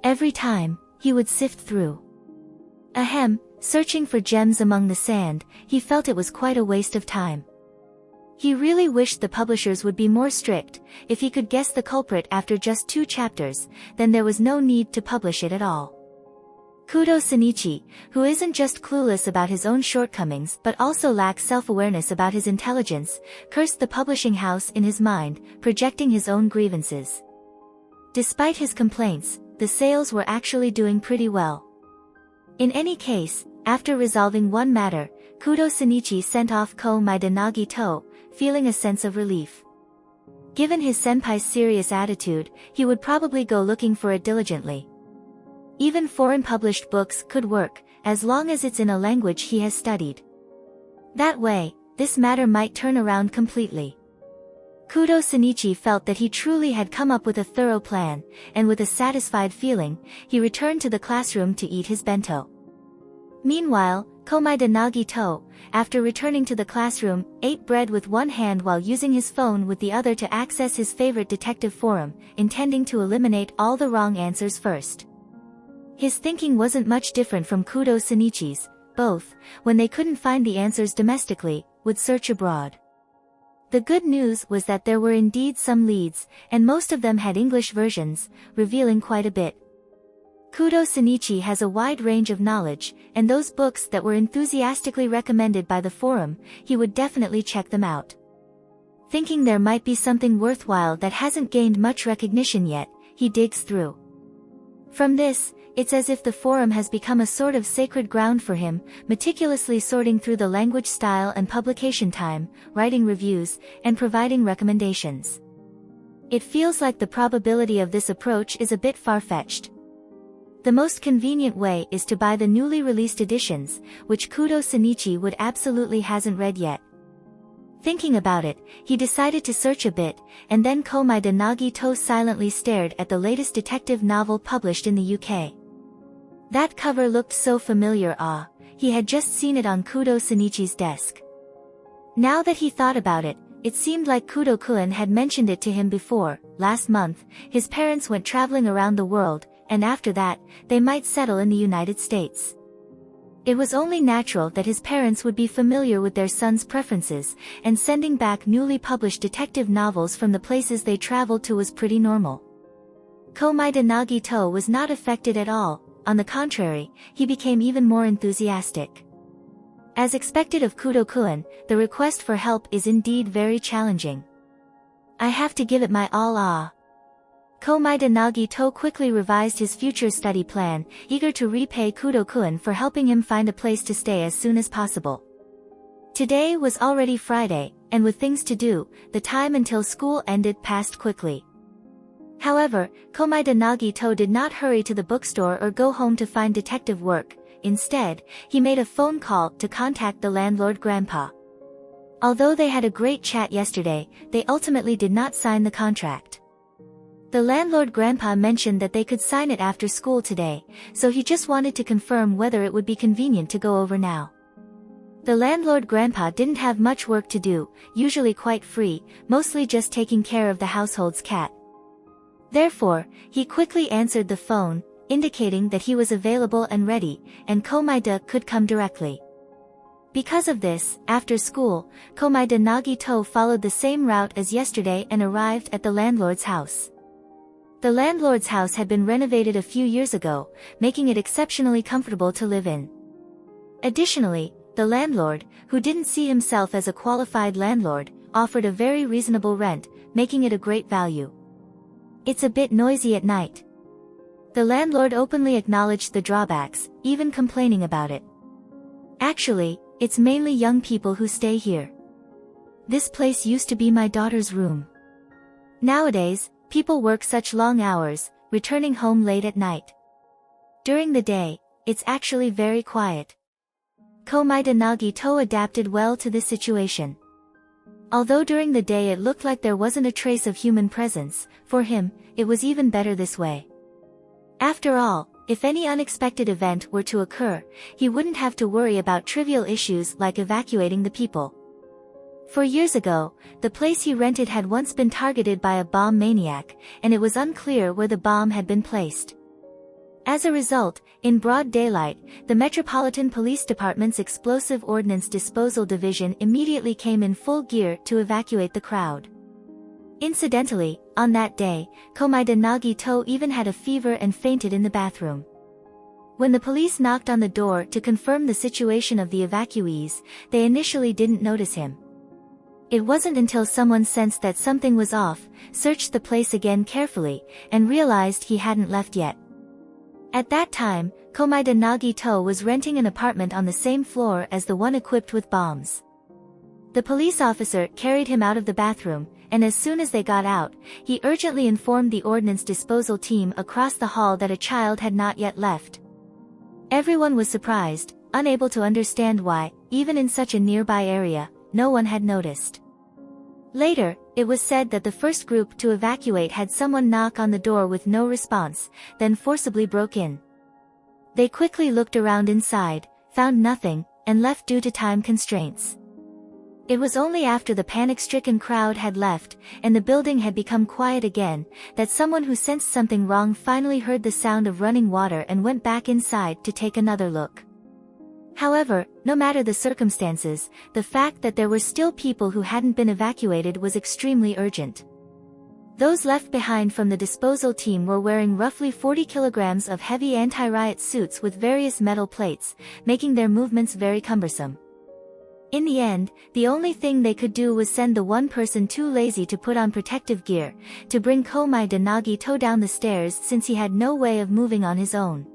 Every time, he would sift through. Searching for gems among the sand, he felt it was quite a waste of time. He really wished the publishers would be more strict. If he could guess the culprit after just 2 chapters, then there was no need to publish it at all. Kudo Shinichi, who isn't just clueless about his own shortcomings but also lacks self-awareness about his intelligence, cursed the publishing house in his mind, projecting his own grievances. Despite his complaints, the sales were actually doing pretty well. In any case, after resolving one matter, Kudo Shinichi sent off Komaeda Nagito, feeling a sense of relief. Given his senpai's serious attitude, he would probably go looking for it diligently. Even foreign published books could work, as long as it's in a language he has studied. That way, this matter might turn around completely. Kudo Shinichi felt that he truly had come up with a thorough plan, and with a satisfied feeling, he returned to the classroom to eat his bento. Meanwhile, Komaeda Nagito, after returning to the classroom, ate bread with one hand while using his phone with the other to access his favorite detective forum, intending to eliminate all the wrong answers first. His thinking wasn't much different from Kudo Shinichi's. Both, when they couldn't find the answers domestically, would search abroad. The good news was that there were indeed some leads, and most of them had English versions, revealing quite a bit. Kudo Shinichi has a wide range of knowledge, and those books that were enthusiastically recommended by the forum, he would definitely check them out. Thinking there might be something worthwhile that hasn't gained much recognition yet, he digs through. From this, it's as if the forum has become a sort of sacred ground for him, meticulously sorting through the language style and publication time, writing reviews, and providing recommendations. It feels like the probability of this approach is a bit far-fetched. The most convenient way is to buy the newly released editions, which Kudo Shinichi would absolutely hasn't read yet. Thinking about it, he decided to search a bit, and then Komaeda Nagito silently stared at the latest detective novel published in the UK. That cover looked so familiar. He had just seen it on Kudo Shinichi's desk. Now that he thought about it, it seemed like Kudo-kun had mentioned it to him before. Last month, his parents went traveling around the world, and after that, they might settle in the United States. It was only natural that his parents would be familiar with their son's preferences, and sending back newly published detective novels from the places they traveled to was pretty normal. Komaeda Nagito was not affected at all. On the contrary, he became even more enthusiastic. As expected of Kudo-kun, the request for help is indeed very challenging. I have to give it my all. Komaeda Nagito quickly revised his future study plan, eager to repay Kudo-kun for helping him find a place to stay as soon as possible. Today was already Friday, and with things to do, the time until school ended passed quickly. However, Komaeda Nagito did not hurry to the bookstore or go home to find detective work. Instead, he made a phone call to contact the landlord grandpa. Although they had a great chat yesterday, they ultimately did not sign the contract. The landlord grandpa mentioned that they could sign it after school today, so he just wanted to confirm whether it would be convenient to go over now. The landlord grandpa didn't have much work to do, usually quite free, mostly just taking care of the household's cat. Therefore, he quickly answered the phone, indicating that he was available and ready, and Komaeda could come directly. Because of this, after school, Komaeda Nagito followed the same route as yesterday and arrived at the landlord's house. The landlord's house had been renovated a few years ago, making it exceptionally comfortable to live in. Additionally, the landlord, who didn't see himself as a qualified landlord, offered a very reasonable rent, making it a great value. It's a bit noisy at night. The landlord openly acknowledged the drawbacks, even complaining about it. Actually, it's mainly young people who stay here. This place used to be my daughter's room. Nowadays, people work such long hours, returning home late at night. During the day, it's actually very quiet. Komaeda Nagito adapted well to this situation. Although during the day it looked like there wasn't a trace of human presence, for him, it was even better this way. After all, if any unexpected event were to occur, he wouldn't have to worry about trivial issues like evacuating the people. 4 years ago, the place he rented had once been targeted by a bomb maniac, and it was unclear where the bomb had been placed. As a result, in broad daylight, the Metropolitan Police Department's Explosive Ordnance Disposal Division immediately came in full gear to evacuate the crowd. Incidentally, on that day, Komaeda Nagito even had a fever and fainted in the bathroom. When the police knocked on the door to confirm the situation of the evacuees, they initially didn't notice him. It wasn't until someone sensed that something was off, searched the place again carefully, and realized he hadn't left yet. At that time, Komaeda Nagito was renting an apartment on the same floor as the one equipped with bombs. The police officer carried him out of the bathroom, and as soon as they got out, he urgently informed the ordnance disposal team across the hall that a child had not yet left. Everyone was surprised, unable to understand why, even in such a nearby area, no one had noticed. Later, it was said that the first group to evacuate had someone knock on the door with no response, then forcibly broke in. They quickly looked around inside, found nothing, and left due to time constraints. It was only after the panic-stricken crowd had left, and the building had become quiet again, that someone who sensed something wrong finally heard the sound of running water and went back inside to take another look. However, no matter the circumstances, the fact that there were still people who hadn't been evacuated was extremely urgent. Those left behind from the disposal team were wearing roughly 40 kilograms of heavy anti-riot suits with various metal plates, making their movements very cumbersome. In the end, the only thing they could do was send the one person too lazy to put on protective gear, to bring Komaeda Nagito down the stairs since he had no way of moving on his own.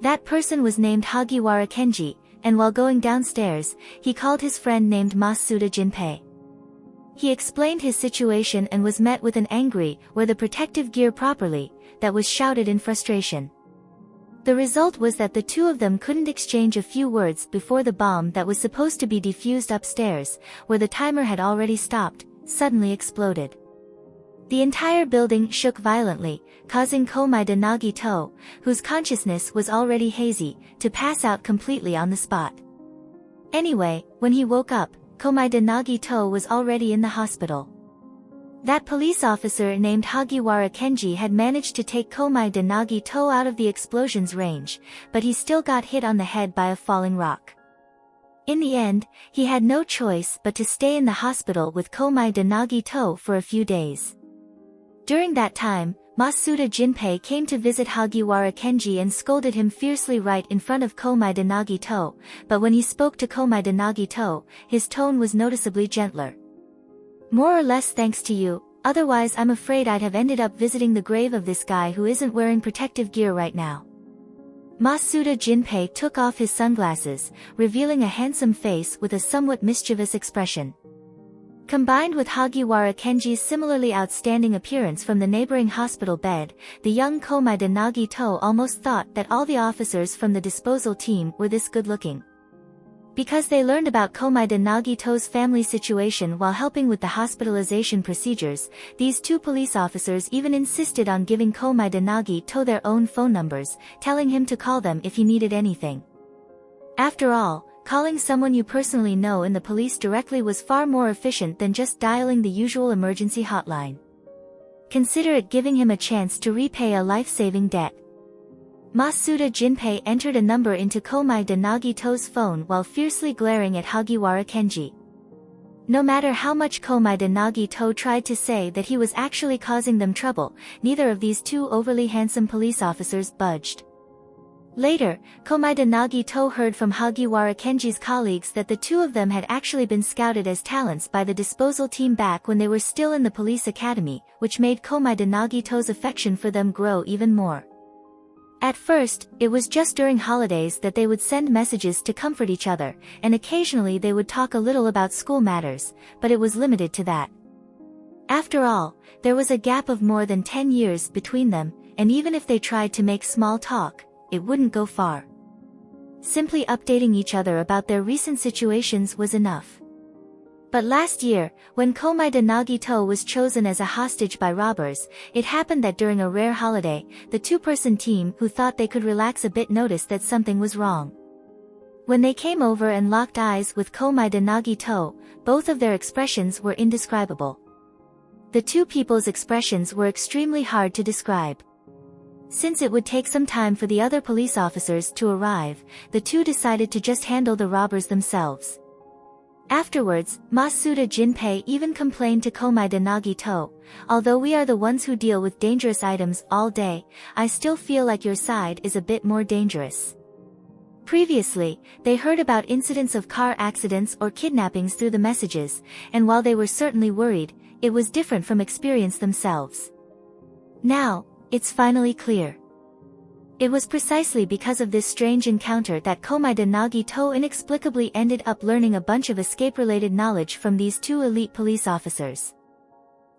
That person was named Hagiwara Kenji, and while going downstairs, he called his friend named Masuda Jinpei. He explained his situation and was met with an angry, "Wear the protective gear properly," that was shouted in frustration. The result was that the two of them couldn't exchange a few words before the bomb that was supposed to be defused upstairs, where the timer had already stopped, suddenly exploded. The entire building shook violently, causing Komaeda Nagito, whose consciousness was already hazy, to pass out completely on the spot. Anyway, when he woke up, Komaeda Nagito was already in the hospital. That police officer named Hagiwara Kenji had managed to take Komaeda Nagito out of the explosion's range, but he still got hit on the head by a falling rock. In the end, he had no choice but to stay in the hospital with Komaeda Nagito for a few days. During that time, Masuda Jinpei came to visit Hagiwara Kenji and scolded him fiercely right in front of Komaeda Nagito, but when he spoke to Komaeda Nagito, his tone was noticeably gentler. "More or less thanks to you, otherwise I'm afraid I'd have ended up visiting the grave of this guy who isn't wearing protective gear right now." Masuda Jinpei took off his sunglasses, revealing a handsome face with a somewhat mischievous expression. Combined with Hagiwara Kenji's similarly outstanding appearance from the neighboring hospital bed, the young Komaeda Nagito almost thought that all the officers from the disposal team were this good-looking. Because they learned about Komaeda Nagito's family situation while helping with the hospitalization procedures, these two police officers even insisted on giving Komaeda Nagito their own phone numbers, telling him to call them if he needed anything. After all, calling someone you personally know in the police directly was far more efficient than just dialing the usual emergency hotline. Consider it giving him a chance to repay a life-saving debt. Masuda Jinpei entered a number into Komaeda Nagito's phone while fiercely glaring at Hagiwara Kenji. No matter how much Komaeda Nagito tried to say that he was actually causing them trouble, neither of these two overly handsome police officers budged. Later, Komaeda Nagito heard from Hagiwara Kenji's colleagues that the two of them had actually been scouted as talents by the disposal team back when they were still in the police academy, which made Komaeda Nagito's affection for them grow even more. At first, it was just during holidays that they would send messages to comfort each other, and occasionally they would talk a little about school matters, but it was limited to that. After all, there was a gap of more than 10 years between them, and even if they tried to make small talk, it wouldn't go far. Simply updating each other about their recent situations was enough. But last year, when Komaeda Nagito was chosen as a hostage by robbers, it happened that during a rare holiday, the two-person team who thought they could relax a bit noticed that something was wrong. When they came over and locked eyes with Komaeda Nagito, both of their expressions were indescribable. The two people's expressions were extremely hard to describe. Since it would take some time for the other police officers to arrive, the two decided to just handle the robbers themselves. Afterwards, Masuda Jinpei even complained to Komaeda Nagito, "Although we are the ones who deal with dangerous items all day, I still feel like your side is a bit more dangerous." Previously, they heard about incidents of car accidents or kidnappings through the messages, and while they were certainly worried, it was different from experience themselves. Now, it's finally clear. It was precisely because of this strange encounter that Komaeda Nagito inexplicably ended up learning a bunch of escape-related knowledge from these two elite police officers.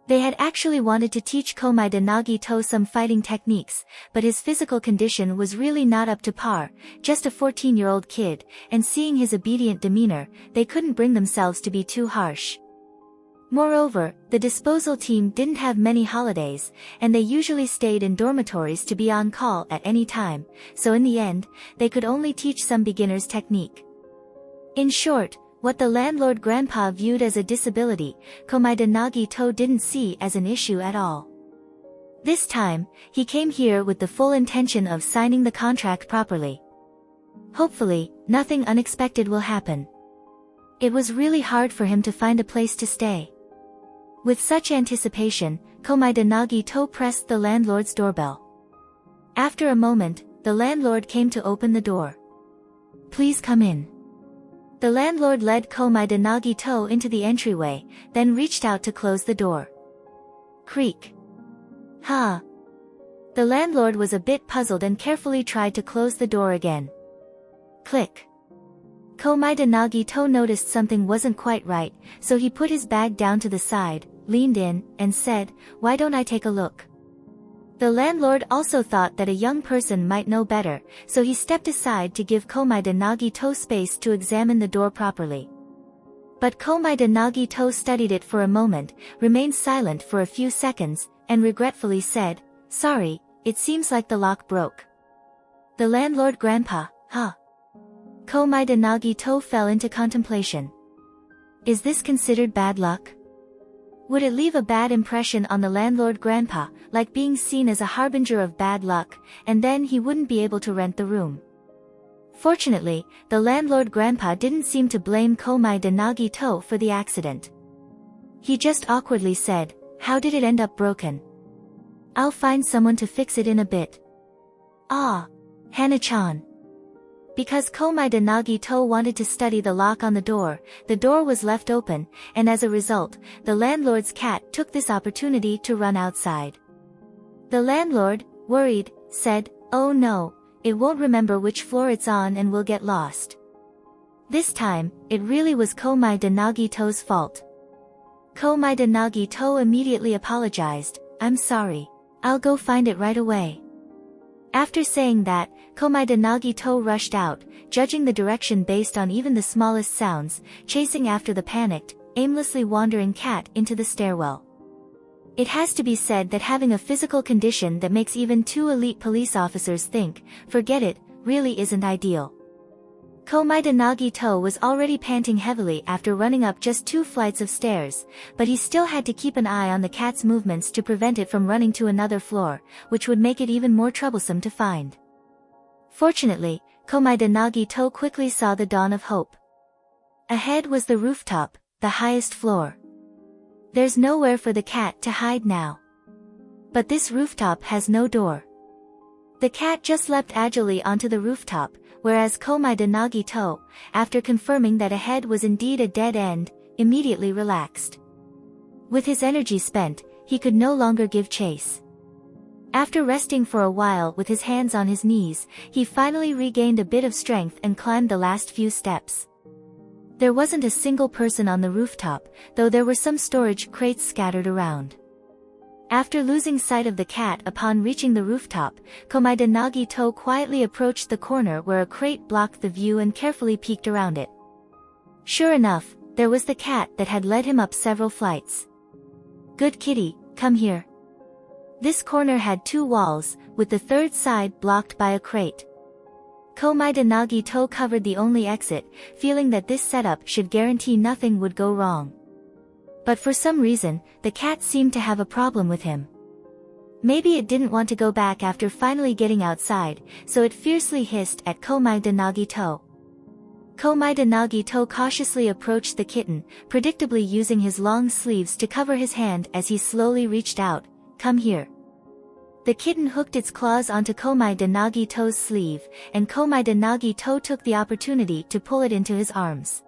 They had actually wanted to teach Komaeda Nagito some fighting techniques, but his physical condition was really not up to par, just a 14-year-old kid, and seeing his obedient demeanor, they couldn't bring themselves to be too harsh. Moreover, the disposal team didn't have many holidays, and they usually stayed in dormitories to be on call at any time, so in the end, they could only teach some beginner's technique. In short, what the landlord grandpa viewed as a disability, Komaeda Nagito didn't see as an issue at all. This time, he came here with the full intention of signing the contract properly. Hopefully, nothing unexpected will happen. It was really hard for him to find a place to stay. With such anticipation, Komaeda Nagito pressed the landlord's doorbell. After a moment, the landlord came to open the door. "Please come in." The landlord led Komaeda Nagito into the entryway, then reached out to close the door. Creak. Huh. The landlord was a bit puzzled and carefully tried to close the door again. Click. Komaeda Nagito noticed something wasn't quite right, so he put his bag down to the side, leaned in, and said, "Why don't I take a look?" The landlord also thought that a young person might know better, so he stepped aside to give Komaeda Nagito space to examine the door properly. But Komaeda Nagito studied it for a moment, remained silent for a few seconds, and regretfully said, "Sorry, it seems like the lock broke." The landlord grandpa, huh? Komaeda Nagito fell into contemplation. Is this considered bad luck? Would it leave a bad impression on the landlord grandpa, like being seen as a harbinger of bad luck, and then he wouldn't be able to rent the room? Fortunately, the landlord grandpa didn't seem to blame Komaeda Nagito for the accident. He just awkwardly said, "How did it end up broken?" "I'll find someone to fix it in a bit." "Ah, Hana-chan." Because Komaeda Nagito wanted to study the lock on the door was left open, and as a result, the landlord's cat took this opportunity to run outside. The landlord, worried, said, "Oh no, it won't remember which floor it's on and will get lost." This time, it really was Komaeda Nagito's fault. Komaeda Nagito immediately apologized, "I'm sorry. I'll go find it right away." After saying that, Komaeda Nagito rushed out, judging the direction based on even the smallest sounds, chasing after the panicked, aimlessly wandering cat into the stairwell. It has to be said that having a physical condition that makes even two elite police officers think, "Forget it," really isn't ideal. Komaeda Nagito was already panting heavily after running up just 2 flights of stairs, but he still had to keep an eye on the cat's movements to prevent it from running to another floor, which would make it even more troublesome to find. Fortunately, Komaeda Nagito quickly saw the dawn of hope. Ahead was the rooftop, the highest floor. There's nowhere for the cat to hide now. But this rooftop has no door. The cat just leapt agilely onto the rooftop, whereas Komaeda Nagito, after confirming that ahead was indeed a dead end, immediately relaxed. With his energy spent, he could no longer give chase. After resting for a while with his hands on his knees, he finally regained a bit of strength and climbed the last few steps. There wasn't a single person on the rooftop, though there were some storage crates scattered around. After losing sight of the cat upon reaching the rooftop, Komaeda Nagito quietly approached the corner where a crate blocked the view and carefully peeked around it. Sure enough, there was the cat that had led him up several flights. "Good kitty, come here." This corner had 2 walls, with the third side blocked by a crate. Komaeda Nagito covered the only exit, feeling that this setup should guarantee nothing would go wrong. But for some reason, the cat seemed to have a problem with him. Maybe it didn't want to go back after finally getting outside, so it fiercely hissed at Komaeda Nagito. Komaeda Nagito cautiously approached the kitten, predictably using his long sleeves to cover his hand as he slowly reached out. "Come here." The kitten hooked its claws onto Komaeda Nagito's sleeve, and Komaeda Nagito took the opportunity to pull it into his arms.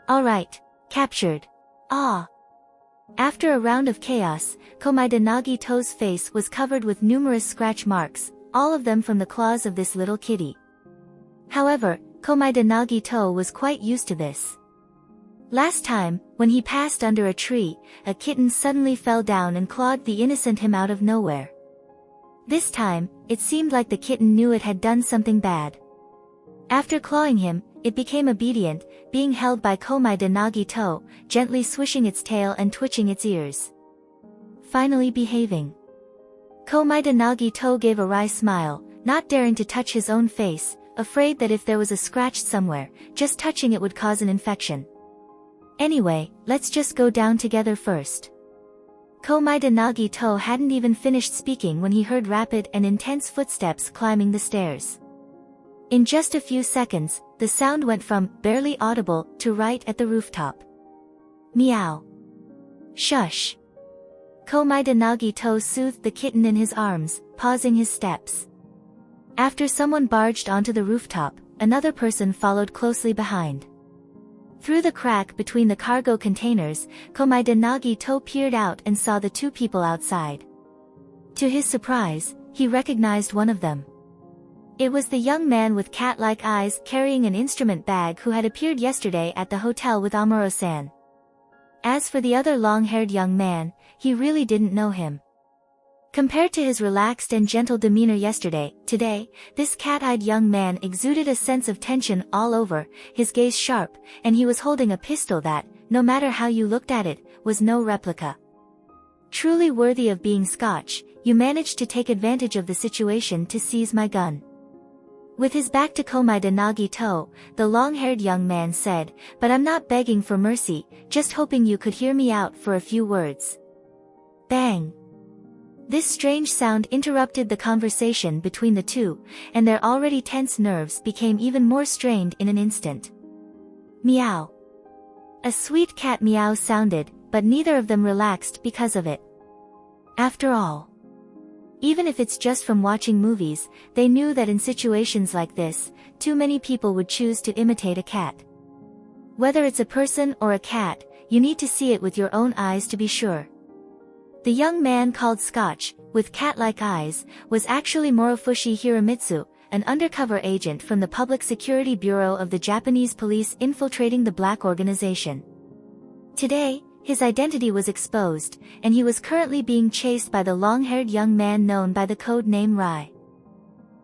"Alright, captured." Ah! After a round of chaos, Komaeda Nagito's face was covered with numerous scratch marks, all of them from the claws of this little kitty. However, Komaeda Nagito was quite used to this. Last time, when he passed under a tree, a kitten suddenly fell down and clawed the innocent him out of nowhere. This time, it seemed like the kitten knew it had done something bad. After clawing him, it became obedient, being held by Komaeda Nagito, gently swishing its tail and twitching its ears. Finally behaving. Komaeda Nagito gave a wry smile, not daring to touch his own face, afraid that if there was a scratch somewhere, just touching it would cause an infection. Anyway, let's just go down together first. Komaeda Nagito hadn't even finished speaking when he heard rapid and intense footsteps climbing the stairs. In just a few seconds, the sound went from barely audible to right at the rooftop. Meow. Shush. Komaeda Nagito soothed the kitten in his arms, pausing his steps. After someone barged onto the rooftop, another person followed closely behind. Through the crack between the cargo containers, Komaeda Nagito peered out and saw the two people outside. To his surprise, he recognized one of them. It was the young man with cat-like eyes carrying an instrument bag who had appeared yesterday at the hotel with Amuro-san. As for the other long-haired young man, he really didn't know him. Compared to his relaxed and gentle demeanor yesterday, today, this cat-eyed young man exuded a sense of tension all over, his gaze sharp, and he was holding a pistol that, no matter how you looked at it, was no replica. Truly worthy of being Scotch, you managed to take advantage of the situation to seize my gun. With his back to Komaeda Nagito, the long-haired young man said, "But I'm not begging for mercy, just hoping you could hear me out for a few words." Bang! This strange sound interrupted the conversation between the two, and their already tense nerves became even more strained in an instant. Meow. A sweet cat meow sounded, but neither of them relaxed because of it. After all, even if it's just from watching movies, they knew that in situations like this, too many people would choose to imitate a cat. Whether it's a person or a cat, you need to see it with your own eyes to be sure. The young man called Scotch, with cat-like eyes, was actually Morofushi Hiramitsu, an undercover agent from the Public Security Bureau of the Japanese police infiltrating the black organization. Today, his identity was exposed, and he was currently being chased by the long-haired young man known by the code name Rai.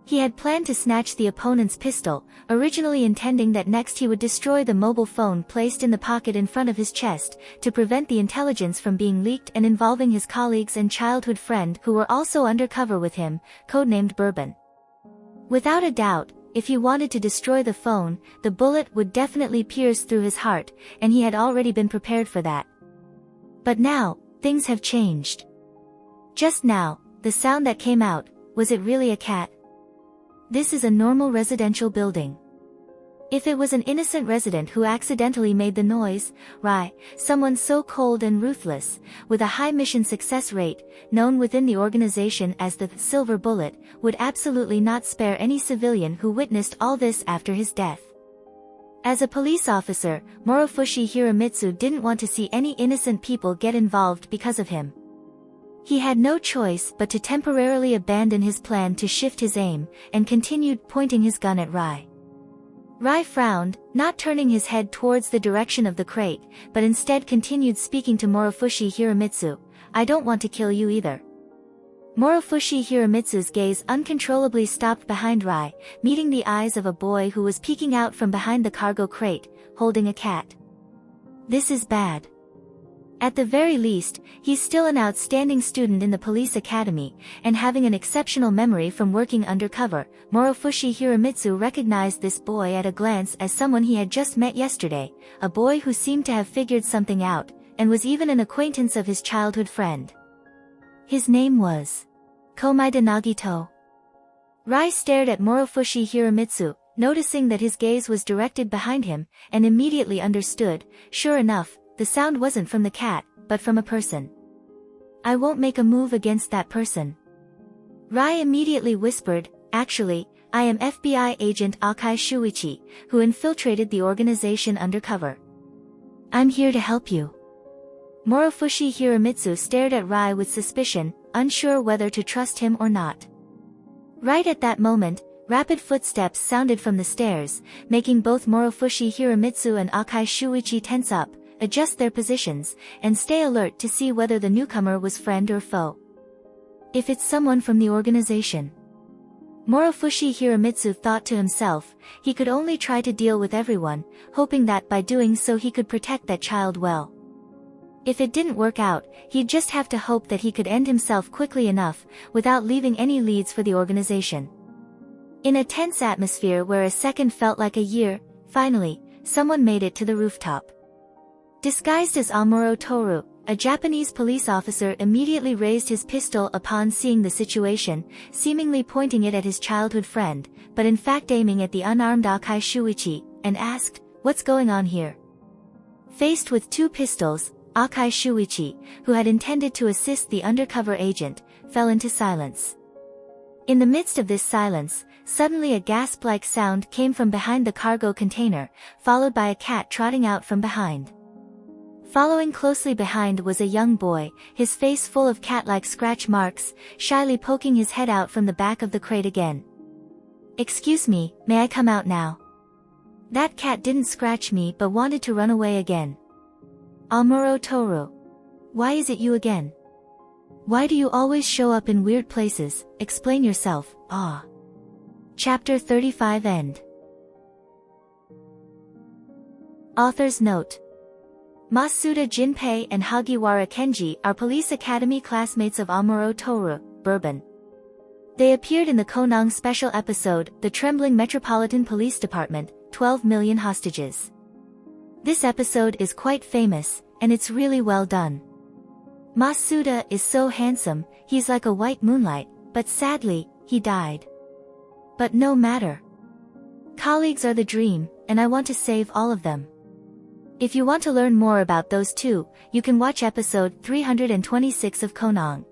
He had planned to snatch the opponent's pistol, originally intending that next he would destroy the mobile phone placed in the pocket in front of his chest, to prevent the intelligence from being leaked and involving his colleagues and childhood friend who were also undercover with him, codenamed Bourbon. Without a doubt, if he wanted to destroy the phone, the bullet would definitely pierce through his heart, and he had already been prepared for that. But now, things have changed. Just now, the sound that came out, was it really a cat? This is a normal residential building. If it was an innocent resident who accidentally made the noise, someone so cold and ruthless, with a high mission success rate, known within the organization as the Silver Bullet, would absolutely not spare any civilian who witnessed all this after his death. As a police officer, Morofushi Hiramitsu didn't want to see any innocent people get involved because of him. He had no choice but to temporarily abandon his plan to shift his aim, and continued pointing his gun at Rai. Rai frowned, not turning his head towards the direction of the crate, but instead continued speaking to Morofushi Hiramitsu, "I don't want to kill you either." Morofushi Hiramitsu's gaze uncontrollably stopped behind Rai, meeting the eyes of a boy who was peeking out from behind the cargo crate, holding a cat. This is bad. At the very least, he's still an outstanding student in the police academy, and having an exceptional memory from working undercover, Morofushi Hiramitsu recognized this boy at a glance as someone he had just met yesterday, a boy who seemed to have figured something out, and was even an acquaintance of his childhood friend. His name was Komaeda Nagito. Rai stared at Morofushi Hiramitsu, noticing that his gaze was directed behind him, and immediately understood, sure enough, the sound wasn't from the cat, but from a person. "I won't make a move against that person." Rai immediately whispered, "Actually, I am FBI agent Akai Shuichi, who infiltrated the organization undercover. I'm here to help you." Morofushi Hiramitsu stared at Rai with suspicion, unsure whether to trust him or not. Right at that moment, rapid footsteps sounded from the stairs, making both Morofushi Hiramitsu and Akai Shuichi tense up, adjust their positions, and stay alert to see whether the newcomer was friend or foe. If it's someone from the organization. Morofushi Hiramitsu thought to himself, he could only try to deal with everyone, hoping that by doing so he could protect that child well. If it didn't work out, he'd just have to hope that he could end himself quickly enough, without leaving any leads for the organization. In a tense atmosphere where a second felt like a year, finally, someone made it to the rooftop. Disguised as Amuro Toru, a Japanese police officer immediately raised his pistol upon seeing the situation, seemingly pointing it at his childhood friend, but in fact aiming at the unarmed Akai Shuichi, and asked, "What's going on here?" Faced with two pistols, Akai Shuichi, who had intended to assist the undercover agent, fell into silence. In the midst of this silence, suddenly a gasp-like sound came from behind the cargo container, followed by a cat trotting out from behind. Following closely behind was a young boy, his face full of cat-like scratch marks, shyly poking his head out from the back of the crate again. "Excuse me, may I come out now? That cat didn't scratch me but wanted to run away again." "Amuro Toru. Why is it you again? Why do you always show up in weird places? Explain yourself, ah." Chapter 35 End. Author's note. Masuda Jinpei and Hagiwara Kenji are police academy classmates of Amuro Toru, Bourbon. They appeared in the Conan special episode, The Trembling Metropolitan Police Department, 12 Million Hostages. This episode is quite famous, and it's really well done. Masuda is so handsome, he's like a white moonlight, but sadly, he died. But no matter. Colleagues are the dream, and I want to save all of them. If you want to learn more about those two, you can watch episode 326 of Conan.